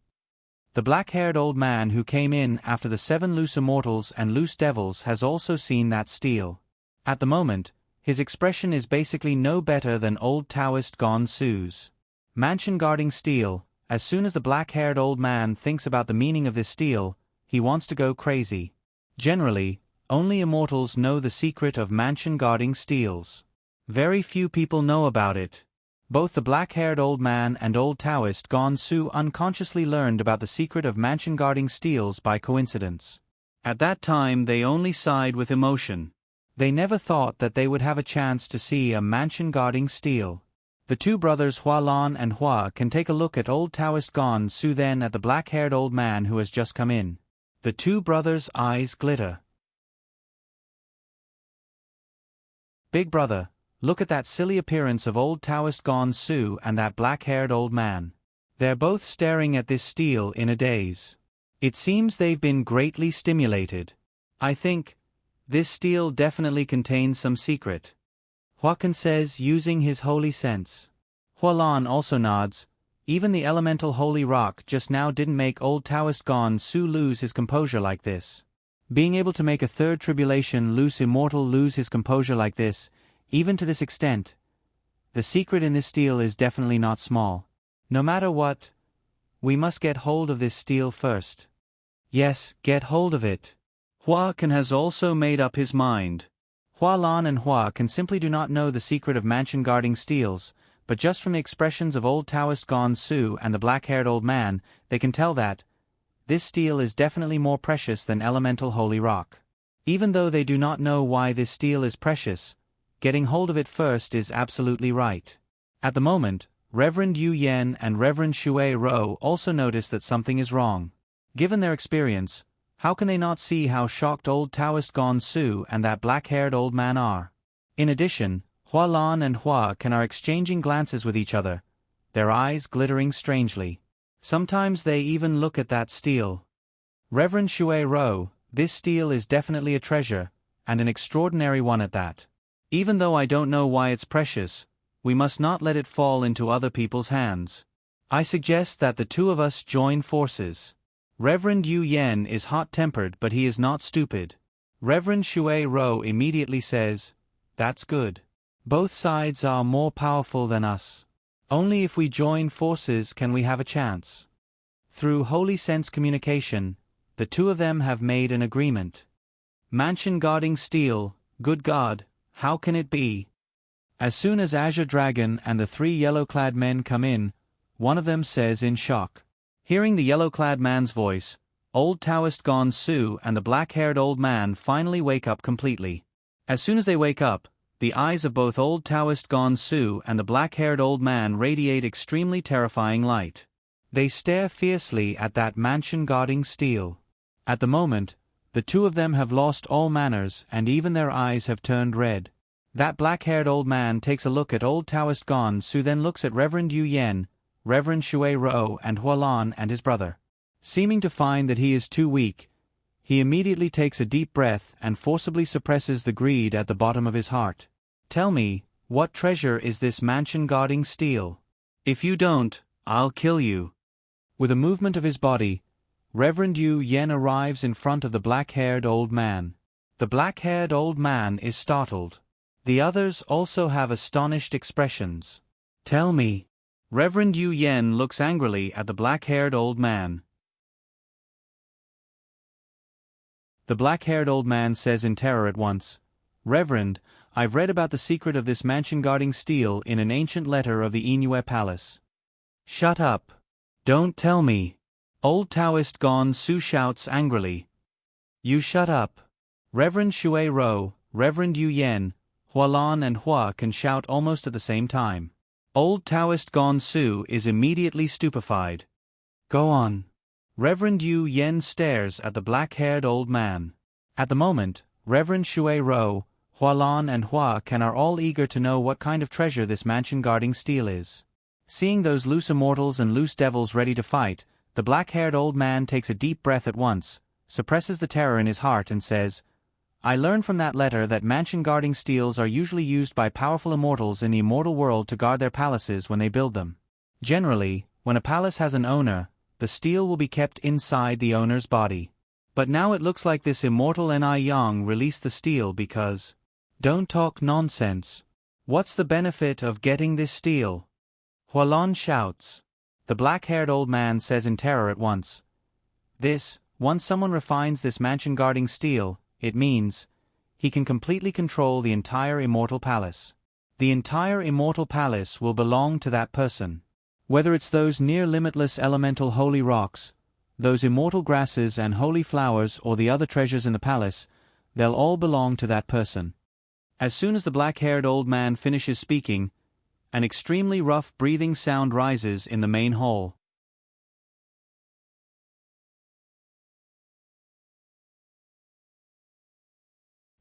The black-haired old man who came in after the 7 loose immortals and loose devils has also seen that stele. At the moment, his expression is basically no better than old Taoist Gon Su's. Mansion guarding stele, as soon as the black-haired old man thinks about the meaning of this stele, he wants to go crazy. Generally, only immortals know the secret of mansion guarding steles. Very few people know about it. Both the black-haired old man and old Taoist Gon Su unconsciously learned about the secret of mansion guarding steles by coincidence. At that time they only sighed with emotion. They never thought that they would have a chance to see a mansion guarding stele. The 2 brothers Hua Lan and Hua can take a look at old Taoist Gon Su, then at the black-haired old man who has just come in. The 2 brothers' eyes glitter. Big brother, look at that silly appearance of old Taoist Gon Su and that black-haired old man. They're both staring at this stele in a daze. It seems they've been greatly stimulated. I think this stele definitely contains some secret. Huakan says, using his holy sense. Hualan also nods. Even the elemental holy rock just now didn't make old Taoist Gon Su lose his composure like this. Being able to make a 3rd tribulation loose immortal lose his composure like this, even to this extent, the secret in this stele is definitely not small. No matter what, we must get hold of this stele first. Yes, get hold of it. Huakan has also made up his mind. Hua Lan and Hua can simply do not know the secret of mansion guarding steles, but just from the expressions of old Taoist Gon Su and the black-haired old man, they can tell that this stele is definitely more precious than elemental holy rock. Even though they do not know why this stele is precious, getting hold of it first is absolutely right. At the moment, Reverend Yu Yen and Reverend Shui Ro also notice that something is wrong. Given their experience, how can they not see how shocked old Taoist Gon Su and that black-haired old man are? In addition, Hua Lan and Hua Kan are exchanging glances with each other, their eyes glittering strangely. Sometimes they even look at that stele. Reverend Shui Ro, this stele is definitely a treasure, and an extraordinary one at that. Even though I don't know why it's precious, we must not let it fall into other people's hands. I suggest that the 2 of us join forces. Reverend Yu Yen is hot-tempered, but he is not stupid. Reverend Shui Ro immediately says, "That's good. Both sides are more powerful than us. Only if we join forces can we have a chance." Through holy sense communication, the 2 of them have made an agreement. Mansion guarding stele, good God, how can it be? As soon as Azure Dragon and the 3 yellow-clad men come in, one of them says in shock. Hearing the yellow-clad man's voice, old Taoist Gon Su and the black-haired old man finally wake up completely. As soon as they wake up, the eyes of both old Taoist Gon Su and the black-haired old man radiate extremely terrifying light. They stare fiercely at that mansion guarding steel. At the moment, the two of them have lost all manners and even their eyes have turned red. That black-haired old man takes a look at old Taoist Gon Su, then looks at Reverend Yu Yen, Reverend Shui Ro and Hualan and his brother. Seeming to find that he is too weak, he immediately takes a deep breath and forcibly suppresses the greed at the bottom of his heart. Tell me, what treasure is this mansion guarding steel? If you don't, I'll kill you. With a movement of his body, Reverend Yu Yen arrives in front of the black-haired old man. The black-haired old man is startled. The others also have astonished expressions. Tell me. Reverend Yu Yen looks angrily at the black-haired old man. The black-haired old man says in terror at once, Reverend, I've read about the secret of this mansion guarding steel in an ancient letter of the Inue Palace. Shut up. Don't tell me. Old Taoist Gon Su shouts angrily. You shut up. Reverend Shui Ro, Reverend Yu Yen, Hualan and Hua can shout almost at the same time. Old Taoist Gon Su is immediately stupefied. Go on. Reverend Yu Yen stares at the black-haired old man. At the moment, Reverend Shui Ro, Hualan and Hua Can are all eager to know what kind of treasure this mansion guarding steel is. Seeing those loose immortals and loose devils ready to fight, the black-haired old man takes a deep breath at once, suppresses the terror in his heart and says, I learned from that letter that mansion guarding steels are usually used by powerful immortals in the immortal world to guard their palaces when they build them. Generally, when a palace has an owner, the steel will be kept inside the owner's body. But now it looks like this immortal Ni Yang released the steel because... Don't talk nonsense. What's the benefit of getting this steel? Hualan shouts. The black-haired old man says in terror at once. Once someone refines this mansion guarding steel, it means he can completely control the entire immortal palace. The entire immortal palace will belong to that person. Whether it's those near-limitless elemental holy rocks, those immortal grasses and holy flowers or the other treasures in the palace, they'll all belong to that person. As soon as the black-haired old man finishes speaking, an extremely rough breathing sound rises in the main hall.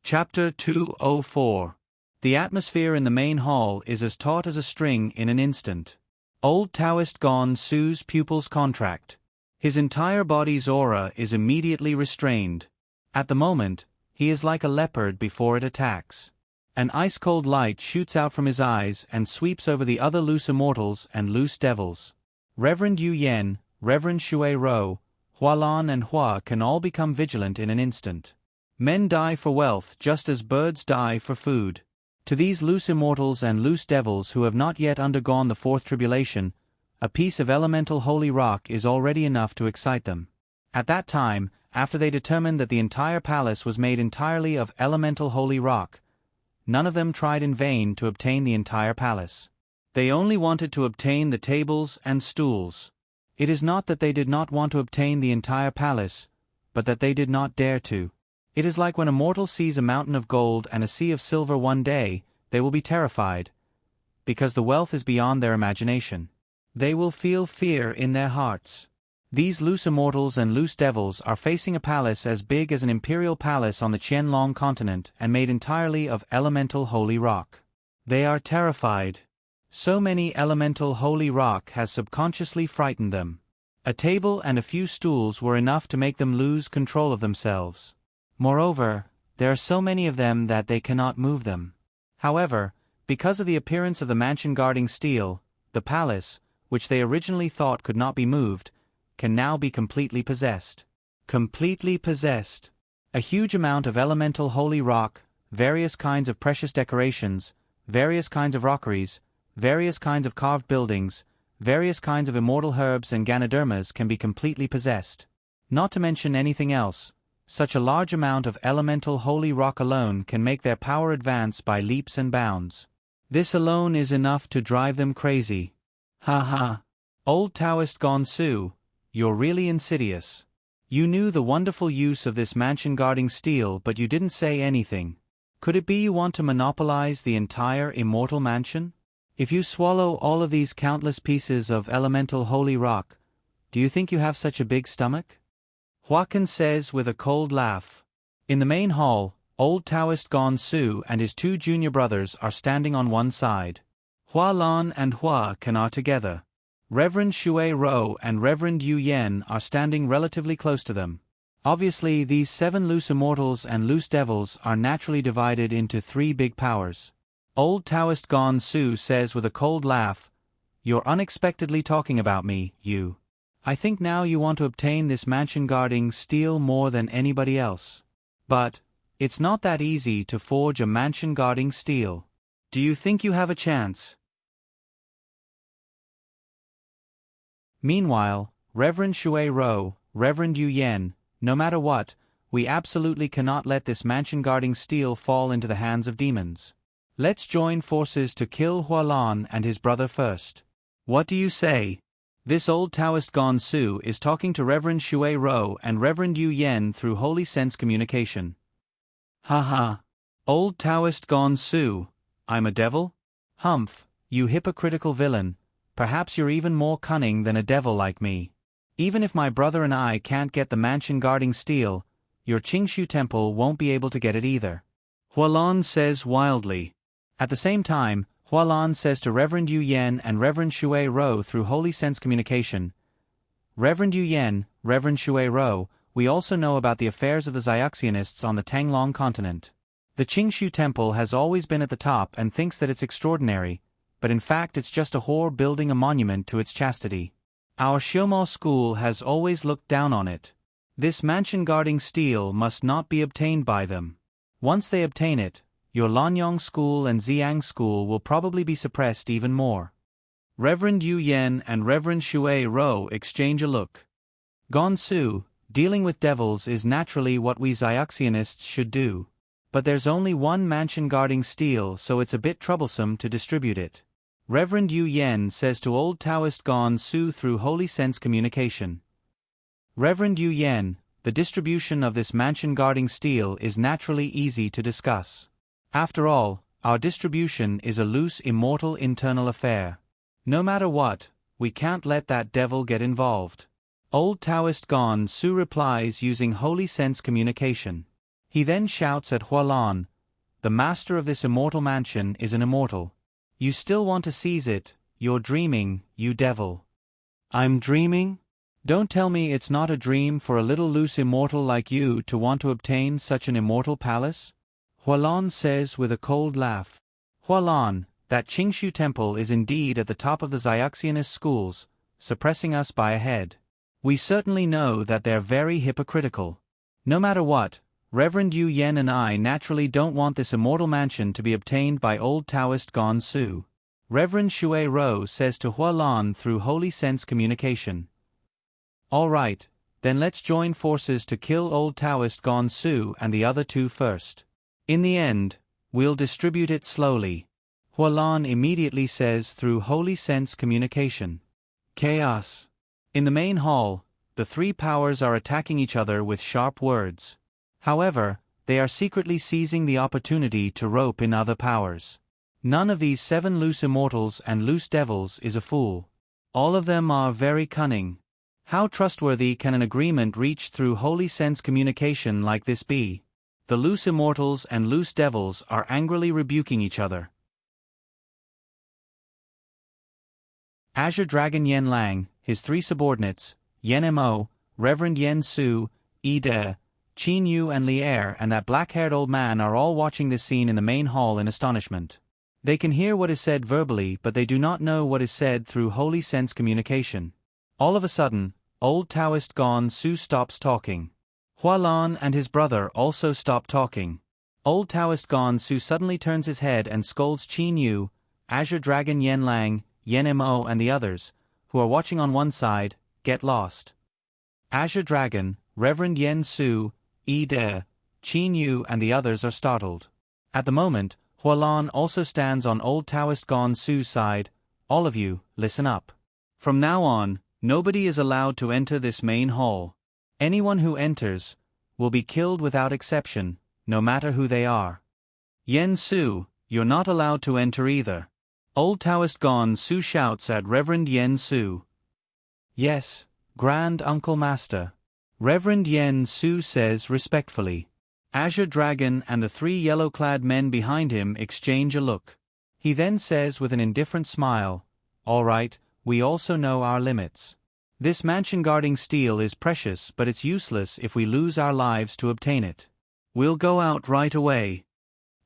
Chapter 204. The atmosphere in the main hall is as taut as a string in an instant. Old Taoist Gon Su's pupils contract. His entire body's aura is immediately restrained. At the moment, he is like a leopard before it attacks. An ice-cold light shoots out from his eyes and sweeps over the other loose immortals and loose devils. Reverend Yu Yen, Reverend Shui Ro, Hualan and Hua can all become vigilant in an instant. Men die for wealth just as birds die for food. To these loose immortals and loose devils who have not yet undergone the fourth tribulation, a piece of elemental holy rock is already enough to excite them. At that time, after they determined that the entire palace was made entirely of elemental holy rock, none of them tried in vain to obtain the entire palace. They only wanted to obtain the tables and stools. It is not that they did not want to obtain the entire palace, but that they did not dare to. It is like when a mortal sees a mountain of gold and a sea of silver one day, they will be terrified, because the wealth is beyond their imagination. They will feel fear in their hearts. These loose immortals and loose devils are facing a palace as big as an imperial palace on the Qianlong continent and made entirely of elemental holy rock. They are terrified. So many elemental holy rock has subconsciously frightened them. A table and a few stools were enough to make them lose control of themselves. Moreover, there are so many of them that they cannot move them. However, because of the appearance of the mansion guarding steel, the palace, which they originally thought could not be moved, can now be completely possessed. Completely possessed. A huge amount of elemental holy rock, various kinds of precious decorations, various kinds of rockeries, various kinds of carved buildings, various kinds of immortal herbs and ganodermas can be completely possessed. Not to mention anything else, such a large amount of elemental holy rock alone can make their power advance by leaps and bounds. This alone is enough to drive them crazy. Ha ha. Old Taoist Gon Su, you're really insidious. You knew the wonderful use of this mansion guarding steel, but you didn't say anything. Could it be you want to monopolize the entire immortal mansion? If you swallow all of these countless pieces of elemental holy rock, do you think you have such a big stomach? Huakan says with a cold laugh. In the main hall, old Taoist Gon Su and his two junior brothers are standing on one side. Hua Lan and Hua Kan are together. Reverend Shui Rou and Reverend Yu Yen are standing relatively close to them. Obviously, these 7 loose immortals and loose devils are naturally divided into 3 big powers. Old Taoist Gon Su says with a cold laugh, "You're unexpectedly talking about me, you. I think now you want to obtain this mansion guarding steel more than anybody else. But it's not that easy to forge a mansion guarding steel. Do you think you have a chance?" Meanwhile, Reverend Shui Rou, Reverend Yu Yen, no matter what, we absolutely cannot let this mansion guarding steel fall into the hands of demons. Let's join forces to kill Hua Lan and his brother first. What do you say? This old Taoist Gon Su is talking to Reverend Shui Rou and Reverend Yu Yen through holy sense communication. Haha. Old Taoist Gon Su, I'm a devil? Humph, you hypocritical villain, perhaps you're even more cunning than a devil like me. Even if my brother and I can't get the mansion guarding steel, your Qingshu temple won't be able to get it either. Hua Lan says wildly. At the same time, Hua Lan says to Reverend Yu Yen and Reverend Shui Rou through holy sense communication, Reverend Yu Yen, Reverend Shui Rou, we also know about the affairs of the Xiaxianists on the Tanglong continent. The Qingshu temple has always been at the top and thinks that it's extraordinary, but in fact it's just a whore building a monument to its chastity. Our Xiumo school has always looked down on it. This mansion guarding steel must not be obtained by them. Once they obtain it, your Lanyong school and Xiang school will probably be suppressed even more. Reverend Yu Yen and Reverend Shui Rou exchange a look. Gon Su, dealing with devils is naturally what we Xiaxianists should do. But there's only one mansion guarding steel, so it's a bit troublesome to distribute it. Reverend Yu Yen says to old Taoist Gon Su through holy sense communication. Reverend Yu Yen, the distribution of this mansion guarding steel is naturally easy to discuss. After all, our distribution is a loose immortal internal affair. No matter what, we can't let that devil get involved. Old Taoist Gon Su replies using holy sense communication. He then shouts at Hua Lan, "The master of this immortal mansion is an immortal. You still want to seize it, you're dreaming, you devil." I'm dreaming? Don't tell me it's not a dream for a little loose immortal like you to want to obtain such an immortal palace? Hua Lan says with a cold laugh. Hua Lan, that Qingshu temple is indeed at the top of the Xiaxianist schools, suppressing us by a head. We certainly know that they're very hypocritical. No matter what, Reverend Yu Yen and I naturally don't want this immortal mansion to be obtained by old Taoist Gon Su. Reverend Shui Rou says to Hua Lan through holy sense communication. All right, then let's join forces to kill old Taoist Gon Su and the other 2 first. In the end, we'll distribute it slowly. Hua Lan immediately says through holy sense communication. Chaos. In the main hall, the 3 powers are attacking each other with sharp words. However, they are secretly seizing the opportunity to rope in other powers. None of these 7 loose immortals and loose devils is a fool. All of them are very cunning. How trustworthy can an agreement reached through holy sense communication like this be? The loose immortals and loose devils are angrily rebuking each other. Azure Dragon Yen Lang, his 3 subordinates, Yen Mo, Reverend Yen Su, Yi De, Qin Yu and Li Er and that black-haired old man are all watching this scene in the main hall in astonishment. They can hear what is said verbally, but they do not know what is said through holy sense communication. All of a sudden, old Taoist Gon Su stops talking. Hua Lan and his brother also stop talking. Old Taoist Gon Su suddenly turns his head and scolds Qin Yu, Azure Dragon Yen Lang, Yen Mo and the others, who are watching on one side, get lost. Azure Dragon, Reverend Yen Su, Yi De, Qin Yu and the others are startled. At the moment, Hua Lan also stands on old Taoist Gon Su's side. All of you, listen up. From now on, nobody is allowed to enter this main hall. Anyone who enters will be killed without exception, no matter who they are. Yen Su, you're not allowed to enter either. Old Taoist Gon Su shouts at Reverend Yen Su. Yes, Grand Uncle Master. Reverend Yen Su says respectfully. Azure Dragon and the 3 yellow-clad men behind him exchange a look. He then says with an indifferent smile, "All right, we also know our limits. This mansion-guarding steel is precious, but it's useless if we lose our lives to obtain it. We'll go out right away."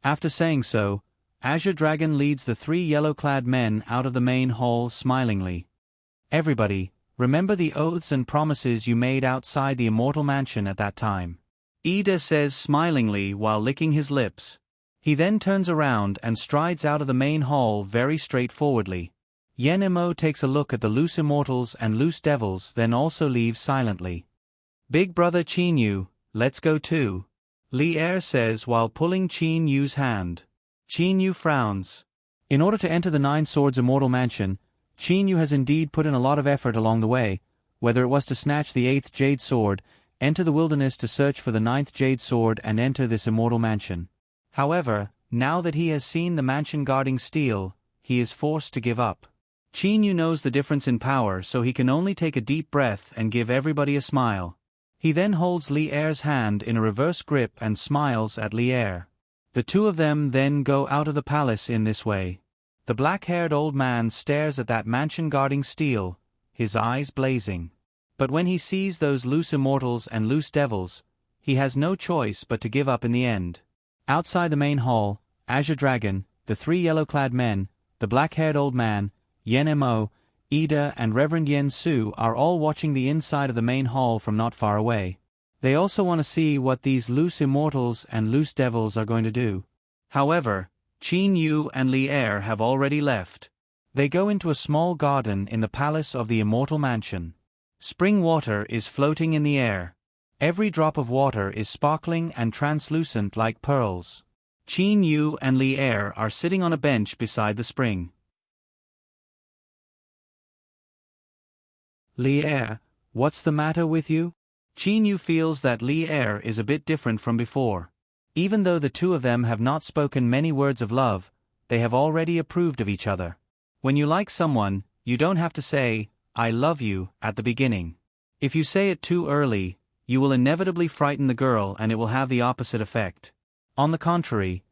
After saying so, Azure Dragon leads the 3 yellow-clad men out of the main hall smilingly. Everybody, remember the oaths and promises you made outside the immortal mansion at that time. Ida says smilingly while licking his lips. He then turns around and strides out of the main hall very straightforwardly. Yen Mo takes a look at the loose immortals and loose devils, then also leaves silently. "Big brother Qin Yu, let's go too," Li Er says while pulling Qin Yu's hand. Qin Yu frowns. In order to enter the 9 Swords Immortal Mansion, Qin Yu has indeed put in a lot of effort along the way, whether it was to snatch the 8th Jade Sword, enter the wilderness to search for the 9th Jade Sword and enter this immortal mansion. However, now that he has seen the mansion-guarding steel, he is forced to give up. Qin Yu knows the difference in power, so he can only take a deep breath and give everybody a smile. He then holds Li Er's hand in a reverse grip and smiles at Li Er. The 2 of them then go out of the palace in this way. The black-haired old man stares at that mansion-guarding steel, his eyes blazing. But when he sees those loose immortals and loose devils, he has no choice but to give up in the end. Outside the main hall, Azure Dragon, the 3 yellow-clad men, the black-haired old man, Yen Mo, Ida and Reverend Yen Su are all watching the inside of the main hall from not far away. They also want to see what these loose immortals and loose devils are going to do. However, Qin Yu and Li Er have already left. They go into a small garden in the palace of the immortal mansion. Spring water is floating in the air. Every drop of water is sparkling and translucent like pearls. Qin Yu and Li Er are sitting on a bench beside the spring. Li Er, what's the matter with you? Qin Yu feels that Li Er is a bit different from before. Even though the 2 of them have not spoken many words of love, they have already approved of each other. When you like someone, you don't have to say, "I love you," at the beginning. If you say it too early, you will inevitably frighten the girl and it will have the opposite effect. On the contrary,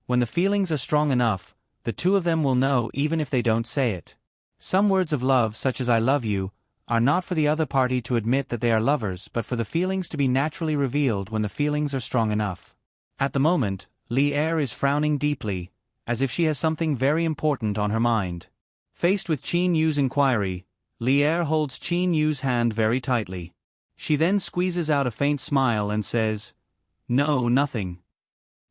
when the feelings are strong enough, the 2 of them will know even if they don't say it. Some words of love, such as "I love you," are not for the other party to admit that they are lovers but for the feelings to be naturally revealed when the feelings are strong enough. At the moment, Li Er is frowning deeply, as if she has something very important on her mind. Faced with Qin Yu's inquiry, Li Er holds Qin Yu's hand very tightly. She then squeezes out a faint smile and says, "No, nothing.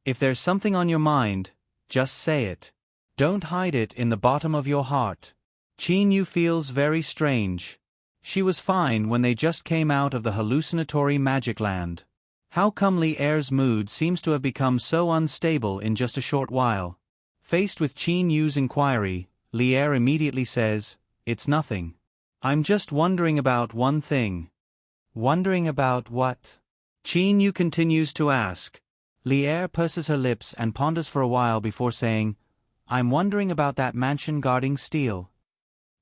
If there's something on your mind, just say it. Don't hide it in the bottom of your heart." Qin Yu feels very strange. She was fine when they just came out of the hallucinatory magic land. How come Li Er's mood seems to have become so unstable in just a short while? Faced with Qin Yu's inquiry, Li Er immediately says, "It's nothing. I'm just wondering about one thing." "Wondering about what?" Qin Yu continues to ask. Li Er purses her lips and ponders for a while before saying, "I'm wondering about that mansion guarding steel."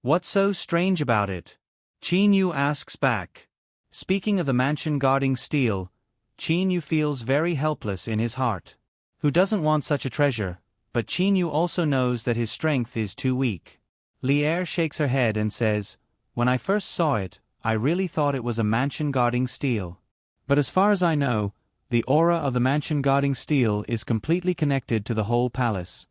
"What's so strange about it?" Qin Yu asks back. Speaking of the mansion guarding steel, Qin Yu feels very helpless in his heart. Who doesn't want such a treasure? But Qin Yu also knows that his strength is too weak. Li Er shakes her head and says, "When I first saw it, I really thought it was a mansion guarding steel. But as far as I know, the aura of the mansion guarding steel is completely connected to the whole palace.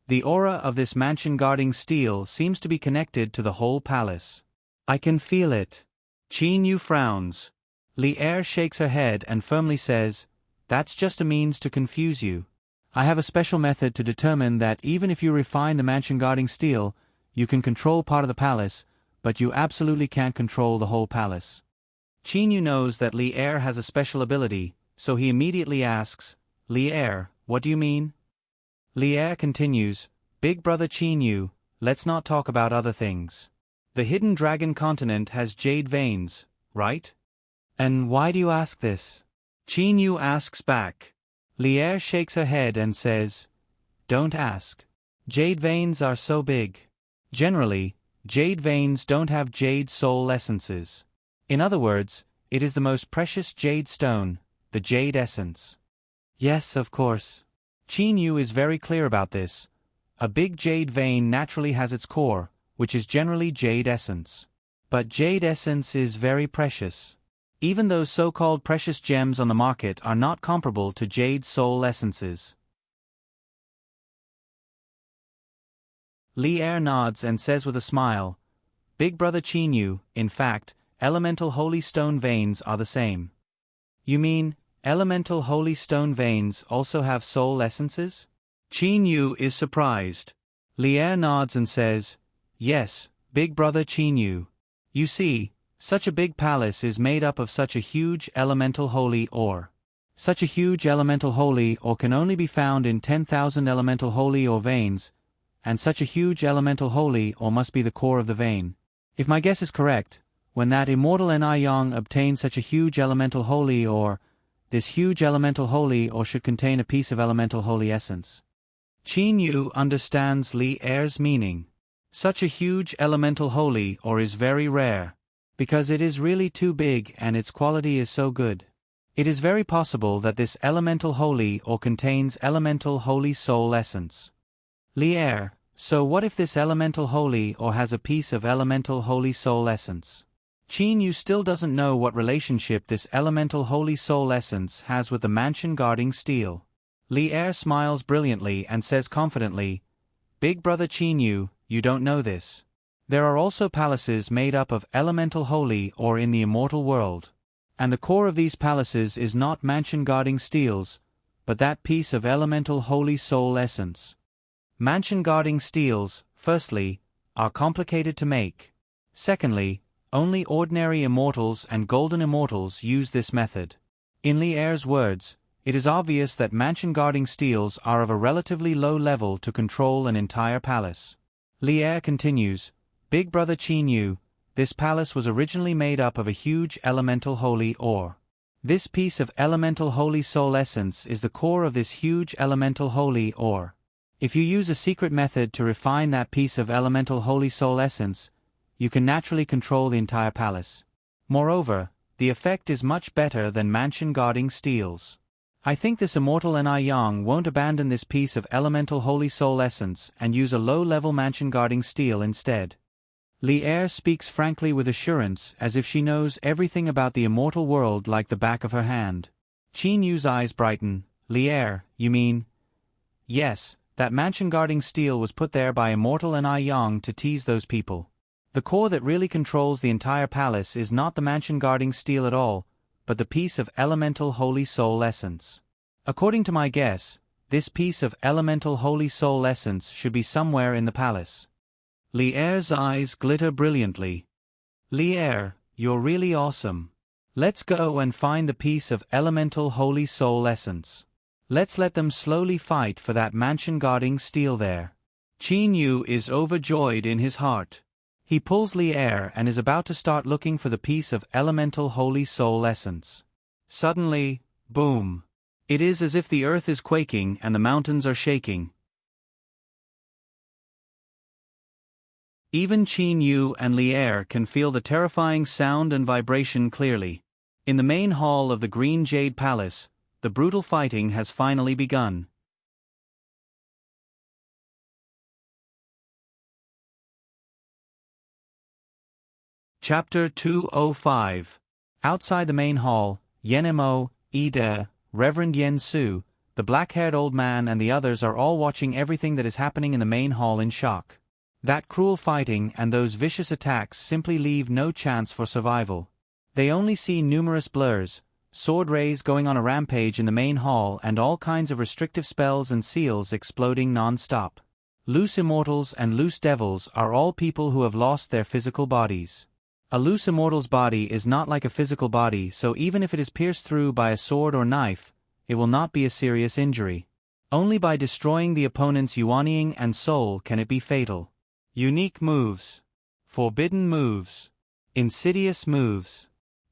The aura of this mansion guarding steel seems to be connected to the whole palace. I can feel it." Qin Yu frowns. Li Er shakes her head and firmly says, "That's just a means to confuse you. I have a special method to determine that even if you refine the mansion guarding steel, you can control part of the palace, but you absolutely can't control the whole palace." Qin Yu knows that Li Er has a special ability, so he immediately asks, "Li Er, what do you mean?" Li Er continues, "Big brother Qin Yu, let's not talk about other things. The hidden dragon continent has jade veins, right? And why do you ask this? Qin Yu asks back. Lier shakes her head and says, don't ask. Jade veins are so big. Generally, jade veins don't have jade soul essences. In other words, it is the most precious jade stone, the jade essence. Yes, of course. Qin Yu is very clear about this. A big jade vein naturally has its core, which is generally jade essence. But jade essence is very precious. Even those so-called precious gems on the market are not comparable to jade soul essences. Lier nods and says with a smile, Big Brother Qin Yu, in fact, elemental holy stone veins are the same. You mean, elemental holy stone veins also have soul essences? Qin Yu is surprised. Lier nods and says, yes, Big Brother Qin Yu. You see, such a big palace is made up of such a huge elemental holy ore. Such a huge elemental holy ore can only be found in 10,000 elemental holy ore veins, and such a huge elemental holy ore must be the core of the vein. If my guess is correct, when that immortal Ni Yang obtained such a huge elemental holy ore, this huge elemental holy ore should contain a piece of elemental holy essence. Qin Yu understands Lier's meaning. Such a huge elemental holy ore is very rare, because it is really too big and its quality is so good. It is very possible that this elemental holy ore contains elemental holy soul essence. Lier, so what if this elemental holy ore has a piece of elemental holy soul essence? Qin Yu still doesn't know what relationship this elemental holy soul essence has with the mansion guarding steel. Lier smiles brilliantly and says confidently, Big Brother Qin Yu, you don't know this. There are also palaces made up of elemental holy ore in the immortal world. And the core of these palaces is not mansion guarding steels, but that piece of elemental holy soul essence. Mansion guarding steels, firstly, are complicated to make. Secondly, only ordinary immortals and golden immortals use this method. In Lier's words, it is obvious that mansion guarding steels are of a relatively low level to control an entire palace. Lier continues, Big Brother Qin Yu, this palace was originally made up of a huge elemental holy ore. This piece of elemental holy soul essence is the core of this huge elemental holy ore. If you use a secret method to refine that piece of elemental holy soul essence, you can naturally control the entire palace. Moreover, the effect is much better than mansion guarding steels. I think this immortal Ni Yang won't abandon this piece of elemental holy soul essence and use a low-level mansion guarding steel instead. Lier speaks frankly with assurance as if she knows everything about the immortal world like the back of her hand. Qin Yu's eyes brighten. Lier, you mean? Yes, that mansion guarding steel was put there by immortal Ni Yang to tease those people. The core that really controls the entire palace is not the mansion guarding steel at all, but the piece of elemental holy soul essence. According to my guess, this piece of elemental holy soul essence should be somewhere in the palace. Lier's eyes glitter brilliantly. Lier, you're really awesome. Let's go and find the piece of elemental holy soul essence. Let's let them slowly fight for that mansion guarding steel there. Qin Yu is overjoyed in his heart. He pulls Lier and is about to start looking for the piece of elemental holy soul essence. Suddenly, boom. It is as if the earth is quaking and the mountains are shaking. Even Qin Yu and Lier can feel the terrifying sound and vibration clearly. In the main hall of the Green Jade Palace, the brutal fighting has finally begun. Chapter 205. Outside the main hall, Yen Mo, Ida, Reverend Yen Su, the black-haired old man and the others are all watching everything that is happening in the main hall in shock. That cruel fighting and those vicious attacks simply leave no chance for survival. They only see numerous blurs, sword rays going on a rampage in the main hall and all kinds of restrictive spells and seals exploding non-stop. Loose immortals and loose devils are all people who have lost their physical bodies. A loose immortal's body is not like a physical body, so even if it is pierced through by a sword or knife, it will not be a serious injury. Only by destroying the opponent's Yuanying and soul can it be fatal. Unique moves. Forbidden moves. Insidious moves.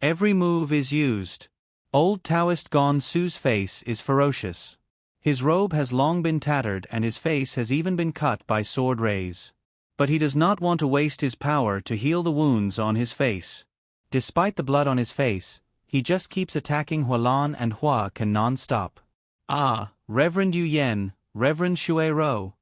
Every move is used. Old Taoist Gon Su's face is ferocious. His robe has long been tattered and his face has even been cut by sword rays. But he does not want to waste his power to heal the wounds on his face. Despite the blood on his face, he just keeps attacking Hualan and Hua Can non-stop. Ah, Reverend Yu Yen, Reverend Shui Ro.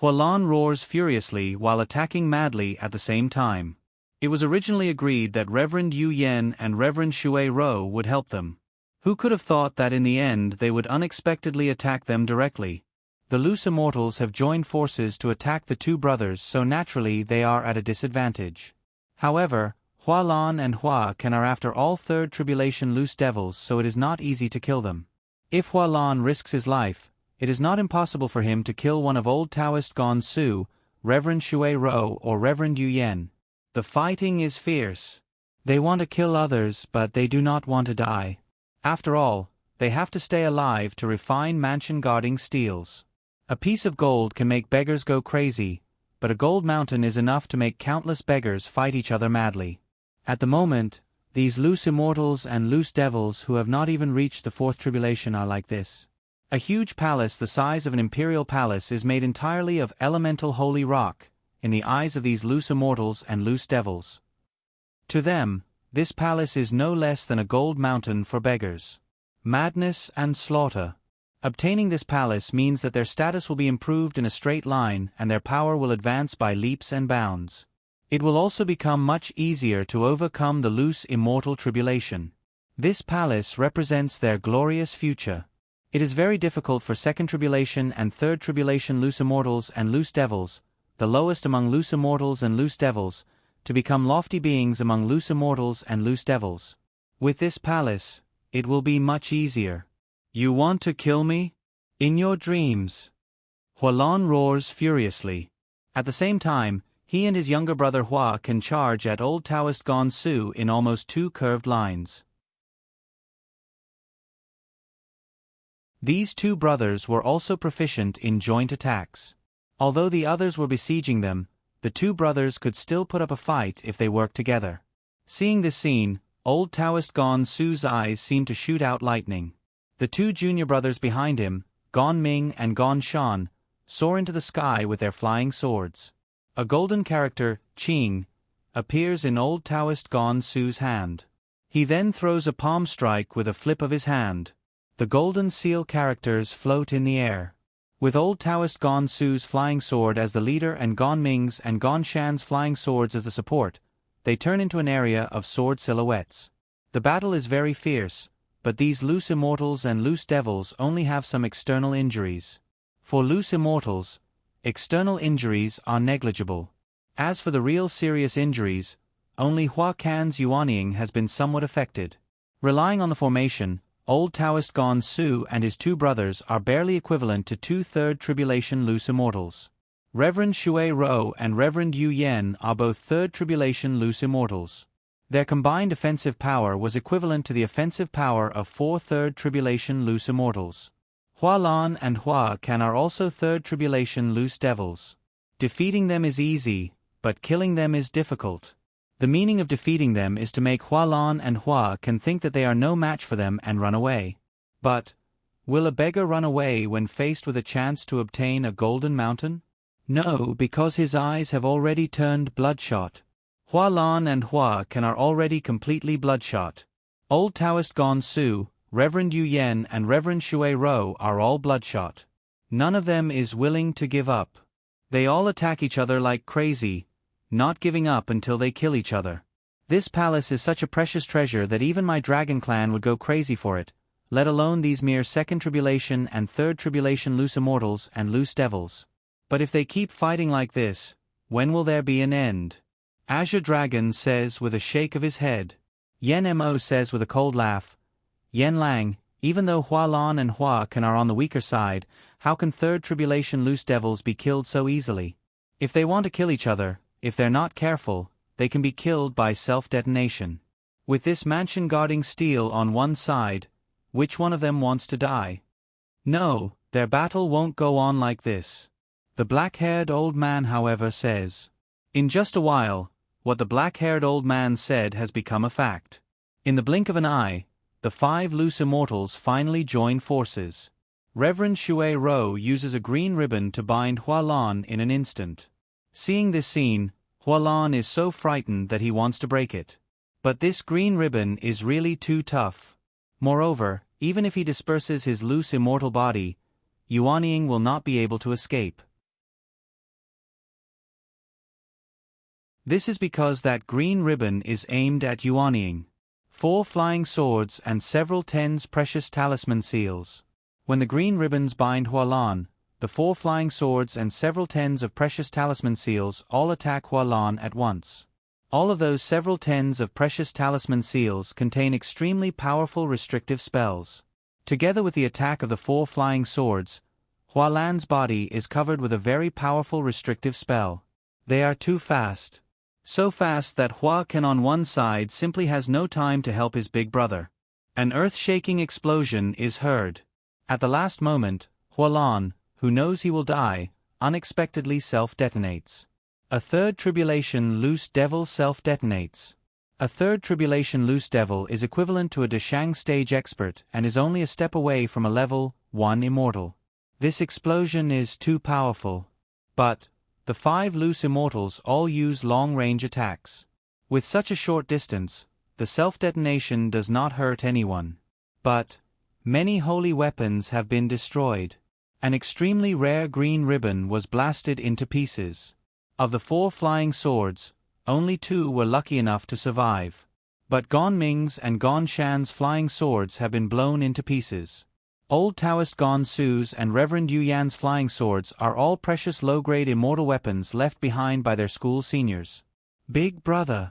Hualan roars furiously while attacking madly at the same time. It was originally agreed that Reverend Yu Yen and Reverend Shui Ro would help them. Who could have thought that in the end they would unexpectedly attack them directly? The loose immortals have joined forces to attack the two brothers, so naturally they are at a disadvantage. However, Hualan and Hua Can are after all third tribulation loose devils, so it is not easy to kill them. If Hualan risks his life, it is not impossible for him to kill one of Old Taoist Gon Su, Reverend Shui Ro or Reverend Yu Yen. The fighting is fierce. They want to kill others, but they do not want to die. After all, they have to stay alive to refine mansion-guarding steels. A piece of gold can make beggars go crazy, but a gold mountain is enough to make countless beggars fight each other madly. At the moment, these loose immortals and loose devils who have not even reached the fourth tribulation are like this. A huge palace the size of an imperial palace is made entirely of elemental holy rock, in the eyes of these loose immortals and loose devils. To them, this palace is no less than a gold mountain for beggars. Madness and slaughter. Obtaining this palace means that their status will be improved in a straight line and their power will advance by leaps and bounds. It will also become much easier to overcome the loose immortal tribulation. This palace represents their glorious future. It is very difficult for second tribulation and third tribulation loose immortals and loose devils, the lowest among loose immortals and loose devils, to become lofty beings among loose immortals and loose devils. With this palace, it will be much easier. You want to kill me? In your dreams. Hualan roars furiously. At the same time, he and his younger brother Hua Can charge at Old Taoist Gon Su in almost two curved lines. These two brothers were also proficient in joint attacks. Although the others were besieging them, the two brothers could still put up a fight if they worked together. Seeing this scene, Old Taoist Gon Su's eyes seemed to shoot out lightning. The two junior brothers behind him, Gon Ming and Gon Shan, soar into the sky with their flying swords. A golden character, Qing, appears in Old Taoist Gon Su's hand. He then throws a palm strike with a flip of his hand. The golden seal characters float in the air. With Old Taoist Gon Su's flying sword as the leader and Gon Ming's and Gon Shan's flying swords as the support, they turn into an area of sword silhouettes. The battle is very fierce, but these loose immortals and loose devils only have some external injuries. For loose immortals, external injuries are negligible. As for the real serious injuries, only Hua Can's Yuanying has been somewhat affected. Relying on the formation, Old Taoist Gon Su and his two brothers are barely equivalent to two third tribulation loose immortals. Reverend Shui Ro and Reverend Yu Yen are both third tribulation loose immortals. Their combined offensive power was equivalent to the offensive power of four third tribulation loose immortals. Hualan and Hua Can are also third tribulation loose devils. Defeating them is easy, but killing them is difficult. The meaning of defeating them is to make Hualan and Hua Can think that they are no match for them and run away. But, will a beggar run away when faced with a chance to obtain a golden mountain? No, because his eyes have already turned bloodshot. Hualan and Hua Can are already completely bloodshot. Old Taoist Gon Su, Reverend Yu Yen and Reverend Shui Ro are all bloodshot. None of them is willing to give up. They all attack each other like crazy, not giving up until they kill each other. This palace is such a precious treasure that even my dragon clan would go crazy for it, let alone these mere second tribulation and third tribulation loose immortals and loose devils. But if they keep fighting like this, when will there be an end? Azure Dragon says with a shake of his head. Yen Mo says with a cold laugh. Yen Lang, even though Hualan and Hua Can are on the weaker side, how can third tribulation loose devils be killed so easily? If they want to kill each other, if they're not careful, they can be killed by self-detonation. With this mansion guarding steel on one side, which one of them wants to die? No, their battle won't go on like this. The black-haired old man, however, says. In just a while, what the black-haired old man said has become a fact. In the blink of an eye, the 5 loose immortals finally join forces. Reverend Shui Rou uses a green ribbon to bind Hua Lan in an instant. Seeing this scene, Hua Lan is so frightened that he wants to break it. But this green ribbon is really too tough. Moreover, even if he disperses his loose immortal body, Yuanying will not be able to escape. This is because that green ribbon is aimed at Yuanying. 4 flying swords and several tens precious talisman seals. When the green ribbons bind Hua Lan, the 4 flying swords and several tens of precious talisman seals all attack Hua Lan at once. All of those several tens of precious talisman seals contain extremely powerful restrictive spells. Together with the attack of the 4 flying swords, Hua Lan's body is covered with a very powerful restrictive spell. They are too fast. So fast that Hua Can on one side simply has no time to help his big brother. An earth-shaking explosion is heard. At the last moment, Hua Lan, who knows he will die, unexpectedly self-detonates. A third tribulation loose devil self-detonates. A third tribulation loose devil is equivalent to a Deshang stage expert and is only a step away from a level 1 immortal. This explosion is too powerful. But the 5 loose immortals all use long-range attacks. With such a short distance, the self-detonation does not hurt anyone. But many holy weapons have been destroyed. An extremely rare green ribbon was blasted into pieces. Of the 4 flying swords, only 2 were lucky enough to survive. But Gong Ming's and Gong Shan's flying swords have been blown into pieces. Old Taoist Gong Su's and Reverend Yu Yan's flying swords are all precious low-grade immortal weapons left behind by their school seniors. Big brother!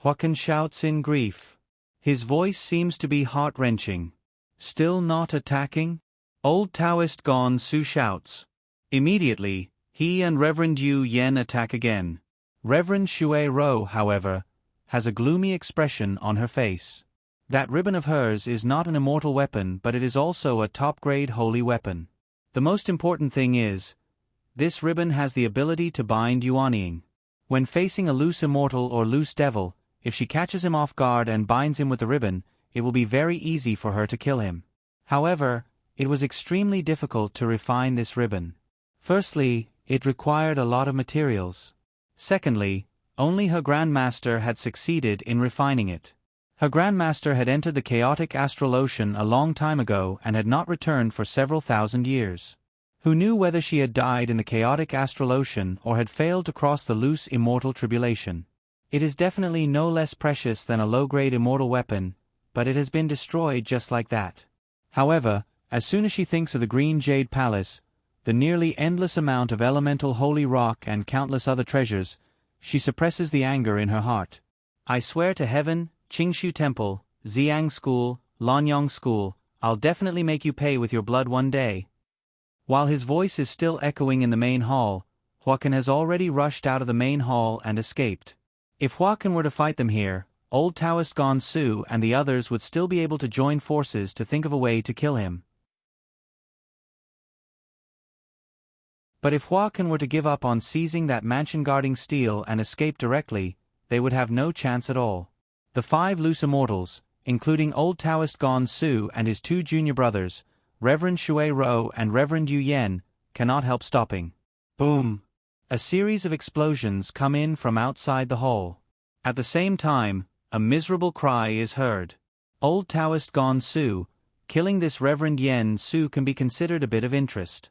Hua Can shouts in grief. His voice seems to be heart-wrenching. Still not attacking? Old Taoist Gong Su shouts. Immediately, he and Reverend Yu Yan attack again. Reverend Shui Rou, however, has a gloomy expression on her face. That ribbon of hers is not an immortal weapon, but it is also a top-grade holy weapon. The most important thing is, this ribbon has the ability to bind Yuanying. When facing a loose immortal or loose devil, if she catches him off guard and binds him with the ribbon, it will be very easy for her to kill him. However, it was extremely difficult to refine this ribbon. Firstly, it required a lot of materials. Secondly, only her Grandmaster had succeeded in refining it. Her Grandmaster had entered the chaotic astral ocean a long time ago and had not returned for several thousand years. Who knew whether she had died in the chaotic astral ocean or had failed to cross the loose immortal tribulation? It is definitely no less precious than a low-grade immortal weapon, but it has been destroyed just like that. However, as soon as she thinks of the Green Jade Palace, the nearly endless amount of elemental holy rock and countless other treasures, she suppresses the anger in her heart. I swear to heaven, Qingshu Temple, Xiang School, Lanyang School, I'll definitely make you pay with your blood one day. While his voice is still echoing in the main hall, Hua Can has already rushed out of the main hall and escaped. If Hua Can were to fight them here, old Taoist Gong Su and the others would still be able to join forces to think of a way to kill him. But if Hua Can were to give up on seizing that mansion guarding steel and escape directly, they would have no chance at all. The 5 loose immortals, including old Taoist Gong Su and his 2 junior brothers, Reverend Shui Rou and Reverend Yu Yan, cannot help stopping. Boom! A series of explosions come in from outside the hall. At the same time, a miserable cry is heard. Old Taoist Gong Su, killing this Reverend Yen Su can be considered a bit of interest.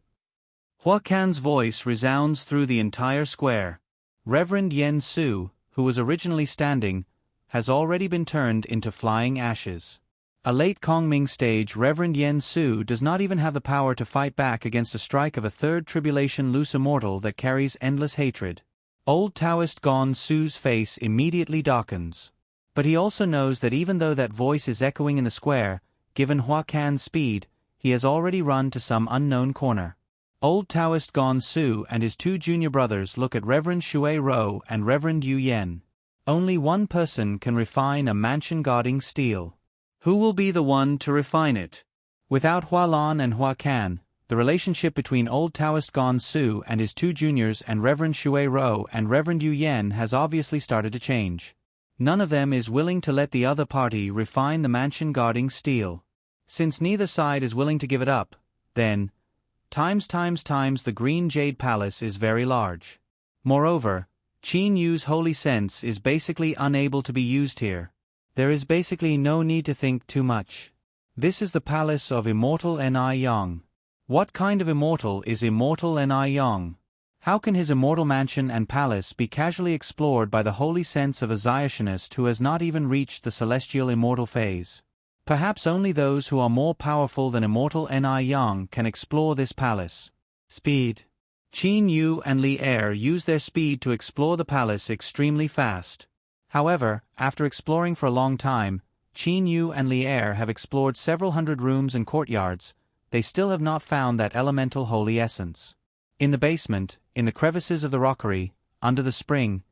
Hua Can's voice resounds through the entire square. Reverend Yen Su, who was originally standing, has already been turned into flying ashes. A late Kongming stage Reverend Yen Su does not even have the power to fight back against a strike of a third tribulation loose immortal that carries endless hatred. Old Taoist Gong Su's face immediately darkens. But he also knows that even though that voice is echoing in the square, given Hua Can's speed, he has already run to some unknown corner. Old Taoist Gong Su and his 2 junior brothers look at Reverend Shui Rou and Reverend Yu Yan. Only one person can refine a mansion-guarding steel. Who will be the one to refine it? Without Hua Lan and Hua Can, the relationship between old Taoist Gong Su and his 2 juniors and Reverend Shui Rou and Reverend Yu Yan has obviously started to change. None of them is willing to let the other party refine the mansion guarding steel. Since neither side is willing to give it up, then, times the green jade palace is very large. Moreover, Qin Yu's holy sense is basically unable to be used here. There is basically no need to think too much. This is the palace of immortal Ni Yang. What kind of immortal is immortal Ni Yang? How can his immortal mansion and palace be casually explored by the holy sense of a Zionist who has not even reached the celestial immortal phase? Perhaps only those who are more powerful than immortal Ni Yang can explore this palace. Speed. Qin Yu and Li Er use their speed to explore the palace extremely fast. However, after exploring for a long time, Qin Yu and Li Er have explored several hundred rooms and courtyards. They still have not found that elemental holy essence. In the basement, in the crevices of the rockery, under the spring,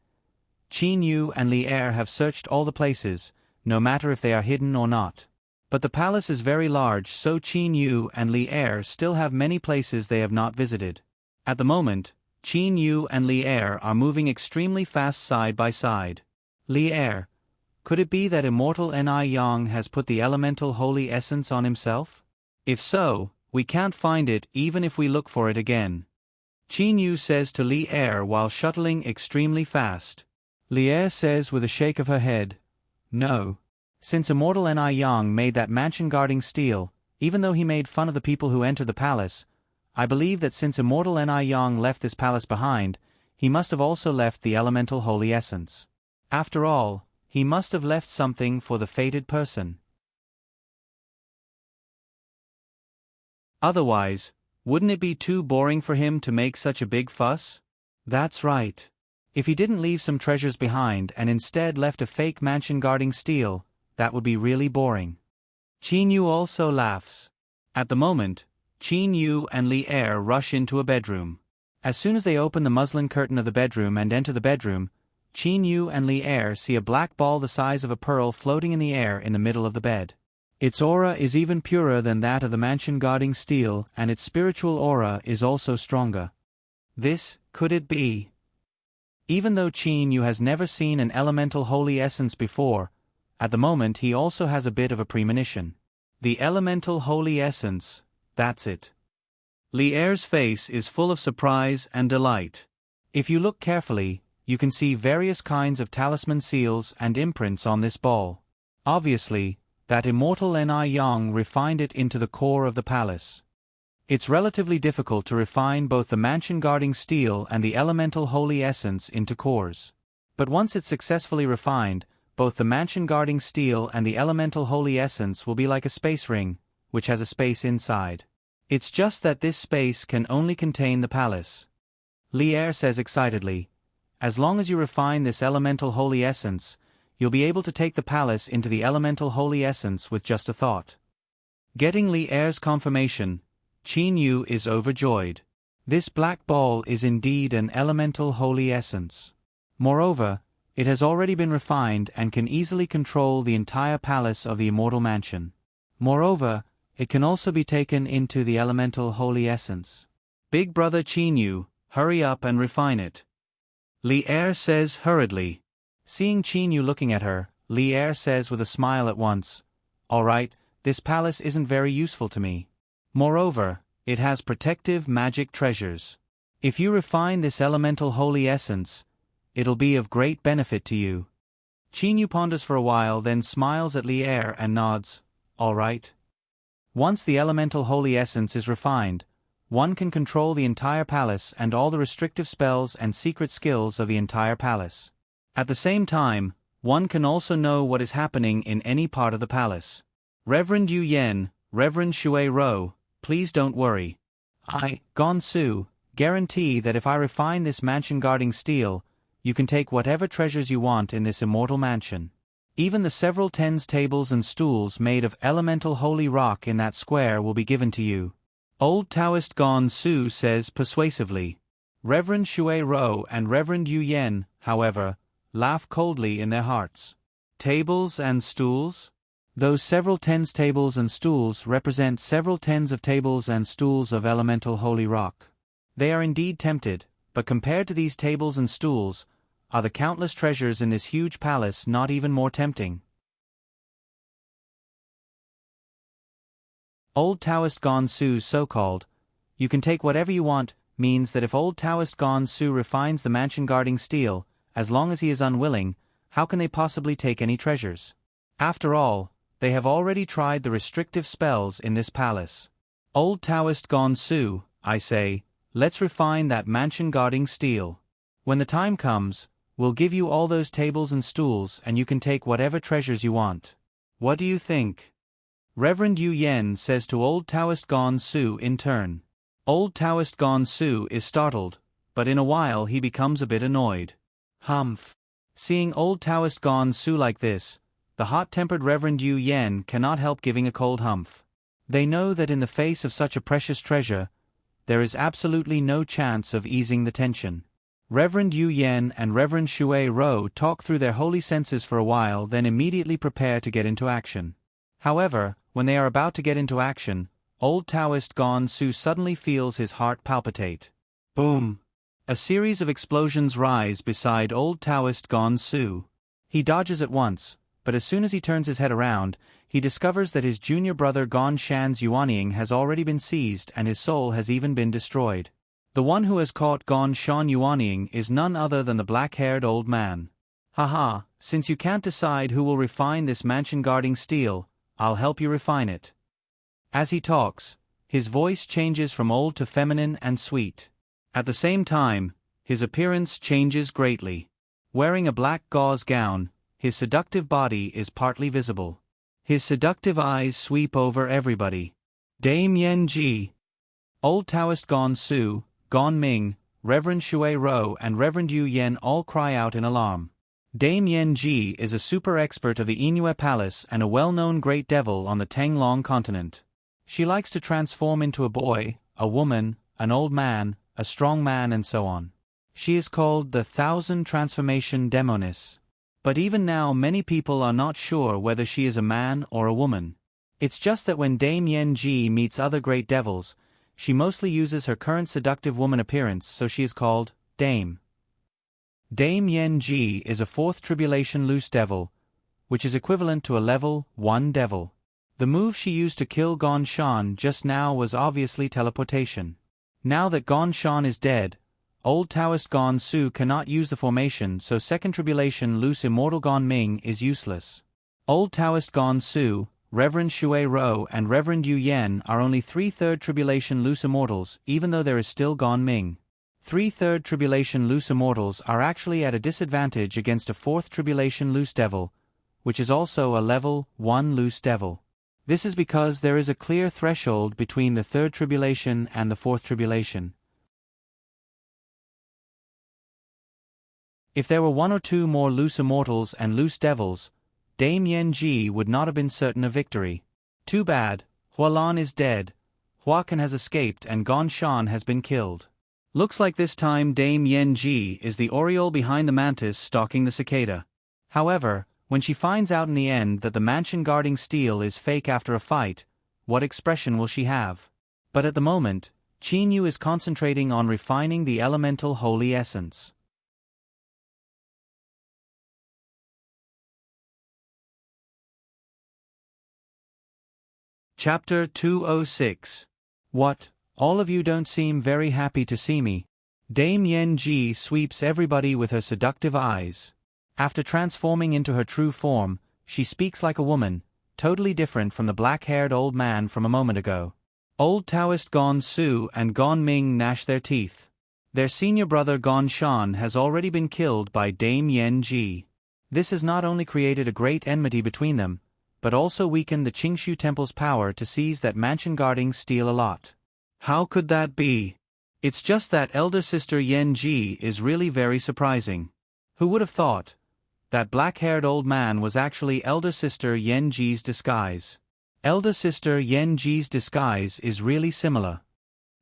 Qin Yu and Li Er have searched all the places, no matter if they are hidden or not. But the palace is very large, so Qin Yu and Li Er still have many places they have not visited. At the moment, Qin Yu and Li Er are moving extremely fast side by side. Li Er, could it be that immortal Ni Yang has put the elemental holy essence on himself? If so, we can't find it even if we look for it again. Qin Yu says to Li Er while shuttling extremely fast. Li Er says with a shake of her head, "No. Since immortal Ni Yang made that mansion guarding steel, even though he made fun of the people who entered the palace, I believe that since immortal Ni Yang left this palace behind, he must have also left the elemental holy essence. After all, he must have left something for the fated person. Otherwise, wouldn't it be too boring for him to make such a big fuss? That's right. If he didn't leave some treasures behind and instead left a fake mansion guarding steel, that would be really boring." Qin Yu also laughs. At the moment, Qin Yu and Li Er rush into a bedroom. As soon as they open the muslin curtain of the bedroom and enter the bedroom, Qin Yu and Li Er see a black ball the size of a pearl floating in the air in the middle of the bed. Its aura is even purer than that of the mansion guarding steel, and its spiritual aura is also stronger. This, could it be? Even though Qin Yu has never seen an elemental holy essence before, at the moment he also has a bit of a premonition. The elemental holy essence, that's it. Li Er's face is full of surprise and delight. If you look carefully, you can see various kinds of talisman seals and imprints on this ball. Obviously, that immortal Ni Yang refined it into the core of the palace. It's relatively difficult to refine both the mansion guarding steel and the elemental holy essence into cores. But once it's successfully refined, both the mansion guarding steel and the elemental holy essence will be like a space ring, which has a space inside. It's just that this space can only contain the palace. Li Er says excitedly, "As long as you refine this elemental holy essence, you'll be able to take the palace into the elemental holy essence with just a thought." Getting Li Er's confirmation, Qin Yu is overjoyed. This black ball is indeed an elemental holy essence. Moreover, it has already been refined and can easily control the entire palace of the immortal mansion. Moreover, it can also be taken into the elemental holy essence. "Big brother Qin Yu, hurry up and refine it," Li Er says hurriedly. Seeing Qin Yu looking at her, Li Er says with a smile at once, "All right, this palace isn't very useful to me. Moreover, it has protective magic treasures. If you refine this elemental holy essence, it'll be of great benefit to you." Qin Yu ponders for a while, then smiles at Li Er and nods, "All right." Once the elemental holy essence is refined, one can control the entire palace and all the restrictive spells and secret skills of the entire palace. At the same time, one can also know what is happening in any part of the palace. "Reverend Yu Yen, Reverend Shui Ro, please don't worry. I, Gonsu, guarantee that if I refine this mansion guarding steel, you can take whatever treasures you want in this immortal mansion. Even the several tens tables and stools made of elemental holy rock in that square will be given to you." Old Taoist Gonsu says persuasively. Reverend Shui Ro and Reverend Yu Yen, however, laugh coldly in their hearts. Tables and stools? Those several tens tables and stools represent several tens of tables and stools of elemental holy rock. They are indeed tempted, but compared to these tables and stools, are the countless treasures in this huge palace not even more tempting? Old Taoist Gon Su's so-called, "You can take whatever you want," means that if old Taoist Gon Su refines the mansion guarding steel, as long as he is unwilling, how can they possibly take any treasures? After all, they have already tried the restrictive spells in this palace. Old Taoist Gon Su, I say, let's refine that mansion guarding steel. When the time comes, we'll give you all those tables and stools and you can take whatever treasures you want. What do you think? Reverend Yu Yen says to Old Taoist Gon Su in turn. Old Taoist Gon Su is startled, but in a while he becomes a bit annoyed. Humph. Seeing Old Taoist Gon Su like this, the hot-tempered Reverend Yu Yen cannot help giving a cold humph. They know that in the face of such a precious treasure, there is absolutely no chance of easing the tension. Reverend Yu Yen and Reverend Shui Ro talk through their holy senses for a while, then immediately prepare to get into action. However, when they are about to get into action, Old Taoist Gon Su suddenly feels his heart palpitate. Boom! A series of explosions rise beside Old Taoist Gon Su. He dodges at once, but as soon as he turns his head around, he discovers that his junior brother Gon Shan's Yuanying has already been seized and his soul has even been destroyed. The one who has caught Gon Shan Yuanying is none other than the black-haired old man. Haha, since you can't decide who will refine this mansion guarding steel, I'll help you refine it. As he talks, his voice changes from old to feminine and sweet. At the same time, his appearance changes greatly. Wearing a black gauze gown, his seductive body is partly visible. His seductive eyes sweep over everybody. Dame Yen Ji. Old Taoist Gon Su, Gon Ming, Reverend Shui Ro and Reverend Yu Yen all cry out in alarm. Dame Yen Ji is a super expert of the Inue Palace and a well-known great devil on the Tenglong continent. She likes to transform into a boy, a woman, an old man, a strong man and so on. She is called the 1,000 Transformation Demoness. But even now many people are not sure whether she is a man or a woman. It's just that when Dame Yen Ji meets other great devils, she mostly uses her current seductive woman appearance, so she is called Dame. Dame Yen Ji is a 4th Tribulation Loose Devil, which is equivalent to a level 1 devil. The move she used to kill Gon Shan just now was obviously teleportation. Now that Gon Shan is dead, Old Taoist Gon Su cannot use the formation, so 2nd Tribulation Loose Immortal Gon Ming is useless. Old Taoist Gon Su, Reverend Shui Ro and Reverend Yu Yen are only 3/3 Tribulation Loose Immortals, even though there is still Gon Ming. 3/3 Tribulation Loose Immortals are actually at a disadvantage against a 4th Tribulation Loose Devil, which is also a level 1 Loose Devil. This is because there is a clear threshold between the 3rd Tribulation and the 4th Tribulation. If there were 1 or 2 more Loose Immortals and Loose Devils, Dame Yen Ji would not have been certain of victory. Too bad, Hualan is dead, Huacan has escaped and Gon Shan has been killed. Looks like this time Dame Yen Ji is the Oriole behind the mantis stalking the cicada. However, when she finds out in the end that the mansion guarding steel is fake after a fight, what expression will she have? But at the moment, Qin Yu is concentrating on refining the elemental holy essence. Chapter 206. What? All of you don't seem very happy to see me. Dame Yen Ji sweeps everybody with her seductive eyes. After transforming into her true form, she speaks like a woman, totally different from the black-haired old man from a moment ago. Old Taoist Gon Su and Gon Ming gnash their teeth. Their senior brother Gon Shan has already been killed by Dame Yen Ji. This has not only created a great enmity between them, but also weakened the Qingshu Temple's power to seize that mansion guarding steel a lot. How could that be? It's just that elder sister Yen Ji is really very surprising. Who would have thought? That black-haired old man was actually elder sister Yen Ji's disguise. Elder sister Yen Ji's disguise is really similar.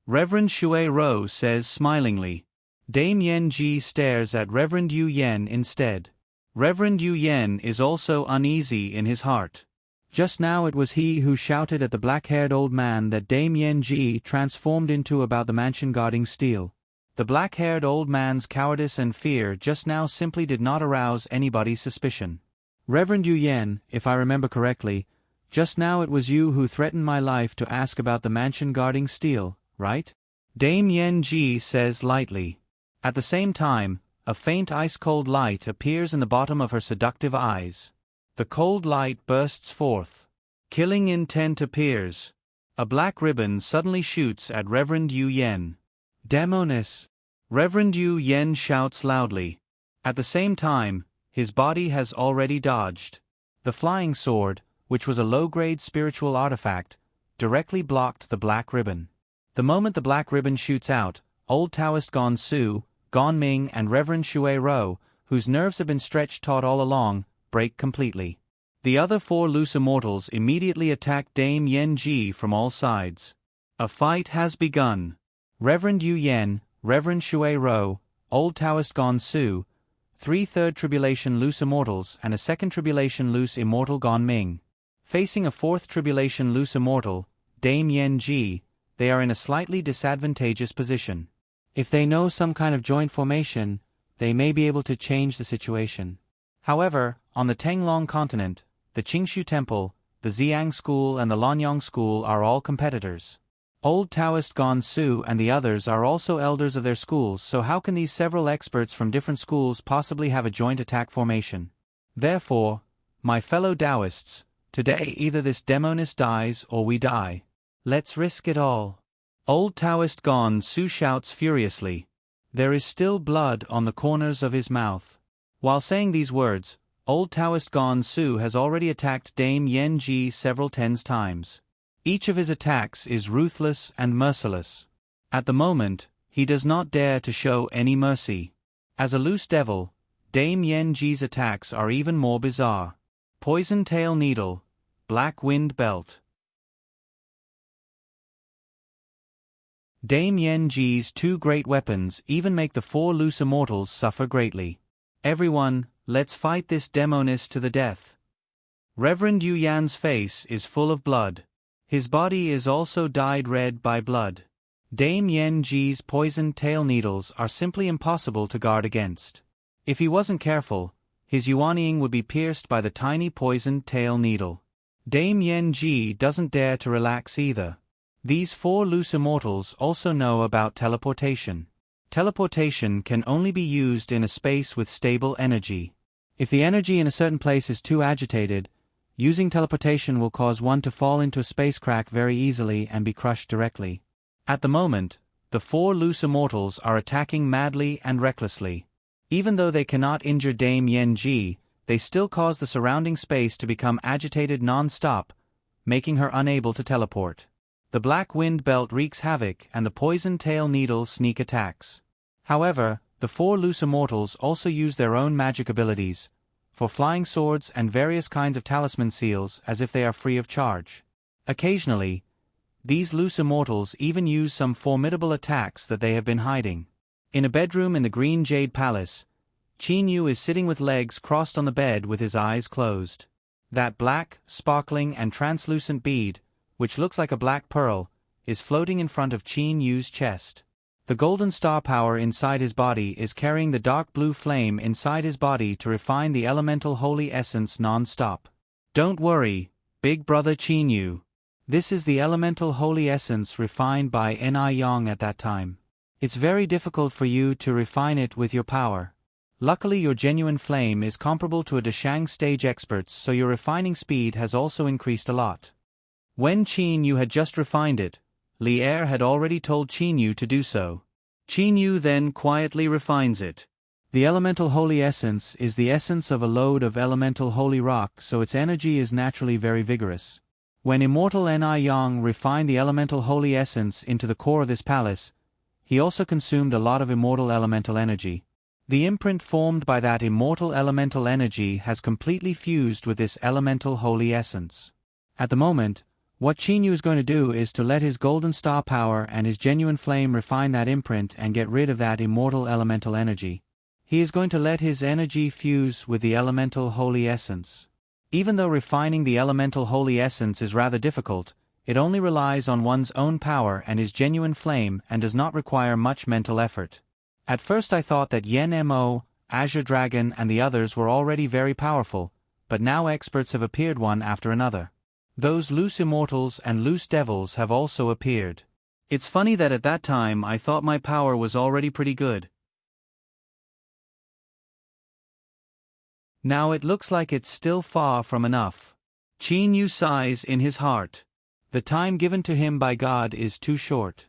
Reverend Shui Ro says smilingly. Dame Yen Ji stares at Reverend Yu Yen instead. Reverend Yu Yen is also uneasy in his heart. Just now it was he who shouted at the black-haired old man that Dame Yen Ji transformed into about the mansion guarding steel. The black-haired old man's cowardice and fear just now simply did not arouse anybody's suspicion. Reverend Yu Yen, if I remember correctly, just now it was you who threatened my life to ask about the mansion guarding steel, right? Dame Yen Ji says lightly. At the same time, a faint ice-cold light appears in the bottom of her seductive eyes. The cold light bursts forth. Killing intent appears. A black ribbon suddenly shoots at Reverend Yu Yen. Demonis! Reverend Yu Yen shouts loudly. At the same time, his body has already dodged. The flying sword, which was a low-grade spiritual artifact, directly blocked the black ribbon. The moment the black ribbon shoots out, old Taoist Gon Su, Gon Ming and Reverend Shui Ro, whose nerves have been stretched taut all along, break completely. The other 4 loose immortals immediately attack Dame Yen Ji from all sides. A fight has begun. Reverend Yu Yen, Reverend Shui Ro, Old Taoist Gon Su, 3 Third Tribulation loose immortals and a 2nd Tribulation loose immortal Gon Ming. Facing a 4th Tribulation loose immortal, Dame Yen Ji, they are in a slightly disadvantageous position. If they know some kind of joint formation, they may be able to change the situation. However, on the Tenglong continent, the Qingshu Temple, the Xiang School and the Lanyang School are all competitors. Old Taoist Gon Su and the others are also elders of their schools, so how can these several experts from different schools possibly have a joint attack formation? Therefore, my fellow Taoists, today either this demonist dies or we die. Let's risk it all. Old Taoist Gon Su shouts furiously. There is still blood on the corners of his mouth. While saying these words, Old Taoist Gon Su has already attacked Dame Yen Ji several tens times. Each of his attacks is ruthless and merciless. At the moment, he does not dare to show any mercy. As a loose devil, Dame Yen Ji's attacks are even more bizarre. Poison Tail Needle, Black Wind Belt. Dame Yen Ji's 2 great weapons even make the 4 loose immortals suffer greatly. Everyone, let's fight this demonist to the death. Reverend Yu Yan's face is full of blood. His body is also dyed red by blood. Dame Yen Ji's poisoned tail needles are simply impossible to guard against. If he wasn't careful, his Yuanying would be pierced by the tiny poisoned tail needle. Dame Yen Ji doesn't dare to relax either. These 4 loose immortals also know about teleportation. Teleportation can only be used in a space with stable energy. If the energy in a certain place is too agitated, using teleportation will cause one to fall into a space crack very easily and be crushed directly. At the moment, the 4 loose immortals are attacking madly and recklessly. Even though they cannot injure Dame Yen Ji, they still cause the surrounding space to become agitated non-stop, making her unable to teleport. The Black Wind Belt wreaks havoc and the Poison Tail Needle sneak attacks. However, the 4 loose immortals also use their own magic abilities, for flying swords and various kinds of talisman seals as if they are free of charge. Occasionally, these loose immortals even use some formidable attacks that they have been hiding. In a bedroom in the Green Jade Palace, Qin Yu is sitting with legs crossed on the bed with his eyes closed. That black, sparkling and translucent bead, which looks like a black pearl, is floating in front of Qin Yu's chest. The golden star power inside his body is carrying the dark blue flame inside his body to refine the elemental holy essence non-stop. Don't worry, big brother Qin Yu. This is the elemental holy essence refined by Ni Yang at that time. It's very difficult for you to refine it with your power. Luckily your genuine flame is comparable to a Dashang stage expert's, so your refining speed has also increased a lot. When Qin Yu had just refined it, Li Er had already told Qin Yu to do so. Qin Yu then quietly refines it. The elemental holy essence is the essence of a load of elemental holy rock, so its energy is naturally very vigorous. When immortal Ni Yang refined the elemental holy essence into the core of this palace, he also consumed a lot of immortal elemental energy. The imprint formed by that immortal elemental energy has completely fused with this elemental holy essence. At the moment, what Qin Yu is going to do is to let his golden star power and his genuine flame refine that imprint and get rid of that immortal elemental energy. He is going to let his energy fuse with the elemental holy essence. Even though refining the elemental holy essence is rather difficult, It only relies on one's own power and is genuine flame and does not require much mental effort. At first I thought that Yen Mo, Azure Dragon and the others were already very powerful, but now experts have appeared one after another. Those loose immortals and loose devils have also appeared. It's funny that at that time I thought my power was already pretty good. Now it looks like it's still far from enough. Qin Yu sighs in his heart. The time given to him by God is too short.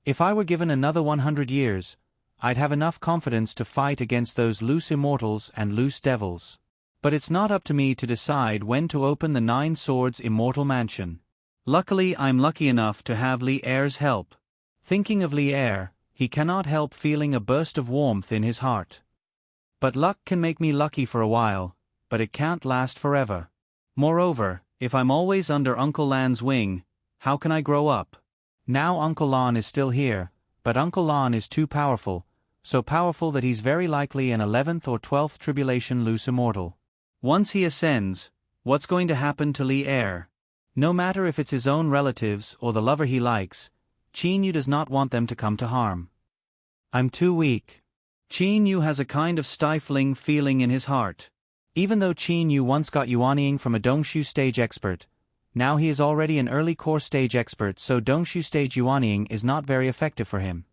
If I were given another 100 years, I'd have enough confidence to fight against those loose immortals and loose devils. But it's not up to me to decide when to open the 9 Swords Immortal Mansion. Luckily I'm lucky enough to have Li Er's help. Thinking of Li Er, he cannot help feeling a burst of warmth in his heart. But luck can make me lucky for a while, but it can't last forever. Moreover, if I'm always under Uncle Lan's wing, how can I grow up? Now Uncle Lan is still here, but Uncle Lan is too powerful, so powerful that he's very likely an 11th or 12th tribulation loose immortal. Once he ascends, what's going to happen to Li Er? No matter if it's his own relatives or the lover he likes, Qin Yu does not want them to come to harm. I'm too weak. Qin Yu has a kind of stifling feeling in his heart. Even though Qin Yu once got Yuanying from a Dongshu stage expert, now he is already an early core stage expert, so Dongshu stage Yuanying is not very effective for him.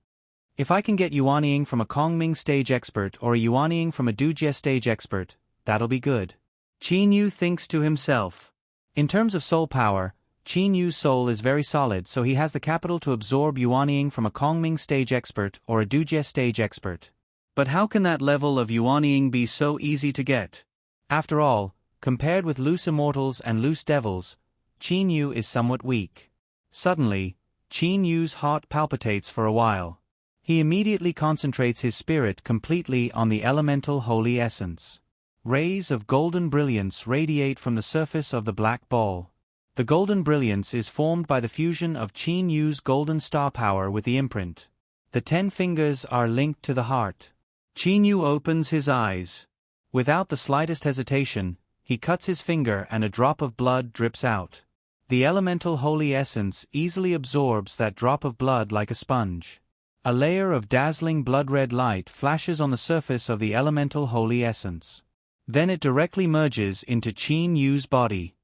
If I can get Yuanying from a Kongming stage expert or a Yuanying from a Dujie stage expert, that'll be good. Qin Yu thinks to himself. In terms of soul power, Qin Yu's soul is very solid, so he has the capital to absorb Yuanying from a Kongming stage expert or a Dujie stage expert. But how can that level of Yuanying be so easy to get? After all, compared with loose immortals and loose devils, Qin Yu is somewhat weak. Suddenly, Qin Yu's heart palpitates for a while. He immediately concentrates his spirit completely on the elemental holy essence. Rays of golden brilliance radiate from the surface of the black ball. The golden brilliance is formed by the fusion of Qin Yu's golden star power with the imprint. The 10 fingers are linked to the heart. Qin Yu opens his eyes. Without the slightest hesitation, he cuts his finger and a drop of blood drips out. The elemental holy essence easily absorbs that drop of blood like a sponge. A layer of dazzling blood-red light flashes on the surface of the elemental holy essence. Then it directly merges into Qin Yu's body.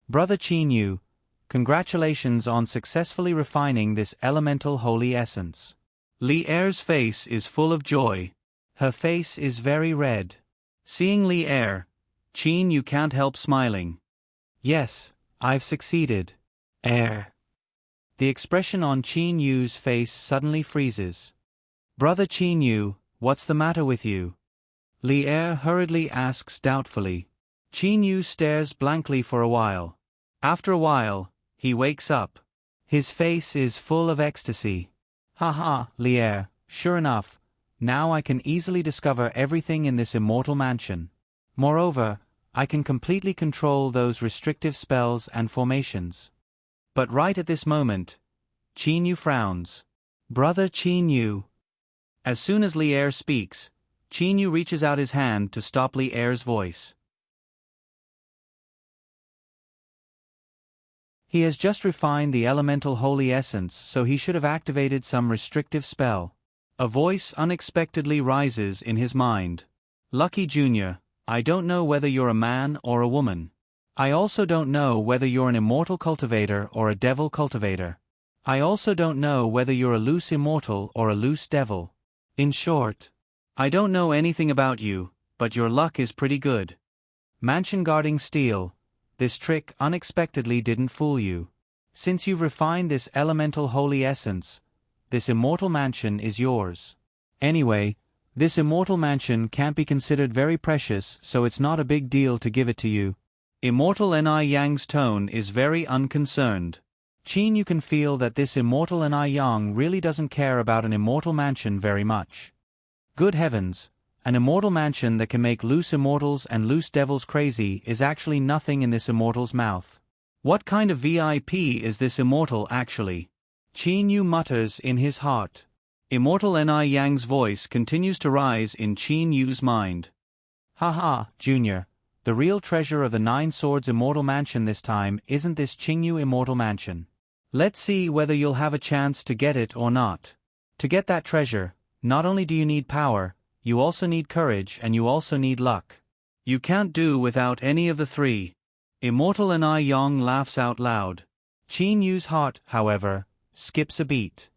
Brother Qin Yu, congratulations on successfully refining this elemental holy essence. Li Er's face is full of joy. Her face is very red. Seeing Li Er, Qin Yu can't help smiling. Yes, I've succeeded. The expression on Qin Yu's face suddenly freezes. Brother Qin Yu, what's the matter with you? Li Er hurriedly asks doubtfully. Qin Yu stares blankly for a while. After a while, he wakes up. His face is full of ecstasy. Haha, Li Er, sure enough, now I can easily discover everything in this immortal mansion. Moreover, I can completely control those restrictive spells and formations. But right at this moment, Qin Yu frowns. Brother Qin Yu. As soon as Li Er speaks, Qin Yu reaches out his hand to stop Li Er's voice. He has just refined the elemental holy essence, so he should have activated some restrictive spell. A voice unexpectedly rises in his mind. Lucky Junior, I don't know whether you're a man or a woman. I also don't know whether you're an immortal cultivator or a devil cultivator. I also don't know whether you're a loose immortal or a loose devil. In short, I don't know anything about you, but your luck is pretty good. Mansion guarding steel, this trick unexpectedly didn't fool you. Since you've refined this elemental holy essence, this immortal mansion is yours. Anyway, this immortal mansion can't be considered very precious, so it's not a big deal to give it to you. Immortal Ni Yang's tone is very unconcerned. Qin Yu can feel that this immortal Ni Yang really doesn't care about an immortal mansion very much. Good heavens, an immortal mansion that can make loose immortals and loose devils crazy is actually nothing in this immortal's mouth. What kind of VIP is this immortal actually? Qin Yu mutters in his heart. Immortal Ni Yang's voice continues to rise in Qin Yu's mind. Haha, Junior, the real treasure of the 9 Swords Immortal Mansion this time isn't this Qing Yu Immortal Mansion. Let's see whether you'll have a chance to get it or not. To get that treasure, not only do you need power, you also need courage and you also need luck. You can't do without any of the three. Immortal Anai Yong laughs out loud. Qin Yu's heart, however, skips a beat.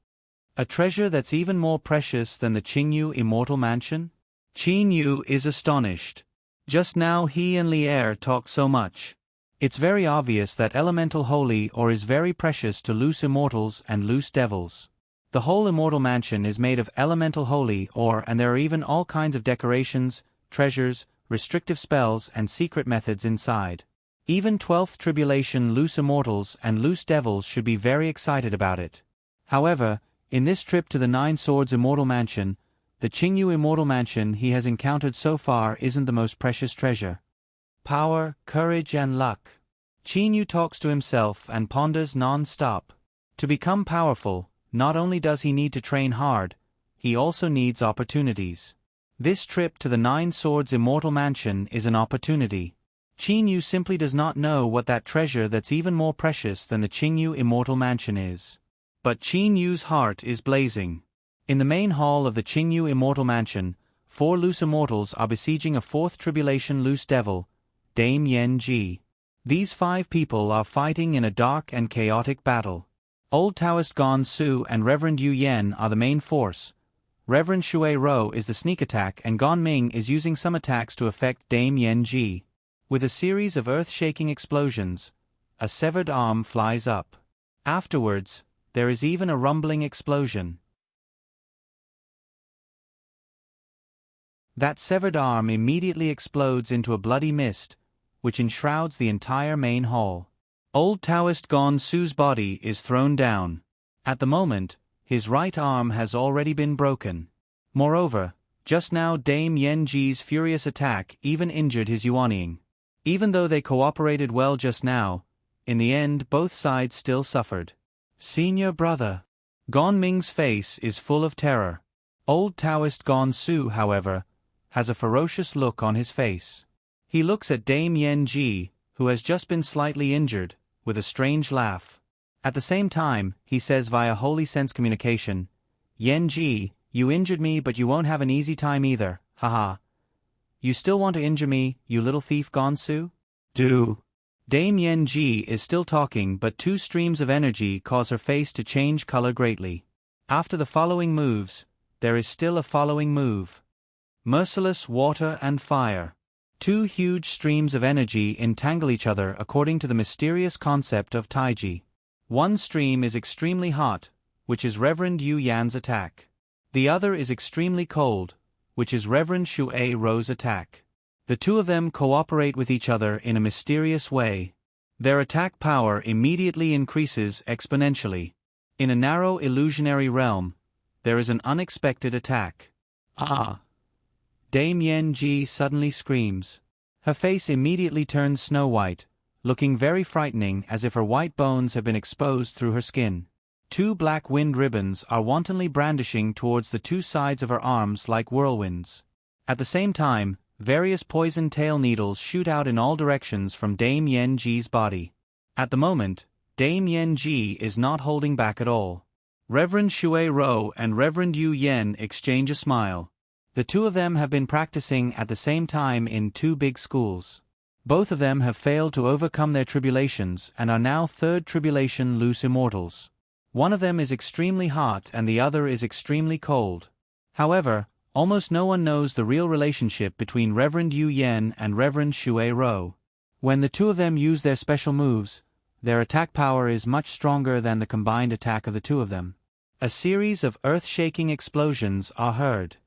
A treasure that's even more precious than the Qingyu Immortal Mansion? Qin Yu is astonished. Just now he and Li'er talked so much. It's very obvious that elemental holy ore is very precious to loose immortals and loose devils. The whole Immortal Mansion is made of elemental holy ore, and there are even all kinds of decorations, treasures, restrictive spells and secret methods inside. Even 12th Tribulation loose immortals and loose devils should be very excited about it. However, in this trip to the Nine Swords Immortal Mansion, the Qingyu Immortal Mansion he has encountered so far isn't the most precious treasure. Power, courage and luck. Qin Yu talks to himself and ponders non-stop. To become powerful, not only does he need to train hard, he also needs opportunities. This trip to the Nine Swords Immortal Mansion is an opportunity. Qin Yu simply does not know what that treasure that's even more precious than the Qingyu Immortal Mansion is. But Qin Yu's heart is blazing. In the main hall of the Qingyu Immortal Mansion, 4 loose immortals are besieging a 4th Tribulation loose devil, Dame Yen Ji. These 5 people are fighting in a dark and chaotic battle. Old Taoist Gon Su and Reverend Yu Yen are the main force. Reverend Shui Ro is the sneak attack and Gon Ming is using some attacks to affect Dame Yen Ji. With a series of earth-shaking explosions, a severed arm flies up. Afterwards, there is even a rumbling explosion. That severed arm immediately explodes into a bloody mist, which enshrouds the entire main hall. Old Taoist Gon Su's body is thrown down. At the moment, his right arm has already been broken. Moreover, just now Dame Yen Ji's furious attack even injured his Yuanying. Even though they cooperated well just now, in the end both sides still suffered. Senior brother. Gon Ming's face is full of terror. Old Taoist Gon Su, however, has a ferocious look on his face. He looks at Dame Yen Ji, who has just been slightly injured, with a strange laugh. At the same time, he says via Holy Sense communication, "Yen Ji, you injured me but you won't have an easy time either, haha. You still want to injure me, you little thief Gon Su? Do." Dame Yen Ji is still talking but 2 streams of energy cause her face to change color greatly. After the following moves, there is still a following move. Merciless water and fire. 2 huge streams of energy entangle each other according to the mysterious concept of Taiji. One stream is extremely hot, which is Reverend Yu Yan's attack. The other is extremely cold, which is Reverend Shui Ro's attack. The 2 of them cooperate with each other in a mysterious way. Their attack power immediately increases exponentially. In a narrow illusionary realm, there is an unexpected attack. Ah! Dame Yen Ji suddenly screams. Her face immediately turns snow-white, looking very frightening as if her white bones have been exposed through her skin. 2 black wind ribbons are wantonly brandishing towards the 2 sides of her arms like whirlwinds. At the same time, various poison tail needles shoot out in all directions from Dame Yen Ji's body. At the moment, Dame Yen Ji is not holding back at all. Reverend Shui Ro and Reverend Yu Yen exchange a smile. The 2 of them have been practicing at the same time in 2 big schools. Both of them have failed to overcome their tribulations and are now 3rd Tribulation loose immortals. One of them is extremely hot and the other is extremely cold. However, almost no one knows the real relationship between Reverend Yu Yen and Reverend Shui Ro. When the 2 of them use their special moves, their attack power is much stronger than the combined attack of the 2 of them. A series of earth-shaking explosions are heard.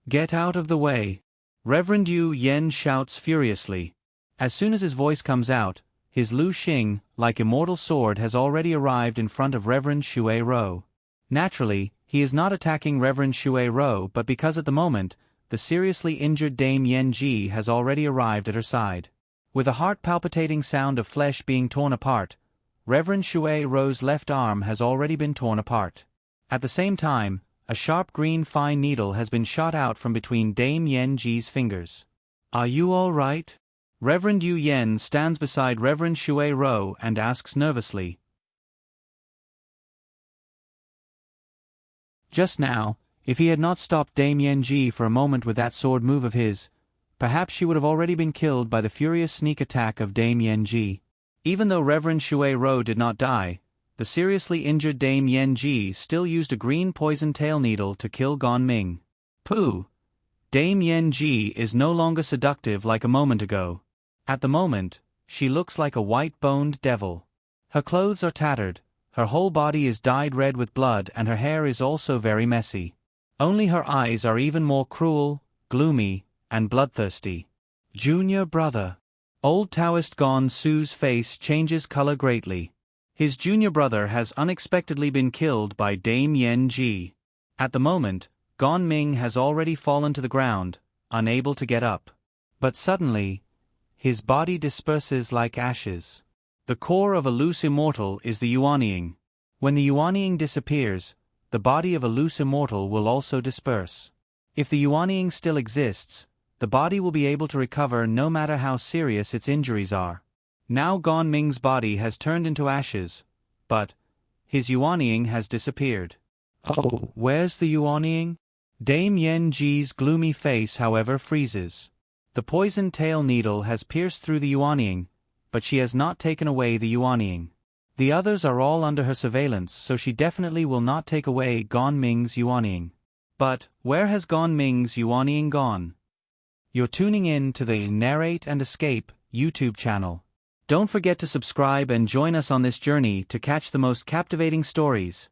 "Get out of the way!" Reverend Yu Yen shouts furiously. As soon as his voice comes out, his Lu Xing, like immortal sword has already arrived in front of Reverend Shui Ro. Naturally, he is not attacking Reverend Shui Ro but because at the moment, the seriously injured Dame Yen Ji has already arrived at her side. With a heart-palpitating sound of flesh being torn apart, Reverend Shui Ro's left arm has already been torn apart. At the same time, a sharp green fine needle has been shot out from between Dame Yen Ji's fingers. "Are you all right?" Reverend Yu Yen stands beside Reverend Shui Ro and asks nervously. Just now, if he had not stopped Dame Yanji for a moment with that sword move of his, perhaps she would have already been killed by the furious sneak attack of Dame Yanji. Even though Reverend Shui Ro did not die, the seriously injured Dame Yanji still used a green poison tail needle to kill Gong Ming. Pooh! Dame Yanji is no longer seductive like a moment ago. At the moment, she looks like a white-boned devil. Her clothes are tattered, her whole body is dyed red with blood, and her hair is also very messy. Only her eyes are even more cruel, gloomy, and bloodthirsty. Junior brother. Old Taoist Gong Su's face changes color greatly. His junior brother has unexpectedly been killed by Dame Yanji. At the moment, Gong Ming has already fallen to the ground, unable to get up. But suddenly, his body disperses like ashes. The core of a loose immortal is the Yuanying. When the Yuanying disappears, the body of a loose immortal will also disperse. If the Yuanying still exists, the body will be able to recover no matter how serious its injuries are. Now Gong Ming's body has turned into ashes, but his Yuanying has disappeared. Oh, where's the Yuanying? Dame Yanji's gloomy face, however, freezes. The poison tail needle has pierced through the Yuanying, but she has not taken away the Yuanying. The others are all under her surveillance, so she definitely will not take away Gong Ming's Yuanying. But where has Gong Ming's Yuanying gone? You're tuning in to the Narrate and Escape YouTube channel. Don't forget to subscribe and join us on this journey to catch the most captivating stories.